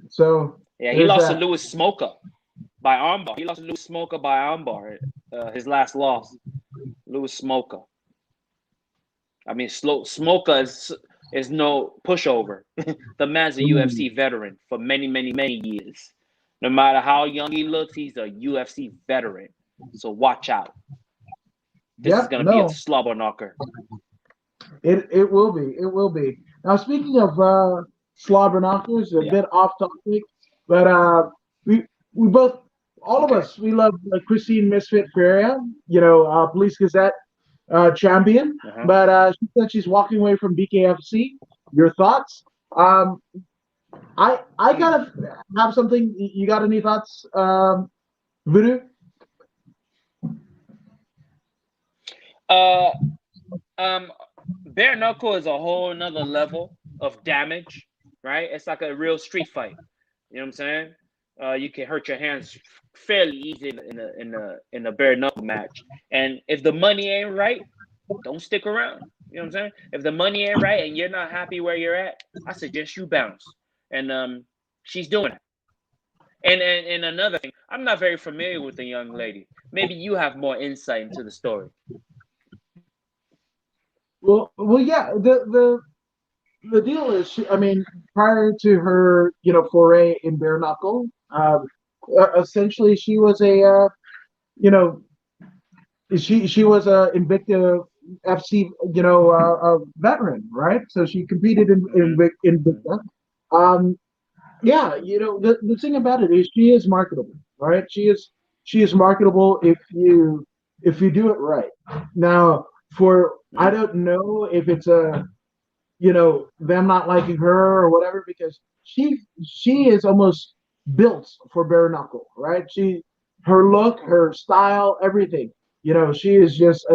So yeah, he lost to Louis Smoker by armbar. He lost to Louis Smoker by armbar. His last loss, Louis Smoker. I mean, Smoker is no pushover. The man's a UFC veteran for many, many, many years. No matter how young he looks, he's a UFC veteran. So watch out. This is going to be a slobber knocker. It will be. It will be. Now, speaking of slobber knockers, a bit off topic, but we both, all of us, we love Christine Misfit Pereira, Police Gazette champion, but she said she's walking away from BKFC. Your thoughts? I gotta have something. You got any thoughts, Voodoo? Bare knuckle is a whole nother level of damage, right? It's like a real street fight. You know what I'm saying? You can hurt your hands fairly easy in a bare knuckle match. And if the money ain't right, don't stick around. You know what I'm saying? If the money ain't right and you're not happy where you're at, I suggest you bounce. And she's doing it. And another thing, I'm not very familiar with the young lady. Maybe you have more insight into the story. Well, yeah. The deal is, prior to her, foray in bare knuckle, essentially she was a, she was a Invicta FC, a veteran, right? So she competed in Invicta. Yeah, the thing about it is she is marketable, right? She is marketable if you do it right. Now, I don't know if it's them not liking her or whatever, because she is almost built for bare knuckle, right? Her look, her style, everything. She is just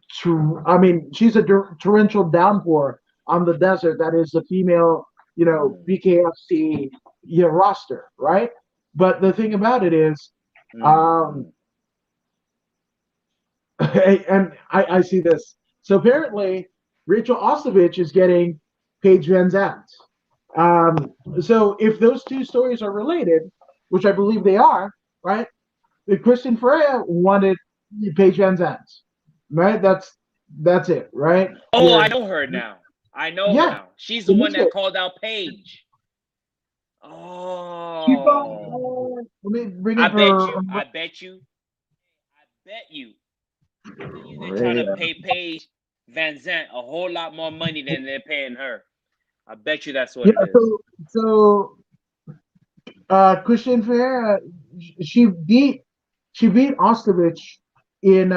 she's a torrential downpour on the desert that is the female, BKFC roster, right? But the thing about it is, and I see this. So apparently, Rachel Ostovich is getting Paige Van Zandt. So if those two stories are related, which I believe they are, right? Christian Ferreira wanted Paige Van Zandt, right? That's it, right? Oh, I know her now. I know her now. She's the one that called out Paige. Oh, let me bring I up bet you. They're trying to pay Paige Van Zandt a whole lot more money than they're paying her. I bet you that's what it is. So Christian Ferreira, she beat Ostovich in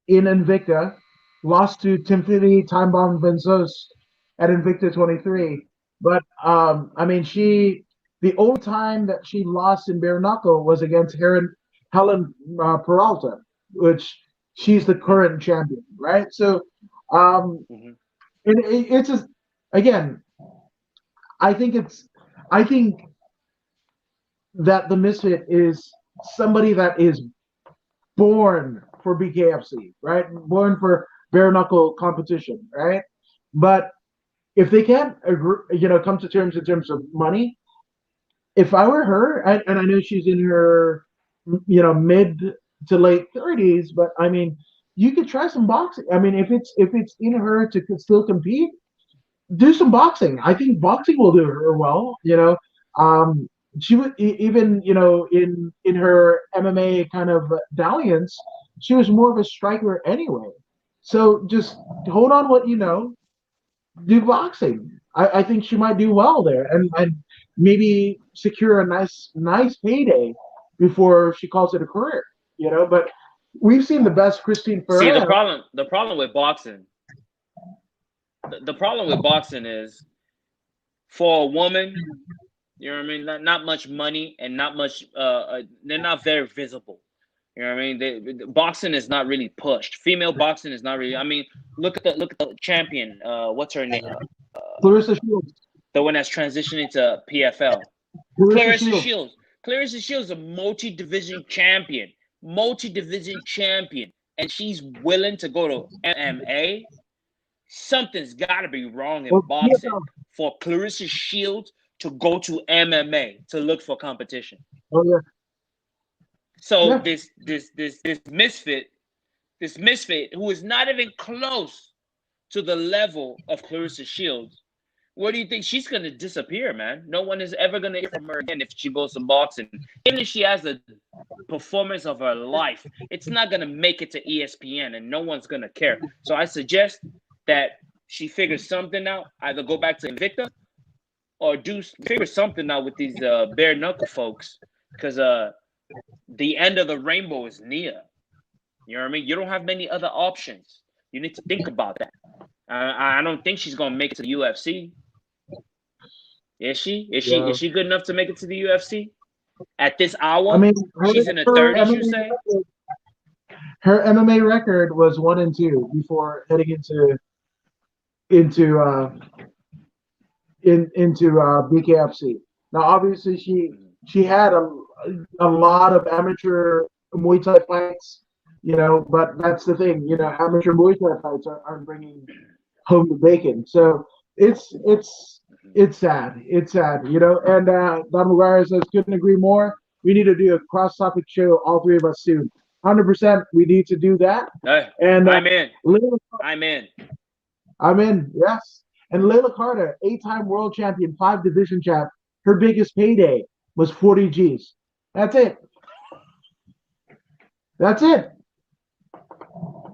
Invicta, lost to Timothy Time Bomb Benzos at Invicta 23. But the only time that she lost in bare knuckle was against Helen Peralta, which she's the current champion, right? So And it's just, again, I think I think that the Misfit is somebody that is born for BKFC, right? Born for bare knuckle competition, right? But if they can't agree, come to terms in terms of money, if I were her, and I know she's in her, mid to late 30s, but I mean, you could try some boxing. I mean, if it's in her to still compete, do some boxing. I think boxing will do her well. Um, she would even in her MMA kind of dalliance, she was more of a striker anyway. So just hold on what you know, do boxing. I think she might do well there, and maybe secure a nice payday before she calls it a career. But we've seen the best Christine See, Ferrer. the problem with boxing, the problem with boxing is for a woman, you know what I mean? Not much money and not much. They're not very visible. You know what I mean? Boxing is not really pushed. Female boxing is not really. I mean, look at the champion. What's her name? Clarissa Shields. The one that's transitioning to PFL. Clarissa Clarissa Shields. Shields. Clarissa Shields is a multi-division champion. Multi-division champion. And she's willing to go to MMA. Something's got to be wrong in boxing for Clarissa Shields to go to MMA to look for competition. Oh yeah. So yeah. This misfit who is not even close to the level of Clarissa Shields, where do you think she's going to disappear, man? No one is ever going to hear from her again if she goes to boxing. Even if she has the performance of her life, it's not going to make it to ESPN, and no one's going to care. So I suggest that she figures something out, either go back to Invicta or figure something out with these bare knuckle folks, because the end of the rainbow is near. You know what I mean? You don't have many other options. You need to think about that. I don't think she's going to make it to the UFC. Is she? Is she good enough to make it to the UFC? At this hour? I mean, she's in her 30s, you say? Her MMA record was 1-2 before heading into BKFC. Now, obviously, she had a lot of amateur Muay Thai fights, but that's the thing, amateur Muay Thai fights aren't bringing home the bacon. So it's sad. It's sad, And Don McGuire says, couldn't agree more. We need to do a cross-topic show, all three of us soon. 100%, we need to do that. And I'm in. I'm in. Yes. And Layla Carter, 8-time world champion, 5 division champ. Her biggest payday was 40 G's. That's it. That's it.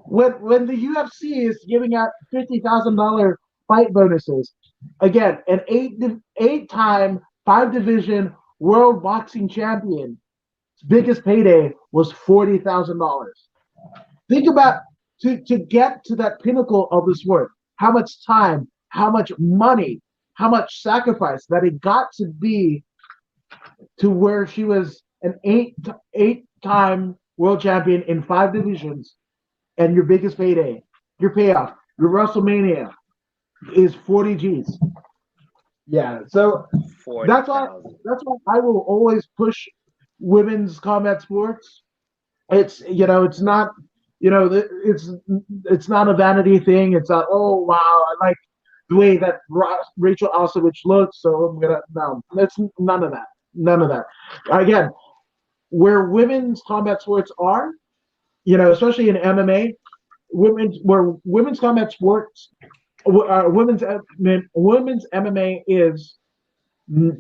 When the UFC is giving out $50,000 fight bonuses, again, an 8-time 5 division world boxing champion, his biggest payday was $40,000. Think about to get to that pinnacle of the sport, how much time, how much money, how much sacrifice that it got to be to where she was an 8-time world champion in 5 divisions, and your biggest payday, your payoff, your WrestleMania is 40 G's. Yeah, so that's why I will always push women's combat sports. It's it's not it's not a vanity thing. It's not, oh wow, I like the way that Rachel Osowich looks, so I'm gonna it's none of that. None of that. Again, where women's combat sports are, especially in MMA, women's combat sports, women's MMA is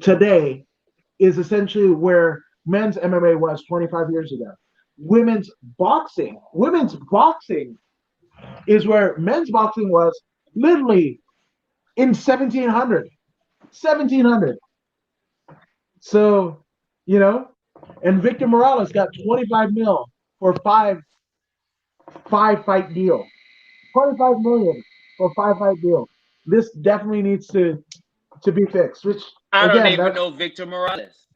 today is essentially where men's MMA was 25 years ago. Women's boxing is where men's boxing was literally in 1700. So, and Victor Morales got 25 mil for five fight deal. 25 million for 5-fight deal. This definitely needs to be fixed. Which I don't even know Victor Morales.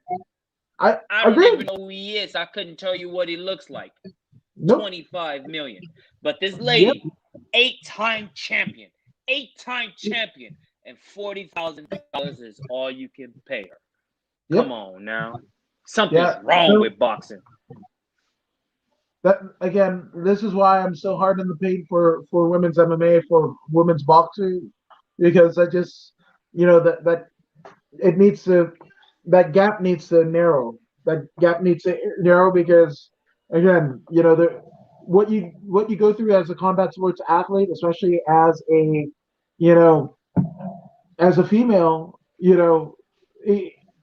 I don't even know who he is. I couldn't tell you what he looks like. Nope. 25 million. But this lady, 8-time champion, 8-time champion, and $40,000 is all you can pay her. Yep. Come on now. Something's wrong with boxing. That again, this is why I'm so hard in the paint for women's MMA, for women's boxing, because I just, that it needs to, that gap needs to narrow. That gap needs to narrow because, again, what you go through as a combat sports athlete, especially as a, as a female,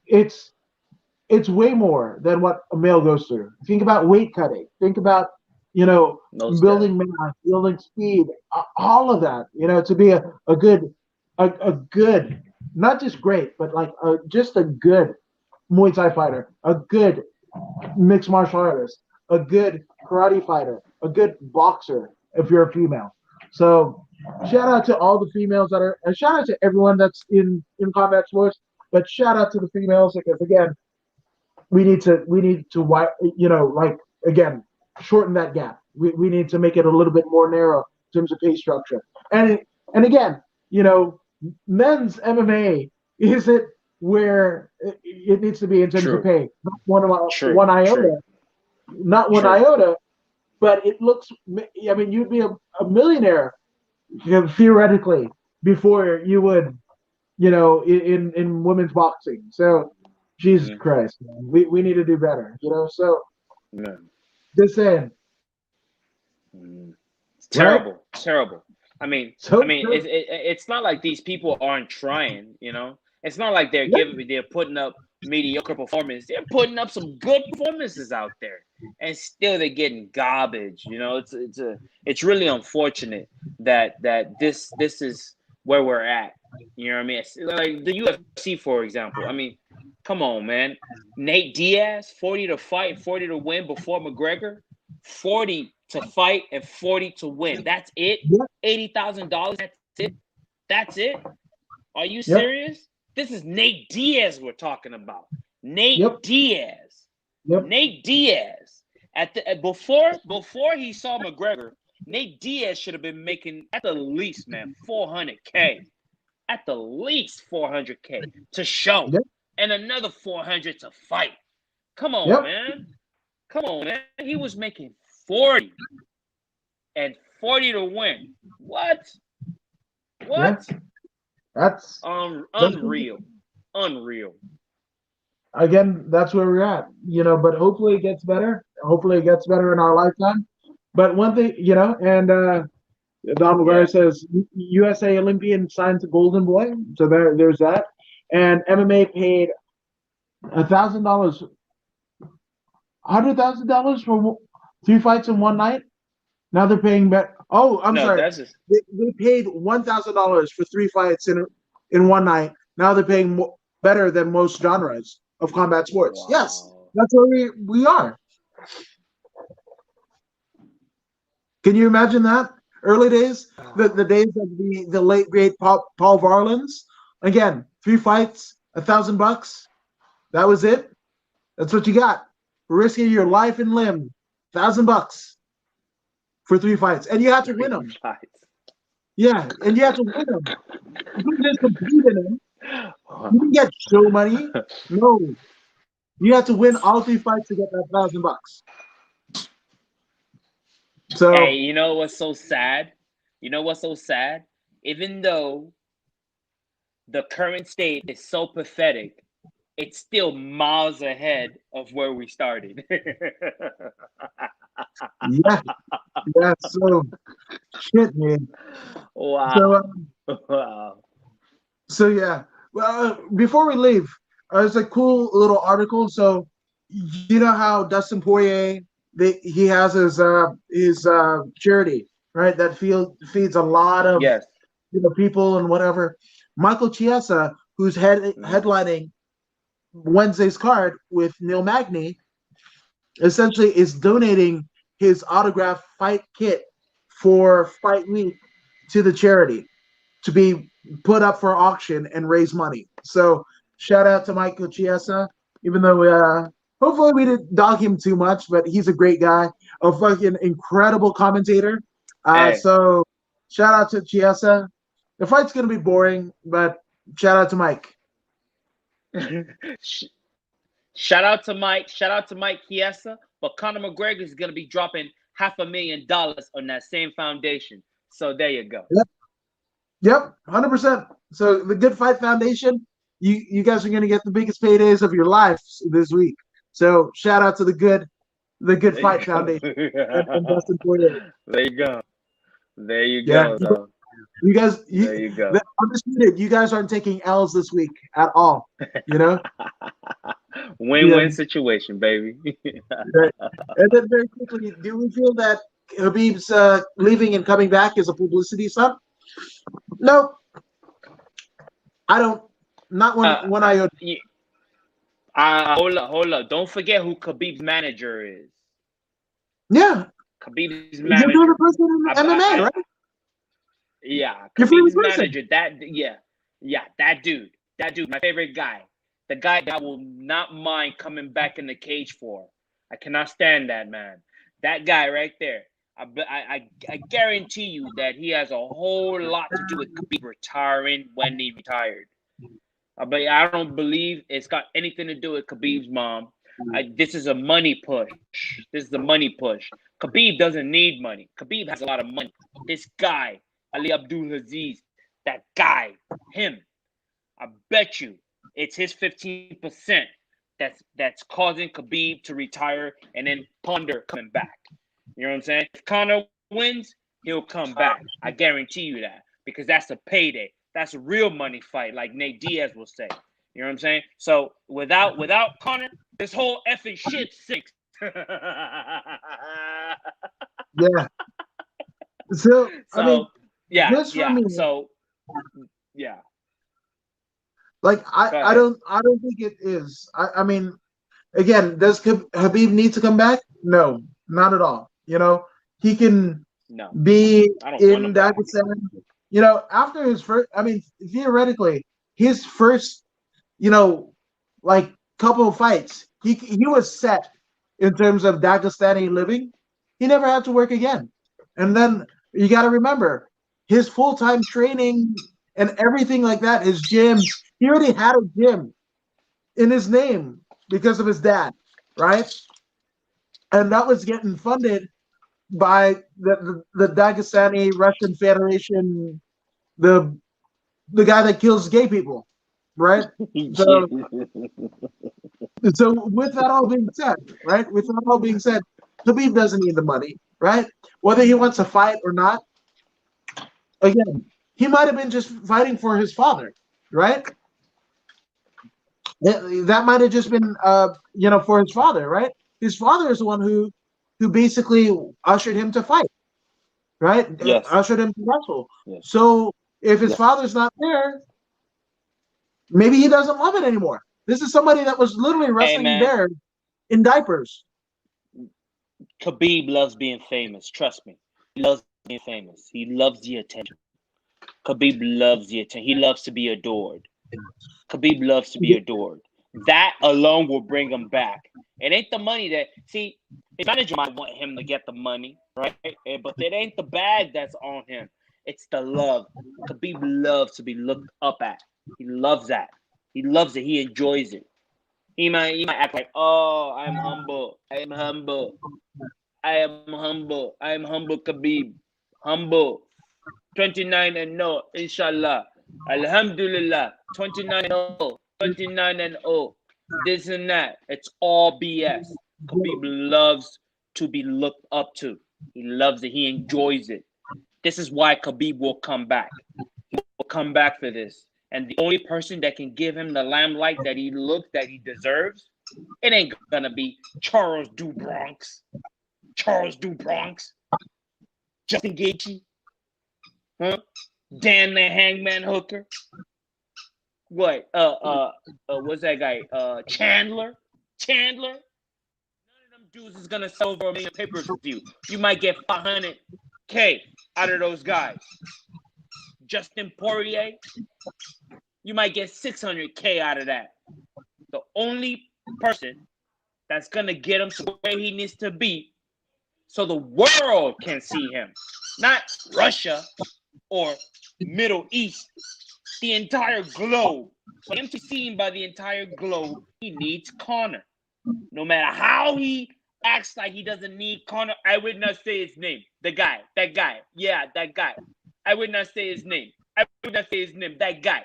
it's way more than what a male goes through. Think about weight cutting. Think about, building mass, building speed, all of that. To be a good, not just great, but like just a good Muay Thai fighter, a good mixed martial artist, a good karate fighter, a good boxer if you're a female. So shout out to all the females that are, and shout out to everyone that's in combat sports, but shout out to the females because again, we need to like again shorten that gap. We need to make it a little bit more narrow in terms of pay structure. And again, men's MMA isn't where it needs to be in terms of pay. Not one iota, not one iota. But it looks. I mean, you'd be a millionaire theoretically before you would, in women's boxing. So. Jesus Christ, man. We need to do better, So, just saying. It's terrible, right? Terrible. I mean, it's not like these people aren't trying, It's not like they're putting up mediocre performance. They're putting up some good performances out there, and still they're getting garbage. It's really unfortunate that this is where we're at. You know what I mean? It's like the UFC, for example. I mean. Come on, man. Nate Diaz, 40 to fight, 40 to win before McGregor. 40 to fight and 40 to win. That's it? $80,000, that's it? That's it? Are you serious? This is Nate Diaz we're talking about. Nate Diaz. Nate Diaz. Before he saw McGregor, Nate Diaz should have been making at the least, man, $400K. At the least $400K to show. And another 400 to fight. Come on, man. Come on, man. He was making 40 and 40 to win. What? That's unreal. Unreal. Again, that's where we're at, but hopefully it gets better. Hopefully it gets better in our lifetime. But one thing, and Don McGuire says USA Olympian signs a golden boy. So there's that. And MMA paid $1,000, $100,000 for 3 fights in one night. Now they're paying better. Oh, I'm sorry. They paid $1,000 for 3 fights in one night. Now they're paying better than most genres of combat sports. Wow. Yes, that's where we are. Can you imagine that? Early days, the days of the late great Paul Varlins. Again, 3 fights, $1,000. That was it. That's what you got. Risking your life and limb, $1,000 for 3 fights, and you have to win them. Yeah, and you have to win them. You don't just compete in them. You can get show money. No, you have to win all 3 fights to get that $1,000. So, hey, you know what's so sad? Even though the current state is so pathetic, it's still miles ahead of where we started. Yeah. So shit, man. Wow. So yeah. Well, before we leave, there's a cool little article. So you know how Dustin Poirier, he has his charity, right? That feeds a lot of people and whatever. Michael Chiesa, who's headlining Wednesday's card with Neil Magny, essentially is donating his autographed fight kit for Fight Week to the charity to be put up for auction and raise money. So shout out to Michael Chiesa, even though hopefully we didn't dog him too much, but he's a great guy, a fucking incredible commentator. So shout out to Chiesa. The fight's gonna be boring, but shout out to Mike. Shout out to Mike. Shout out to Mike Chiesa. But Conor McGregor is going to be dropping $500,000 on that same foundation. So there you go. Yep, 100%. So the Good Fight Foundation, you guys are gonna get the biggest paydays of your lives this week. So shout out to the Good Fight Foundation. And Dustin Poirier. There you go. There you Yeah. go. Though. You guys, There you go. Undisputed, you guys aren't taking L's this week at all. You know, Win-win situation, baby. And then very quickly, do we feel that Khabib's leaving and coming back is a publicity stunt? No, I don't. Not when I. Hold up. Don't forget who Khabib's manager is. Yeah, Khabib's you're manager. the person in MMA, right? Yeah, Your Khabib's favorite person. manager. That dude, my favorite guy. The guy that I will not mind coming back in the cage for. I cannot stand that man. That guy right there. I guarantee you that he has a whole lot to do with Khabib retiring when he retired. But I don't believe it's got anything to do with Khabib's mom. This is a money push. This is a money push. Khabib doesn't need money. Khabib has a lot of money. This guy, Ali Abdulaziz, that guy, him, I bet you it's his 15% that's causing Khabib to retire and then ponder coming back. You know what I'm saying? If Conor wins, he'll come back. I guarantee you that because that's a payday. That's a real money fight, like Nate Diaz will say. You know what I'm saying? So without Conor, this whole effing shit sinks. Yeah. So I mean, yeah. Me, so yeah. Like I don't think it is. I mean, again, does Khabib need to come back? No, not at all. You know, he can be in Dagestan. You know, after his first, I mean, theoretically, his first, you know, like couple of fights, he was set in terms of Dagestani living. He never had to work again. And then you got to remember his full-time training and everything like that, his gyms. He already had a gym in his name because of his dad, right? And that was getting funded by the Dagestani Russian Federation, the guy that kills gay people, right? So with that all being said, right? With that all being said, Khabib doesn't need the money, right? Whether he wants to fight or not, again, he might have been just fighting for his father, right? That might have just been, you know, for his father, right? His father is the one who basically ushered him to fight, right? Yes. Ushered him to wrestle. Yes. So if his father's not there, maybe he doesn't love it anymore. This is somebody that was literally wrestling there in diapers. Khabib loves being famous. Trust me. He loves being famous. He loves the attention. Khabib loves the attention. He loves to be adored. Khabib loves to be adored. That alone will bring him back. It ain't the money that, see, his manager might want him to get the money, right? But it ain't the bag that's on him. It's the love. Khabib loves to be looked up at. He loves that. He loves it. He enjoys it. He might act like, oh, I'm humble. I am humble. I am humble. I am humble, Khabib. Humble. 29-0, inshallah. Alhamdulillah. 29-0. 29-0. This and that. It's all BS. Khabib loves to be looked up to. He loves it. He enjoys it. This is why Khabib will come back. He will come back for this. And the only person that can give him the limelight that he deserves, it ain't gonna be Charles Du Bronx. Justin Gaethje. Huh? Dan the Hangman Hooker. What? What's that guy? Chandler. None of them dudes is gonna sell over $1 million pay-per-view. You might get $500K out of those guys. Justin Poirier, you might get $600K out of that. The only person that's gonna get him to where he needs to be, so the world can see him, not Russia or Middle East, the entire globe. For him to be seen by the entire globe, he needs Conor. No matter how he acts like he doesn't need Conor, I would not say his name. That guy. Yeah, that guy. I would not say his name. That guy.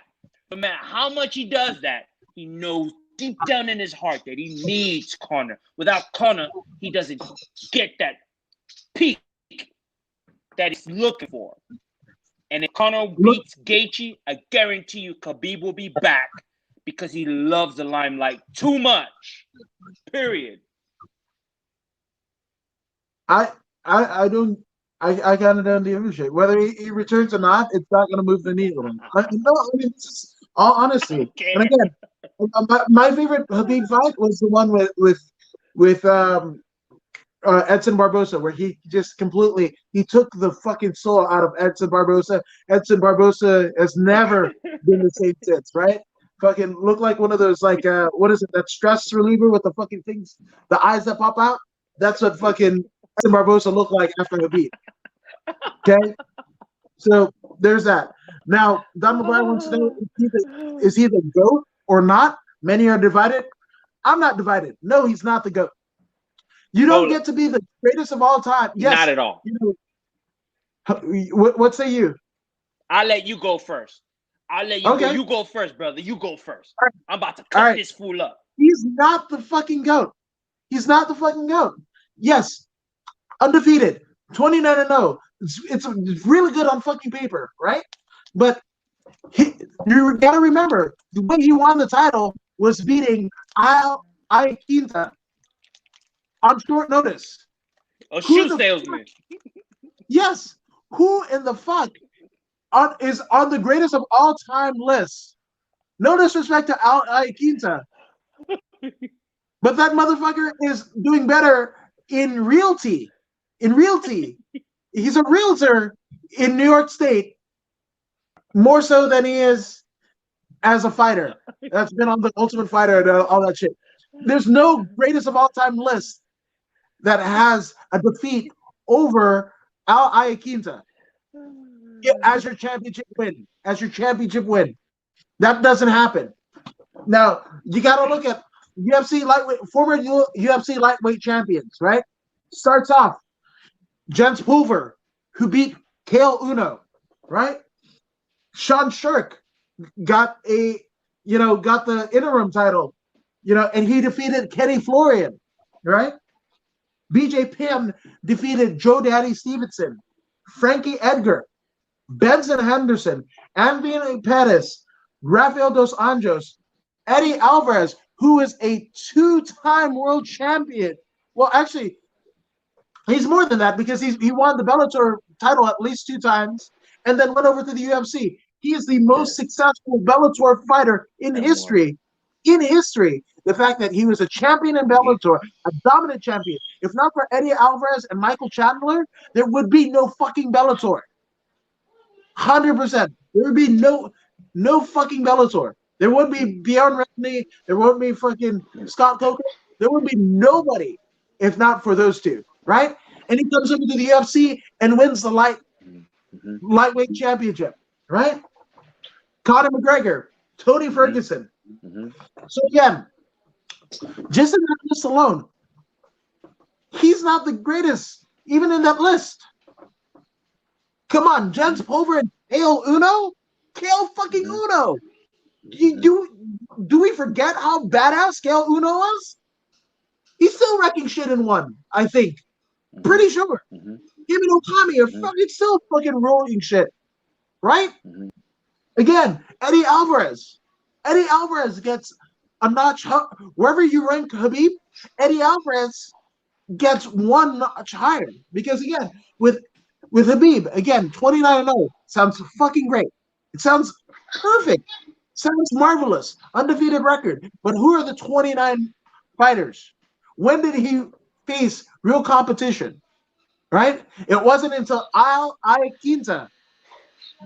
No matter how much he does that, he knows deep down in his heart that he needs Conor. Without Conor, he doesn't get that peak that he's looking for. And if Conor beats Gaethje, I guarantee you Khabib will be back because he loves the limelight too much. Period. I kind of don't give a shit whether he returns or not. It's not going to move the needle. No, I mean, this is all honesty. And again, my favorite Khabib fight was the one with Edson Barbosa, where he just completely took the fucking soul out of Edson Barbosa. Edson Barbosa has never been the same since, right? Fucking looked like one of those what is it, that stress reliever with the fucking things, the eyes that pop out. That's what fucking Edson Barbosa looked like after the beat. Okay, so there's that. Now Don McGuire wants to know, is he the GOAT or not? Many are divided. I'm not divided. No, he's not the GOAT. You don't get to be the greatest of all time. Yes, not at all. What say you? I'll let you go first. I'll let you go. You go first, brother. You go first. Right. I'm about to cut this fool up. He's not the fucking GOAT. He's not the fucking GOAT. Yes, undefeated, 29-0. It's really good on fucking paper, right? But you got to remember, the way he won the title was beating Quinta on short notice. A shoe salesman. Yes. Who in the fuck is on the greatest of all time list? No disrespect to Quinta, but that motherfucker is doing better in realty. He's a realtor in New York State more so than he is as a fighter. That's been on the Ultimate Fighter and all that shit. There's no greatest of all time list that has a defeat over Quinta as your championship win. That doesn't happen. Now you got to look at former UFC lightweight champions, right? Starts off Jens Pulver, who beat Kale Uno, right? Sean Shirk got the interim title, and he defeated Kenny Florian, right? BJ Penn defeated Joe Daddy Stevenson, Frankie Edgar, Benson Henderson, Anthony Pettis, Rafael Dos Anjos, Eddie Alvarez, who is a two-time world champion. Well, actually, he's more than that because he won the Bellator title at least 2 times and then went over to the UFC. He is the most successful Bellator fighter in history. The fact that he was a champion in Bellator, a dominant champion. If not for Eddie Alvarez and Michael Chandler, there would be no fucking Bellator. 100%. There would be no fucking Bellator. There would be Bjorn Redney. There would be fucking Scott Coker. There would be nobody if not for those two, right? And he comes over to the UFC and wins the lightweight championship, right? Conor McGregor, Tony Ferguson. So again, just in that list alone, he's not the greatest, even in that list. Come on, Jens Pulver and Kale Uno? Kale fucking Uno. Do we forget how badass Kale Uno was? He's still wrecking shit in one, I think. Pretty sure. Him and Okami are fucking still fucking rolling shit. Right? Again, Eddie Alvarez. Eddie Alvarez gets a notch wherever you rank Khabib, Eddie Alvarez gets one notch higher. Because again, with Khabib, again, 29-0 sounds fucking great. It sounds perfect. Sounds marvelous. Undefeated record. But who are the 29 fighters? When did he face real competition? Right? It wasn't until Quinta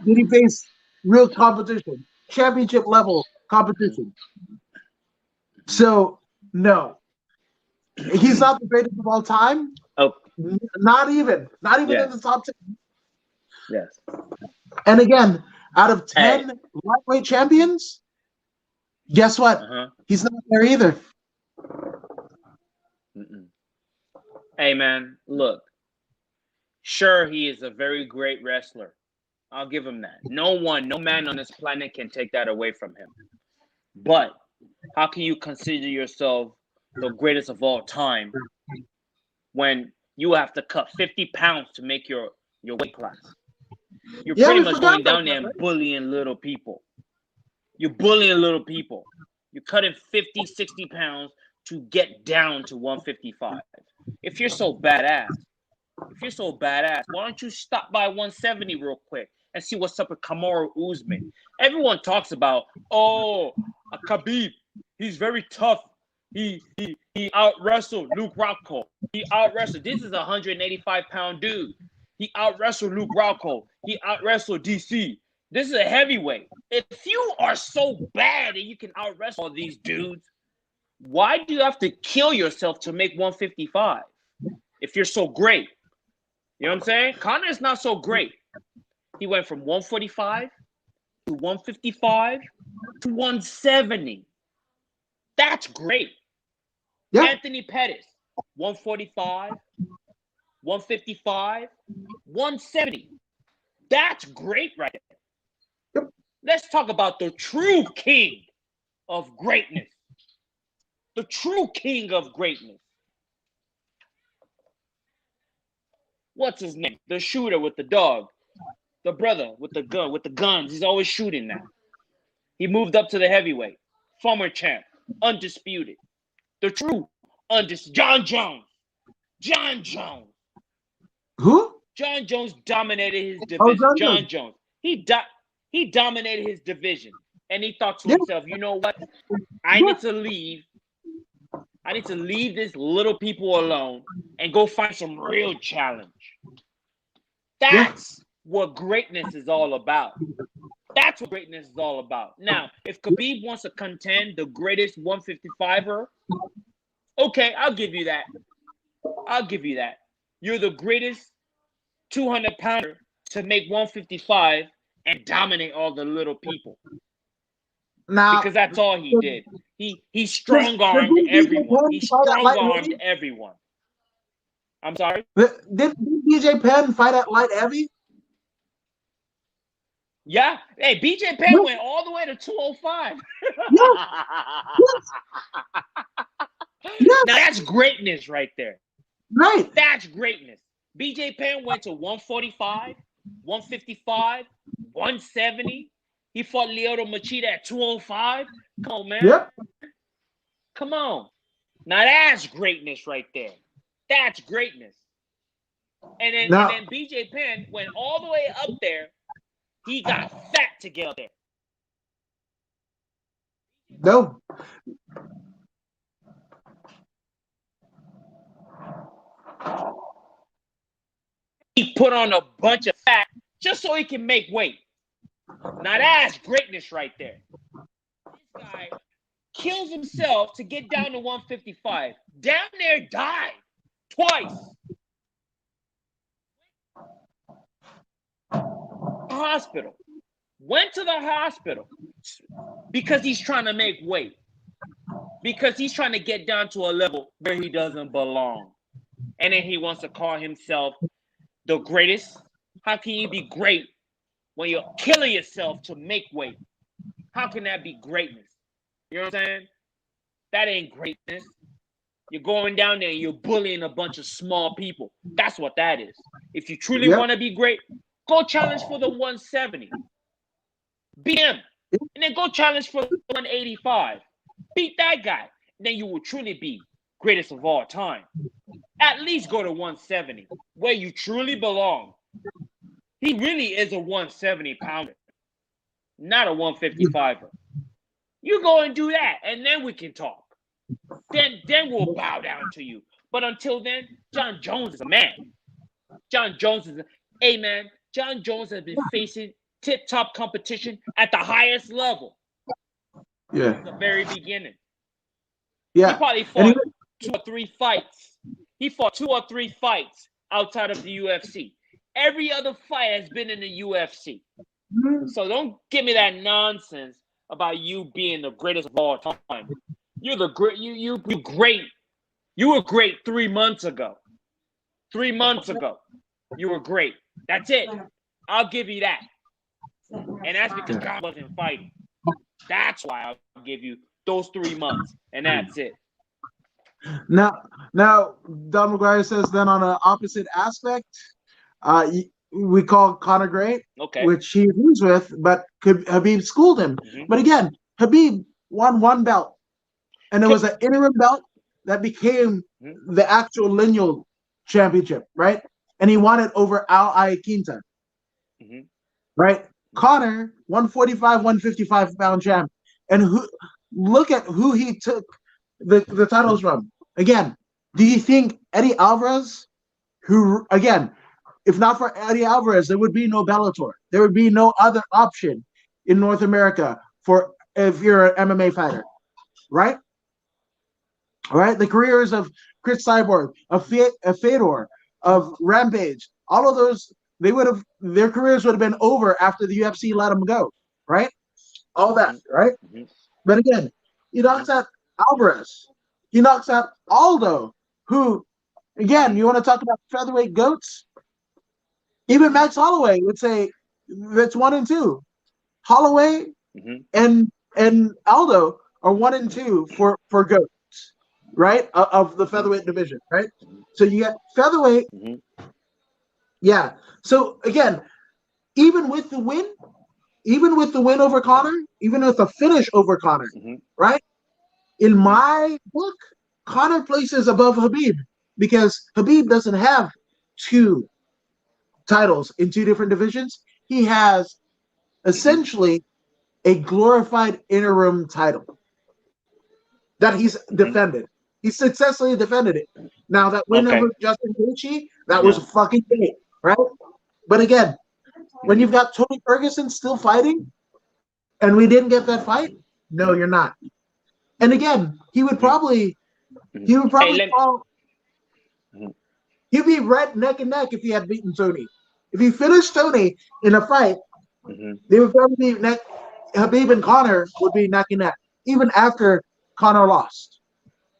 did he face real competition, championship level competition. So no, he's not the greatest of all time. Oh, not even in the top 10. Yes. And again, Out of 10 lightweight champions, guess what? He's not there either. Hey, man, look. Sure, he is a very great wrestler. I'll give him that. No man on this planet can take that away from him. But how can you consider yourself the greatest of all time when you have to cut 50 pounds to make your weight class? You're pretty much going down there and bullying little people. You're bullying little people. You're cutting 50, 60 pounds to get down to 155. If you're so badass, why don't you stop by 170 real quick and see what's up with Kamaru Usman? Everyone talks about, Khabib, he's very tough. He out-wrestled Luke Rockhold. This is a 185-pound dude. He out-wrestled Luke Rockhold. He out-wrestled DC. This is a heavyweight. If you are so bad and you can out-wrestle all these dudes, why do you have to kill yourself to make 155 if you're so great? You know what I'm saying? Connor's not so great. He went from 145 to 155 to 170. That's great. Yeah. Anthony Pettis, 145, 155, 170. That's great right there. Yep. Let's talk about the true king of greatness. The true king of greatness. What's his name? The shooter with the dog. The brother with the gun, with the guns. He's always shooting now. He moved up to the heavyweight. Former champ. Undisputed. The true John Jones. John Jones. Who? John Jones dominated his division. John Jones. He dominated his division. And he thought to himself, you know what? I need to leave these little people alone and go find some real challenge. That's what greatness is all about. That's what greatness is all about. Now, if Khabib wants to contend the greatest 155er, okay, I'll give you that. You're the greatest 200-pounder to make 155 and dominate all the little people. Now, because that's all he did. He strong-armed everyone. He strong-armed everyone. I'm sorry? Did BJ Penn fight at light heavy? Yeah. Hey, BJ Penn went all the way to 205. Now that's greatness right there. Right. That's greatness. BJ Penn went to 145, 155, 170. He fought Lyoto Machida at 205. Come on, man. Yep. Come on. Now that's greatness right there. That's greatness. And then BJ Penn went all the way up there. He got fat to get up there. No. He put on a bunch of fat just so he can make weight. Now that's greatness right there. This guy kills himself to get down to 155. Down there died twice. Hospital. Went to the hospital because he's trying to make weight. Because he's trying to get down to a level where he doesn't belong. And then he wants to call himself the greatest. How can you be great when you're killing yourself to make weight? How can that be greatness? You know what I'm saying? That ain't greatness. You're going down there and you're bullying a bunch of small people. That's what that is. If you truly want to be great, go challenge for the 170. Beat him. And then go challenge for the 185. Beat that guy. And then you will truly be greatest of all time. At least go to 170, where you truly belong. He really is a 170-pounder, not a 155er. You go and do that, and then we can talk. Then we'll bow down to you. But until then, John Jones is a man. John Jones has been facing tip-top competition at the highest level. Yeah. From the very beginning. Yeah. He probably fought 2 or 3 fights. He fought 2 or 3 fights outside of the UFC. Every other fight has been in the UFC. So don't give me that nonsense about you being the greatest of all time. You're the great. You great. You were great 3 months ago. 3 months ago, you were great. That's it. I'll give you that. And that's because God wasn't fighting. That's why I'll give you those 3 months, and that's it. Now, Don McGuire says then on an opposite aspect, we call Conor great, which he agrees with, but Habib schooled him. But again, Habib won one belt, and it was an interim belt that became the actual lineal championship, right? And he won it over Al Iaquinta, right? Conor, 145, 155 pound champ, and look at who he took the titles from. Again, do you think Eddie Alvarez, who again, if not for Eddie Alvarez, there would be no Bellator. There would be no other option in North America for if you're an MMA fighter, right? All right, the careers of Chris Cyborg, of Fedor, of Rampage, all of those, their careers would have been over after the UFC let them go, right? All that, right? But again, he knocks out Alvarez. He knocks out Aldo, who, again, you want to talk about featherweight goats? Even Max Holloway would say that's 1 and 2. Holloway and Aldo are 1 and 2 for goats, right? Of the featherweight division, right? So you get featherweight. Yeah. So again, even with the win over Conor, even with the finish over Conor, right? In my book, Conor places above Habib because Habib doesn't have 2 titles in 2 different divisions. He has essentially a glorified interim title that he's defended. He successfully defended it. Now that win over Justin Gaethje, that was fucking great, right? But again, when you've got Tony Ferguson still fighting, and we didn't get that fight, no, you're not. And again, he would probably fall. He'd be right neck and neck if he had beaten Tony. If he finished Tony in a fight, they would probably be Habib and Conor would be neck and neck, even after Conor lost.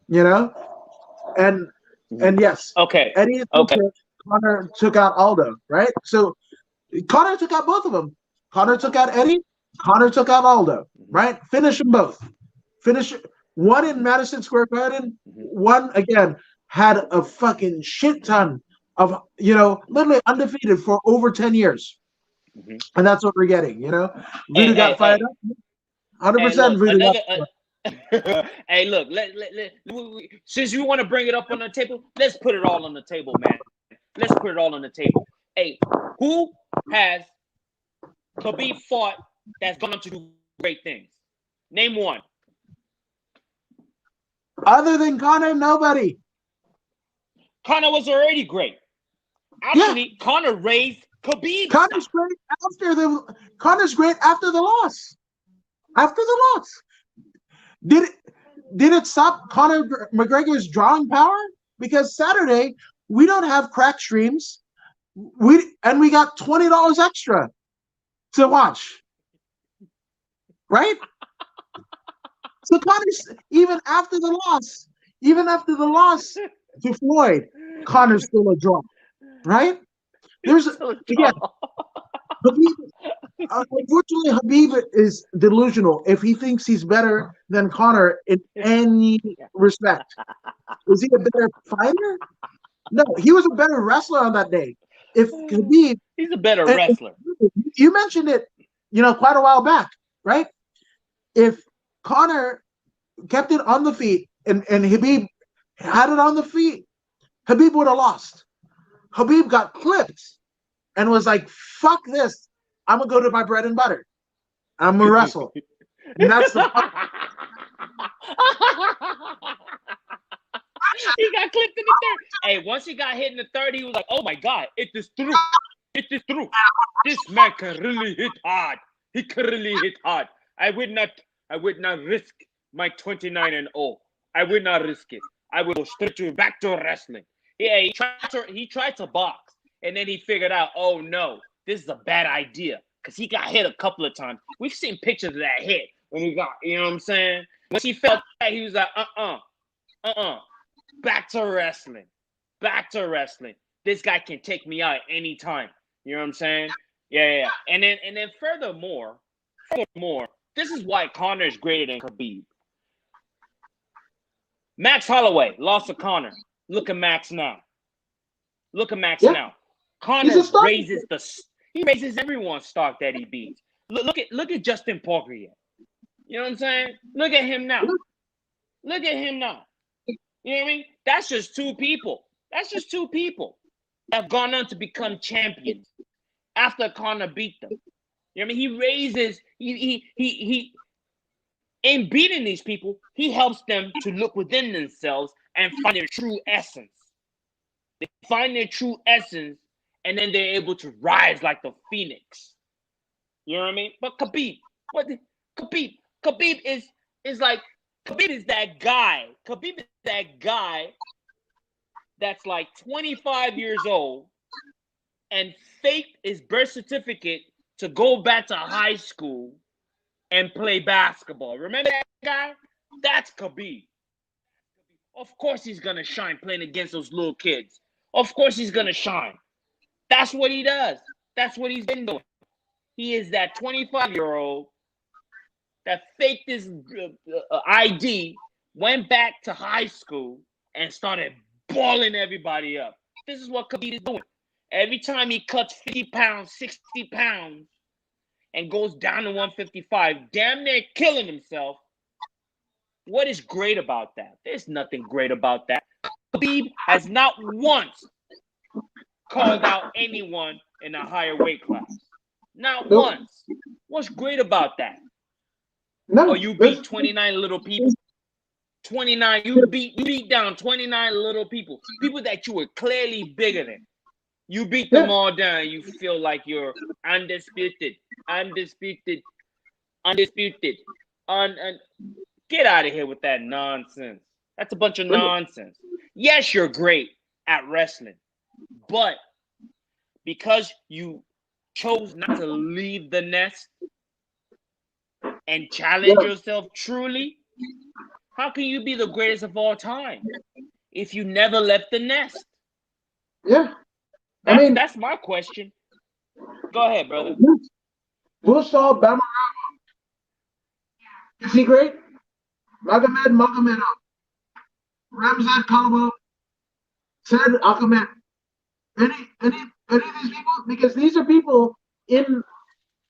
You know? And yes. Eddie Conor took out Aldo, right? So Conor took out both of them. Conor took out Eddie. Conor took out Aldo, right? Finish them both. One in Madison Square Garden. One, again, had a fucking shit ton of, literally undefeated for over 10 years. And that's what we're getting, Voodoo got fired up. 100% Voodoo got fired up. Hey, look, since you want to bring it up on the table, let's put it all on the table, man. Let's put it all on the table. Hey, who has Khabib fought that's gone to do great things? Name one. Other than Conor, nobody. Conor was already great. Actually, Conor raised Khabib. Conor's great after the loss. After the loss. Did it stop Conor McGregor's drawing power? Because Saturday, we don't have crack streams. We got $20 extra to watch. Right? So Conor's even after the loss to Floyd, Conor's still a draw. Right? Again, unfortunately, Habib is delusional if he thinks he's better than Conor in any respect. Was he a better fighter? No, he was a better wrestler on that day. If Habib, he's a better wrestler. You mentioned it, quite a while back, right? If Conor kept it on the feet and Habib had it on the feet, Habib would have lost. Habib got clipped and was like, fuck this. I'm going to go to my bread and butter. I'm going to wrestle. And that's the He got clipped in the third. Hey, once he got hit in the third, he was like, oh my God, it is true. It is true. This man can really hit hard. He can really hit hard. I would not risk my 29-0. I would not risk it. I will go straight to back to wrestling. Yeah, he tried to box, and then he figured out, oh no, this is a bad idea because he got hit a couple of times. We've seen pictures of that hit when he got, you know what I'm saying? Once he felt that, he was like, back to wrestling. Back to wrestling. This guy can take me out anytime. You know what I'm saying? Yeah. And then furthermore, this is why Conor is greater than Khabib. Max Holloway lost to Conor. Look at Max now. Now. Conor raises everyone's stock that he beats. Look at Justin Poirier. You know what I'm saying? Look at him now. You know what I mean? That's just two people. That have gone on to become champions after Conor beat them. You know what I mean? He raises, he in beating these people, he helps them to look within themselves and find their true essence. They find their true essence, and then they're able to rise like the phoenix. You know what I mean? But Khabib is that guy. Khabib is that guy that's like 25 years old and faked his birth certificate to go back to high school and play basketball. Remember that guy? That's Khabib. Of course he's going to shine playing against those little kids. Of course he's going to shine. That's what he does. That's what he's been doing. He is that 25-year-old that faked his ID, went back to high school, and started balling everybody up. This is what Khabib is doing. Every time he cuts 50 pounds, 60 pounds, and goes down to 155, damn near killing himself. What is great about that? There's nothing great about that. Khabib has not once called out anyone in a higher weight class. Not once. What's great about that? No, you beat 29 little people. 29, you beat down 29 little people. People that you were clearly bigger than. You beat them all down. You feel like you're undisputed. Get out of here with that nonsense. That's a bunch of nonsense. Yes, you're great at wrestling, but because you chose not to leave the nest and challenge yourself truly, how can you be the greatest of all time if you never left the nest? Yeah. That's my question. Go ahead, brother. Bushal Bamarama. Is he great? Magomedov. Ramzan Kalbo. Said Akamed. Any of these people? Because these are people in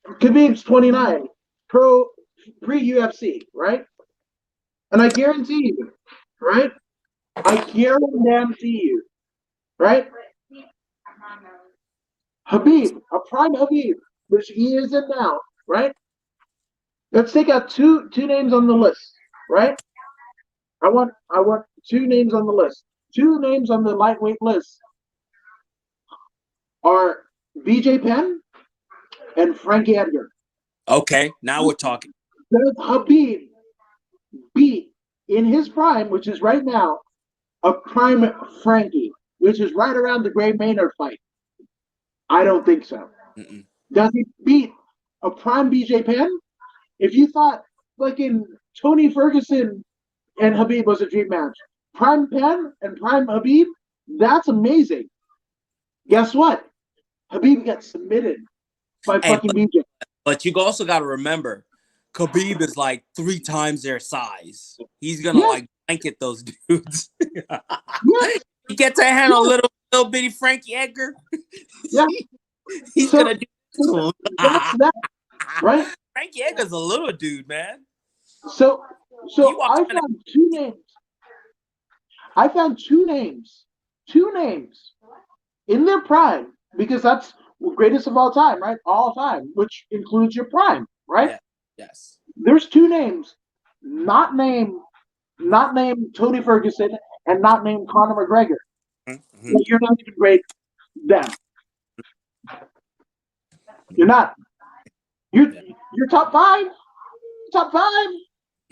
Khabib's 29 pre-UFC, right? And I guarantee you, right? Right? Khabib, a prime Khabib, which he is in now, right? Let's take out two names on the list, right? I want two names on the list. Two names on the lightweight list are BJ Penn and Frankie Edgar. Okay, now we're talking. Does Khabib beat in his prime, which is right now, a prime Frankie, which is right around the Gray Maynard fight? I don't think so. Mm-mm. Does he beat a prime BJ Penn? If you thought like in Tony Ferguson and Khabib was a dream match, prime Penn and prime Khabib, that's amazing. Guess what? Khabib got submitted by fucking BJ. But you also got to remember, Khabib is like 3 times their size. He's gonna like blanket those dudes. He gets a hand on little bitty Frankie Edgar. Yeah, he's gonna do that's that, right? Frankie Edgar's a little dude, man. So I found two names. Two names in their prime, because that's greatest of all time, right? All time, which includes your prime, right? Yeah. Yes. There's two names, not named Tony Ferguson and not named Conor McGregor. Mm-hmm. You're not even great them. You're not. You're top five. Top five.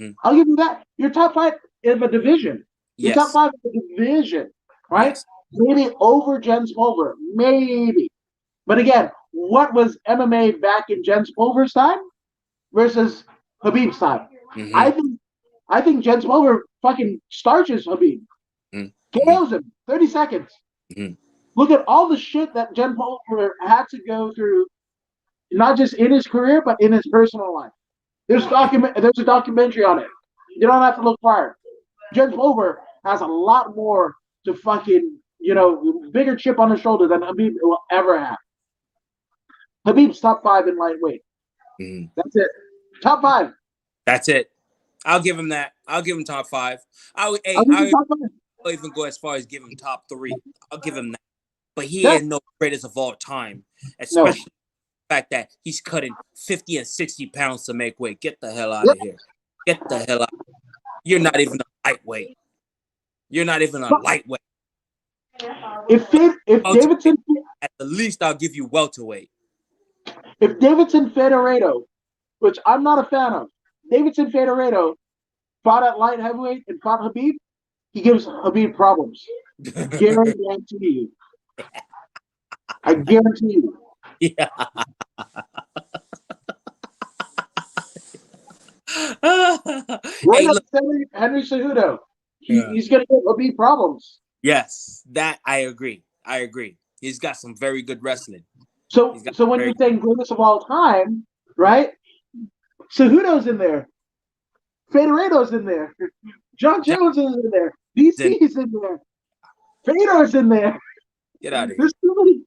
Mm-hmm. I'll give you that. You're top five in a division. You're top five in a division, right? Yes. Maybe over Jen Smolver. Maybe. But again, what was MMA back in Jens Pulver's time versus Habib's time. Mm-hmm. I think Jens Pulver fucking starches Habib. Mm-hmm. KOs him 30 seconds. Mm-hmm. Look at all the shit that Jens Pulver had to go through, not just in his career, but in his personal life. There's a documentary on it. You don't have to look far. Jens Pulver has a lot more to fucking, bigger chip on his shoulder than Habib will ever have. Habib's top 5 in lightweight. Mm-hmm. That's it. Top 5. That's it. I'll give him that. I'll give him top 5. I'll even go as far as give him top 3. I'll give him that. But he ain't no greatest of all time, especially the fact that he's cutting 50 and 60 pounds to make weight. Get the hell out of here. Get the hell out. You're not even a lightweight. You're not even a lightweight. If Davidson, at the least, I'll give you welterweight. If Davidson Figueiredo, which I'm not a fan of, Davidson Figueiredo fought at light heavyweight and fought Habib, he gives Habib problems. Guarantee you. I guarantee you. Yeah. Right up Henry Cejudo. He's going to get Habib problems. Yes, that I agree. He's got some very good wrestling. So when you're saying greatest of all time, right? Cejudo's in there. Figueiredo's in there. John Jones is in there. DC's in there. Fedor's in there. Get out of here. There's too many.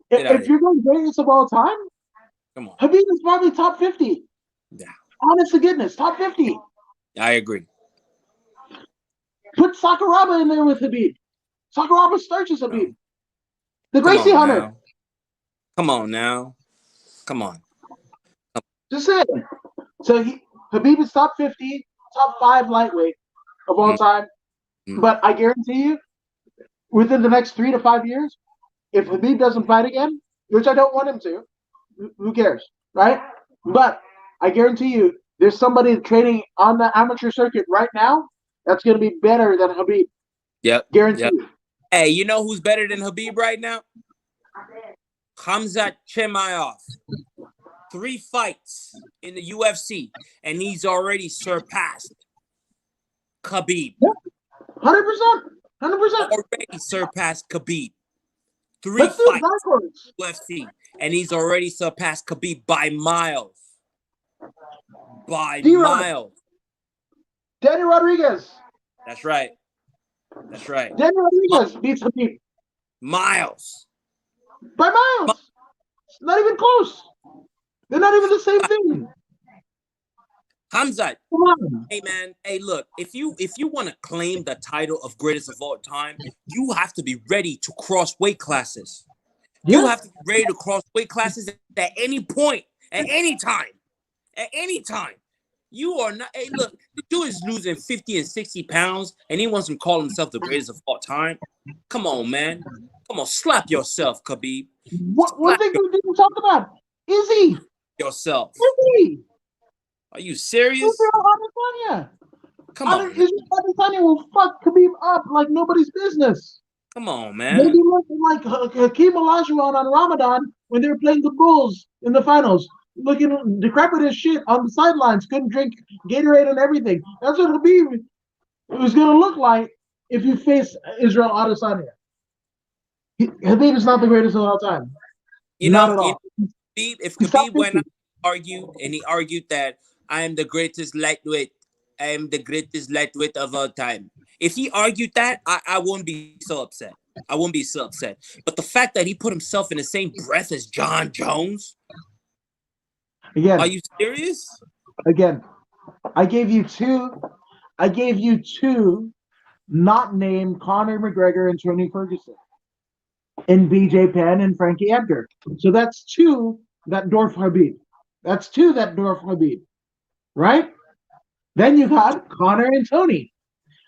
If you're going greatest of all time, come on. Habib is probably top 50. Yeah. Honest to goodness, top 50. I agree. Put Sakuraba in there with Habib. Sakuraba starches Habib. The Gracie Hunter. Now. Come on now. Come on. Just saying. So Habib is top 50, top 5 lightweight of all time. But I guarantee you, within the next 3 to 5 years, if Habib doesn't fight again, which I don't want him to, who cares, right? But I guarantee you, there's somebody training on the amateur circuit right now that's going to be better than Habib. Yep. Guarantee you. Hey, you know who's better than Habib right now? Khamzat Chimaev. 3 fights in the UFC, and he's already surpassed Khabib. 100%. 100%. Already surpassed Khabib. 3 fights UFC, and he's already surpassed Khabib by miles. Miles. Danny Rodriguez. That's right. Danny Rodriguez beats Habib. Miles. By miles. It's not even close. They're not even the same thing. Khamzat, hey man, hey look, if you want to claim the title of greatest of all time, you have to be ready to cross weight classes. You have to be ready to cross weight classes at any point, at any time. At any time. You are not, hey look, the dude is losing 50 and 60 pounds and he wants to call himself the greatest of all time. Come on, man. Come on, slap yourself, Khabib. One thing we didn't talk about, Izzy. Yourself. Izzy. Are you serious? Come on. Israel Adesanya will fuck Khabib up like nobody's business. Come on, man. They be looking like Hakeem Olajuwon on Ramadan when they were playing the Bulls in the finals. Looking decrepit as shit on the sidelines. Couldn't drink Gatorade and everything. That's what Khabib was going to look like if you face Israel Adesanya. Khabib is not the greatest of all time. Not at all. If Khabib went out and he argued that I am the greatest lightweight, I am the greatest lightweight of all time. If he argued that, I won't be so upset. I won't be so upset. But the fact that he put himself in the same breath as John Jones. Again, are you serious? Again, I gave you two not named Conor McGregor and Tony Ferguson. And BJ Penn and Frankie Edgar. So that's 2 that dwarf Habib. Right? Then you got Conor and Tony.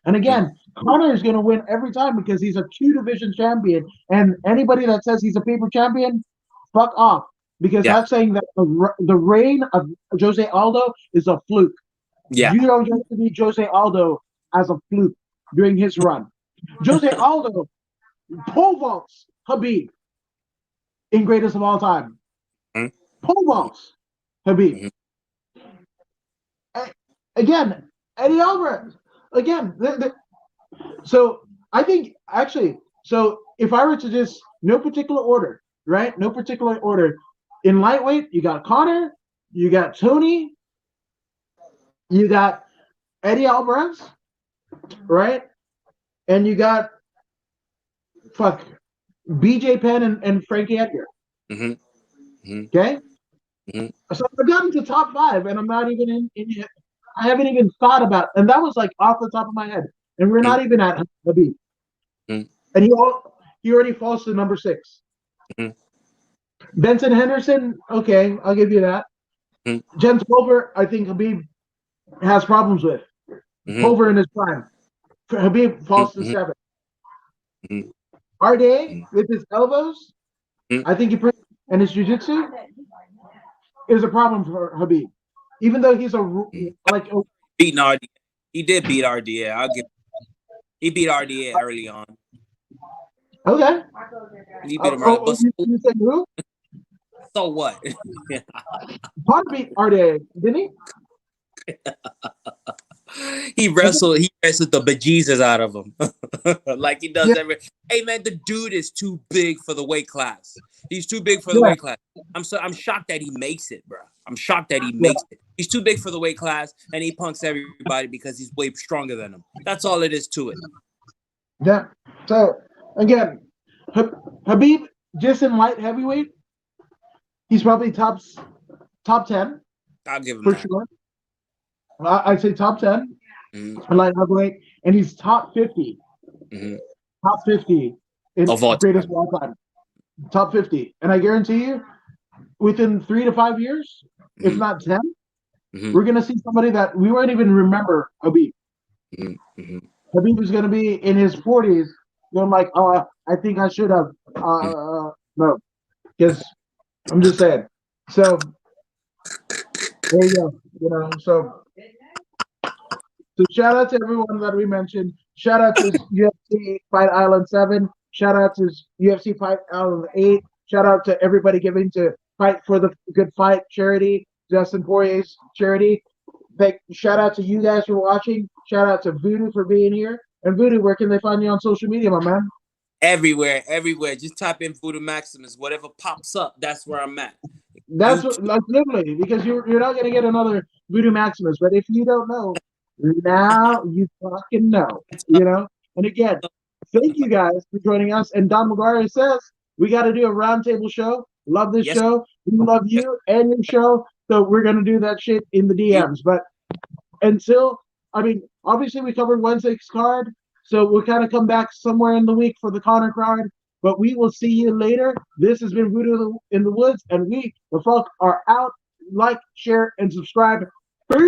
And again, Conor is going to win every time because he's a 2-division champion. And anybody that says he's a paper champion, fuck off. Because that's saying that the reign of Jose Aldo is a fluke. Yeah. You don't get to beat Jose Aldo as a fluke during his run. Jose Aldo pole vaults Habib in greatest of all time. Pole vaults, Habib. Again, Eddie Alvarez. Again, so I think actually, so if I were to just no particular order, right? No particular order. In lightweight, you got Connor, you got Tony, you got Eddie Alvarez, right? And you got BJ Penn and Frankie Edgar. Okay? So I got into top 5, and I'm not even in yet. I haven't even thought about, and that was like off the top of my head. And we're not even at Habib. And he already falls to number 6. Benson Henderson, okay, I'll give you that. Jens Pulver, I think Habib has problems with. Pulver in his prime. Habib falls to 7. RDA with his elbows, I think and his jiu-jitsu is a problem for Habib. Even though he's beating RDA. He did beat RDA. He beat RDA early on. Okay. He beat him early. You said who? So what? Potter beat RDA, didn't he? He wrestled the bejesus out of him. Like he does every. Hey man, the dude is too big for the weight class. He's too big for the weight class. I'm shocked that he makes it, bro. I'm shocked that he makes it. He's too big for the weight class, and he punks everybody because he's way stronger than him. That's all it is to it. Yeah. So again, Habib just in light heavyweight, he's probably top 10. I'll give him for that. Sure. I'd say top 10 light heavyweight, and he's top 50. Top 50 in of all greatest of all time. Top 50, and I guarantee you, within 3 to 5 years, if not 10, we're gonna see somebody that we won't even remember Habib. Habib is gonna be in his 40s, going like, "Oh, I think I should have." No, because I'm just saying. So there you go. You know, so shout out to everyone that we mentioned. Shout out to UFC Fight Island 7. Shout out to UFC Fight Island 8. Shout out to everybody giving to Fight for the Good Fight charity, Justin Poirier's charity. Shout out to you guys for watching. Shout out to Voodoo for being here. And Voodoo, where can they find you on social media, my man? Everywhere. Just type in Voodoo Maximus. Whatever pops up, that's where I'm at. That's like literally, because you're not gonna get another Voodoo Maximus. But if you don't know, now you fucking know. You know. And again, thank you guys for joining us. And Don McGuire says we got to do a roundtable show. Love this show. We love you and your show. So we're gonna do that shit in the DMs. But obviously we covered Wednesday's card, so we'll kind of come back somewhere in the week for the Connor card. But we will see you later. This has been Voodoo in the Woods, and we, the fuck, are out. Like, share, and subscribe. Peace.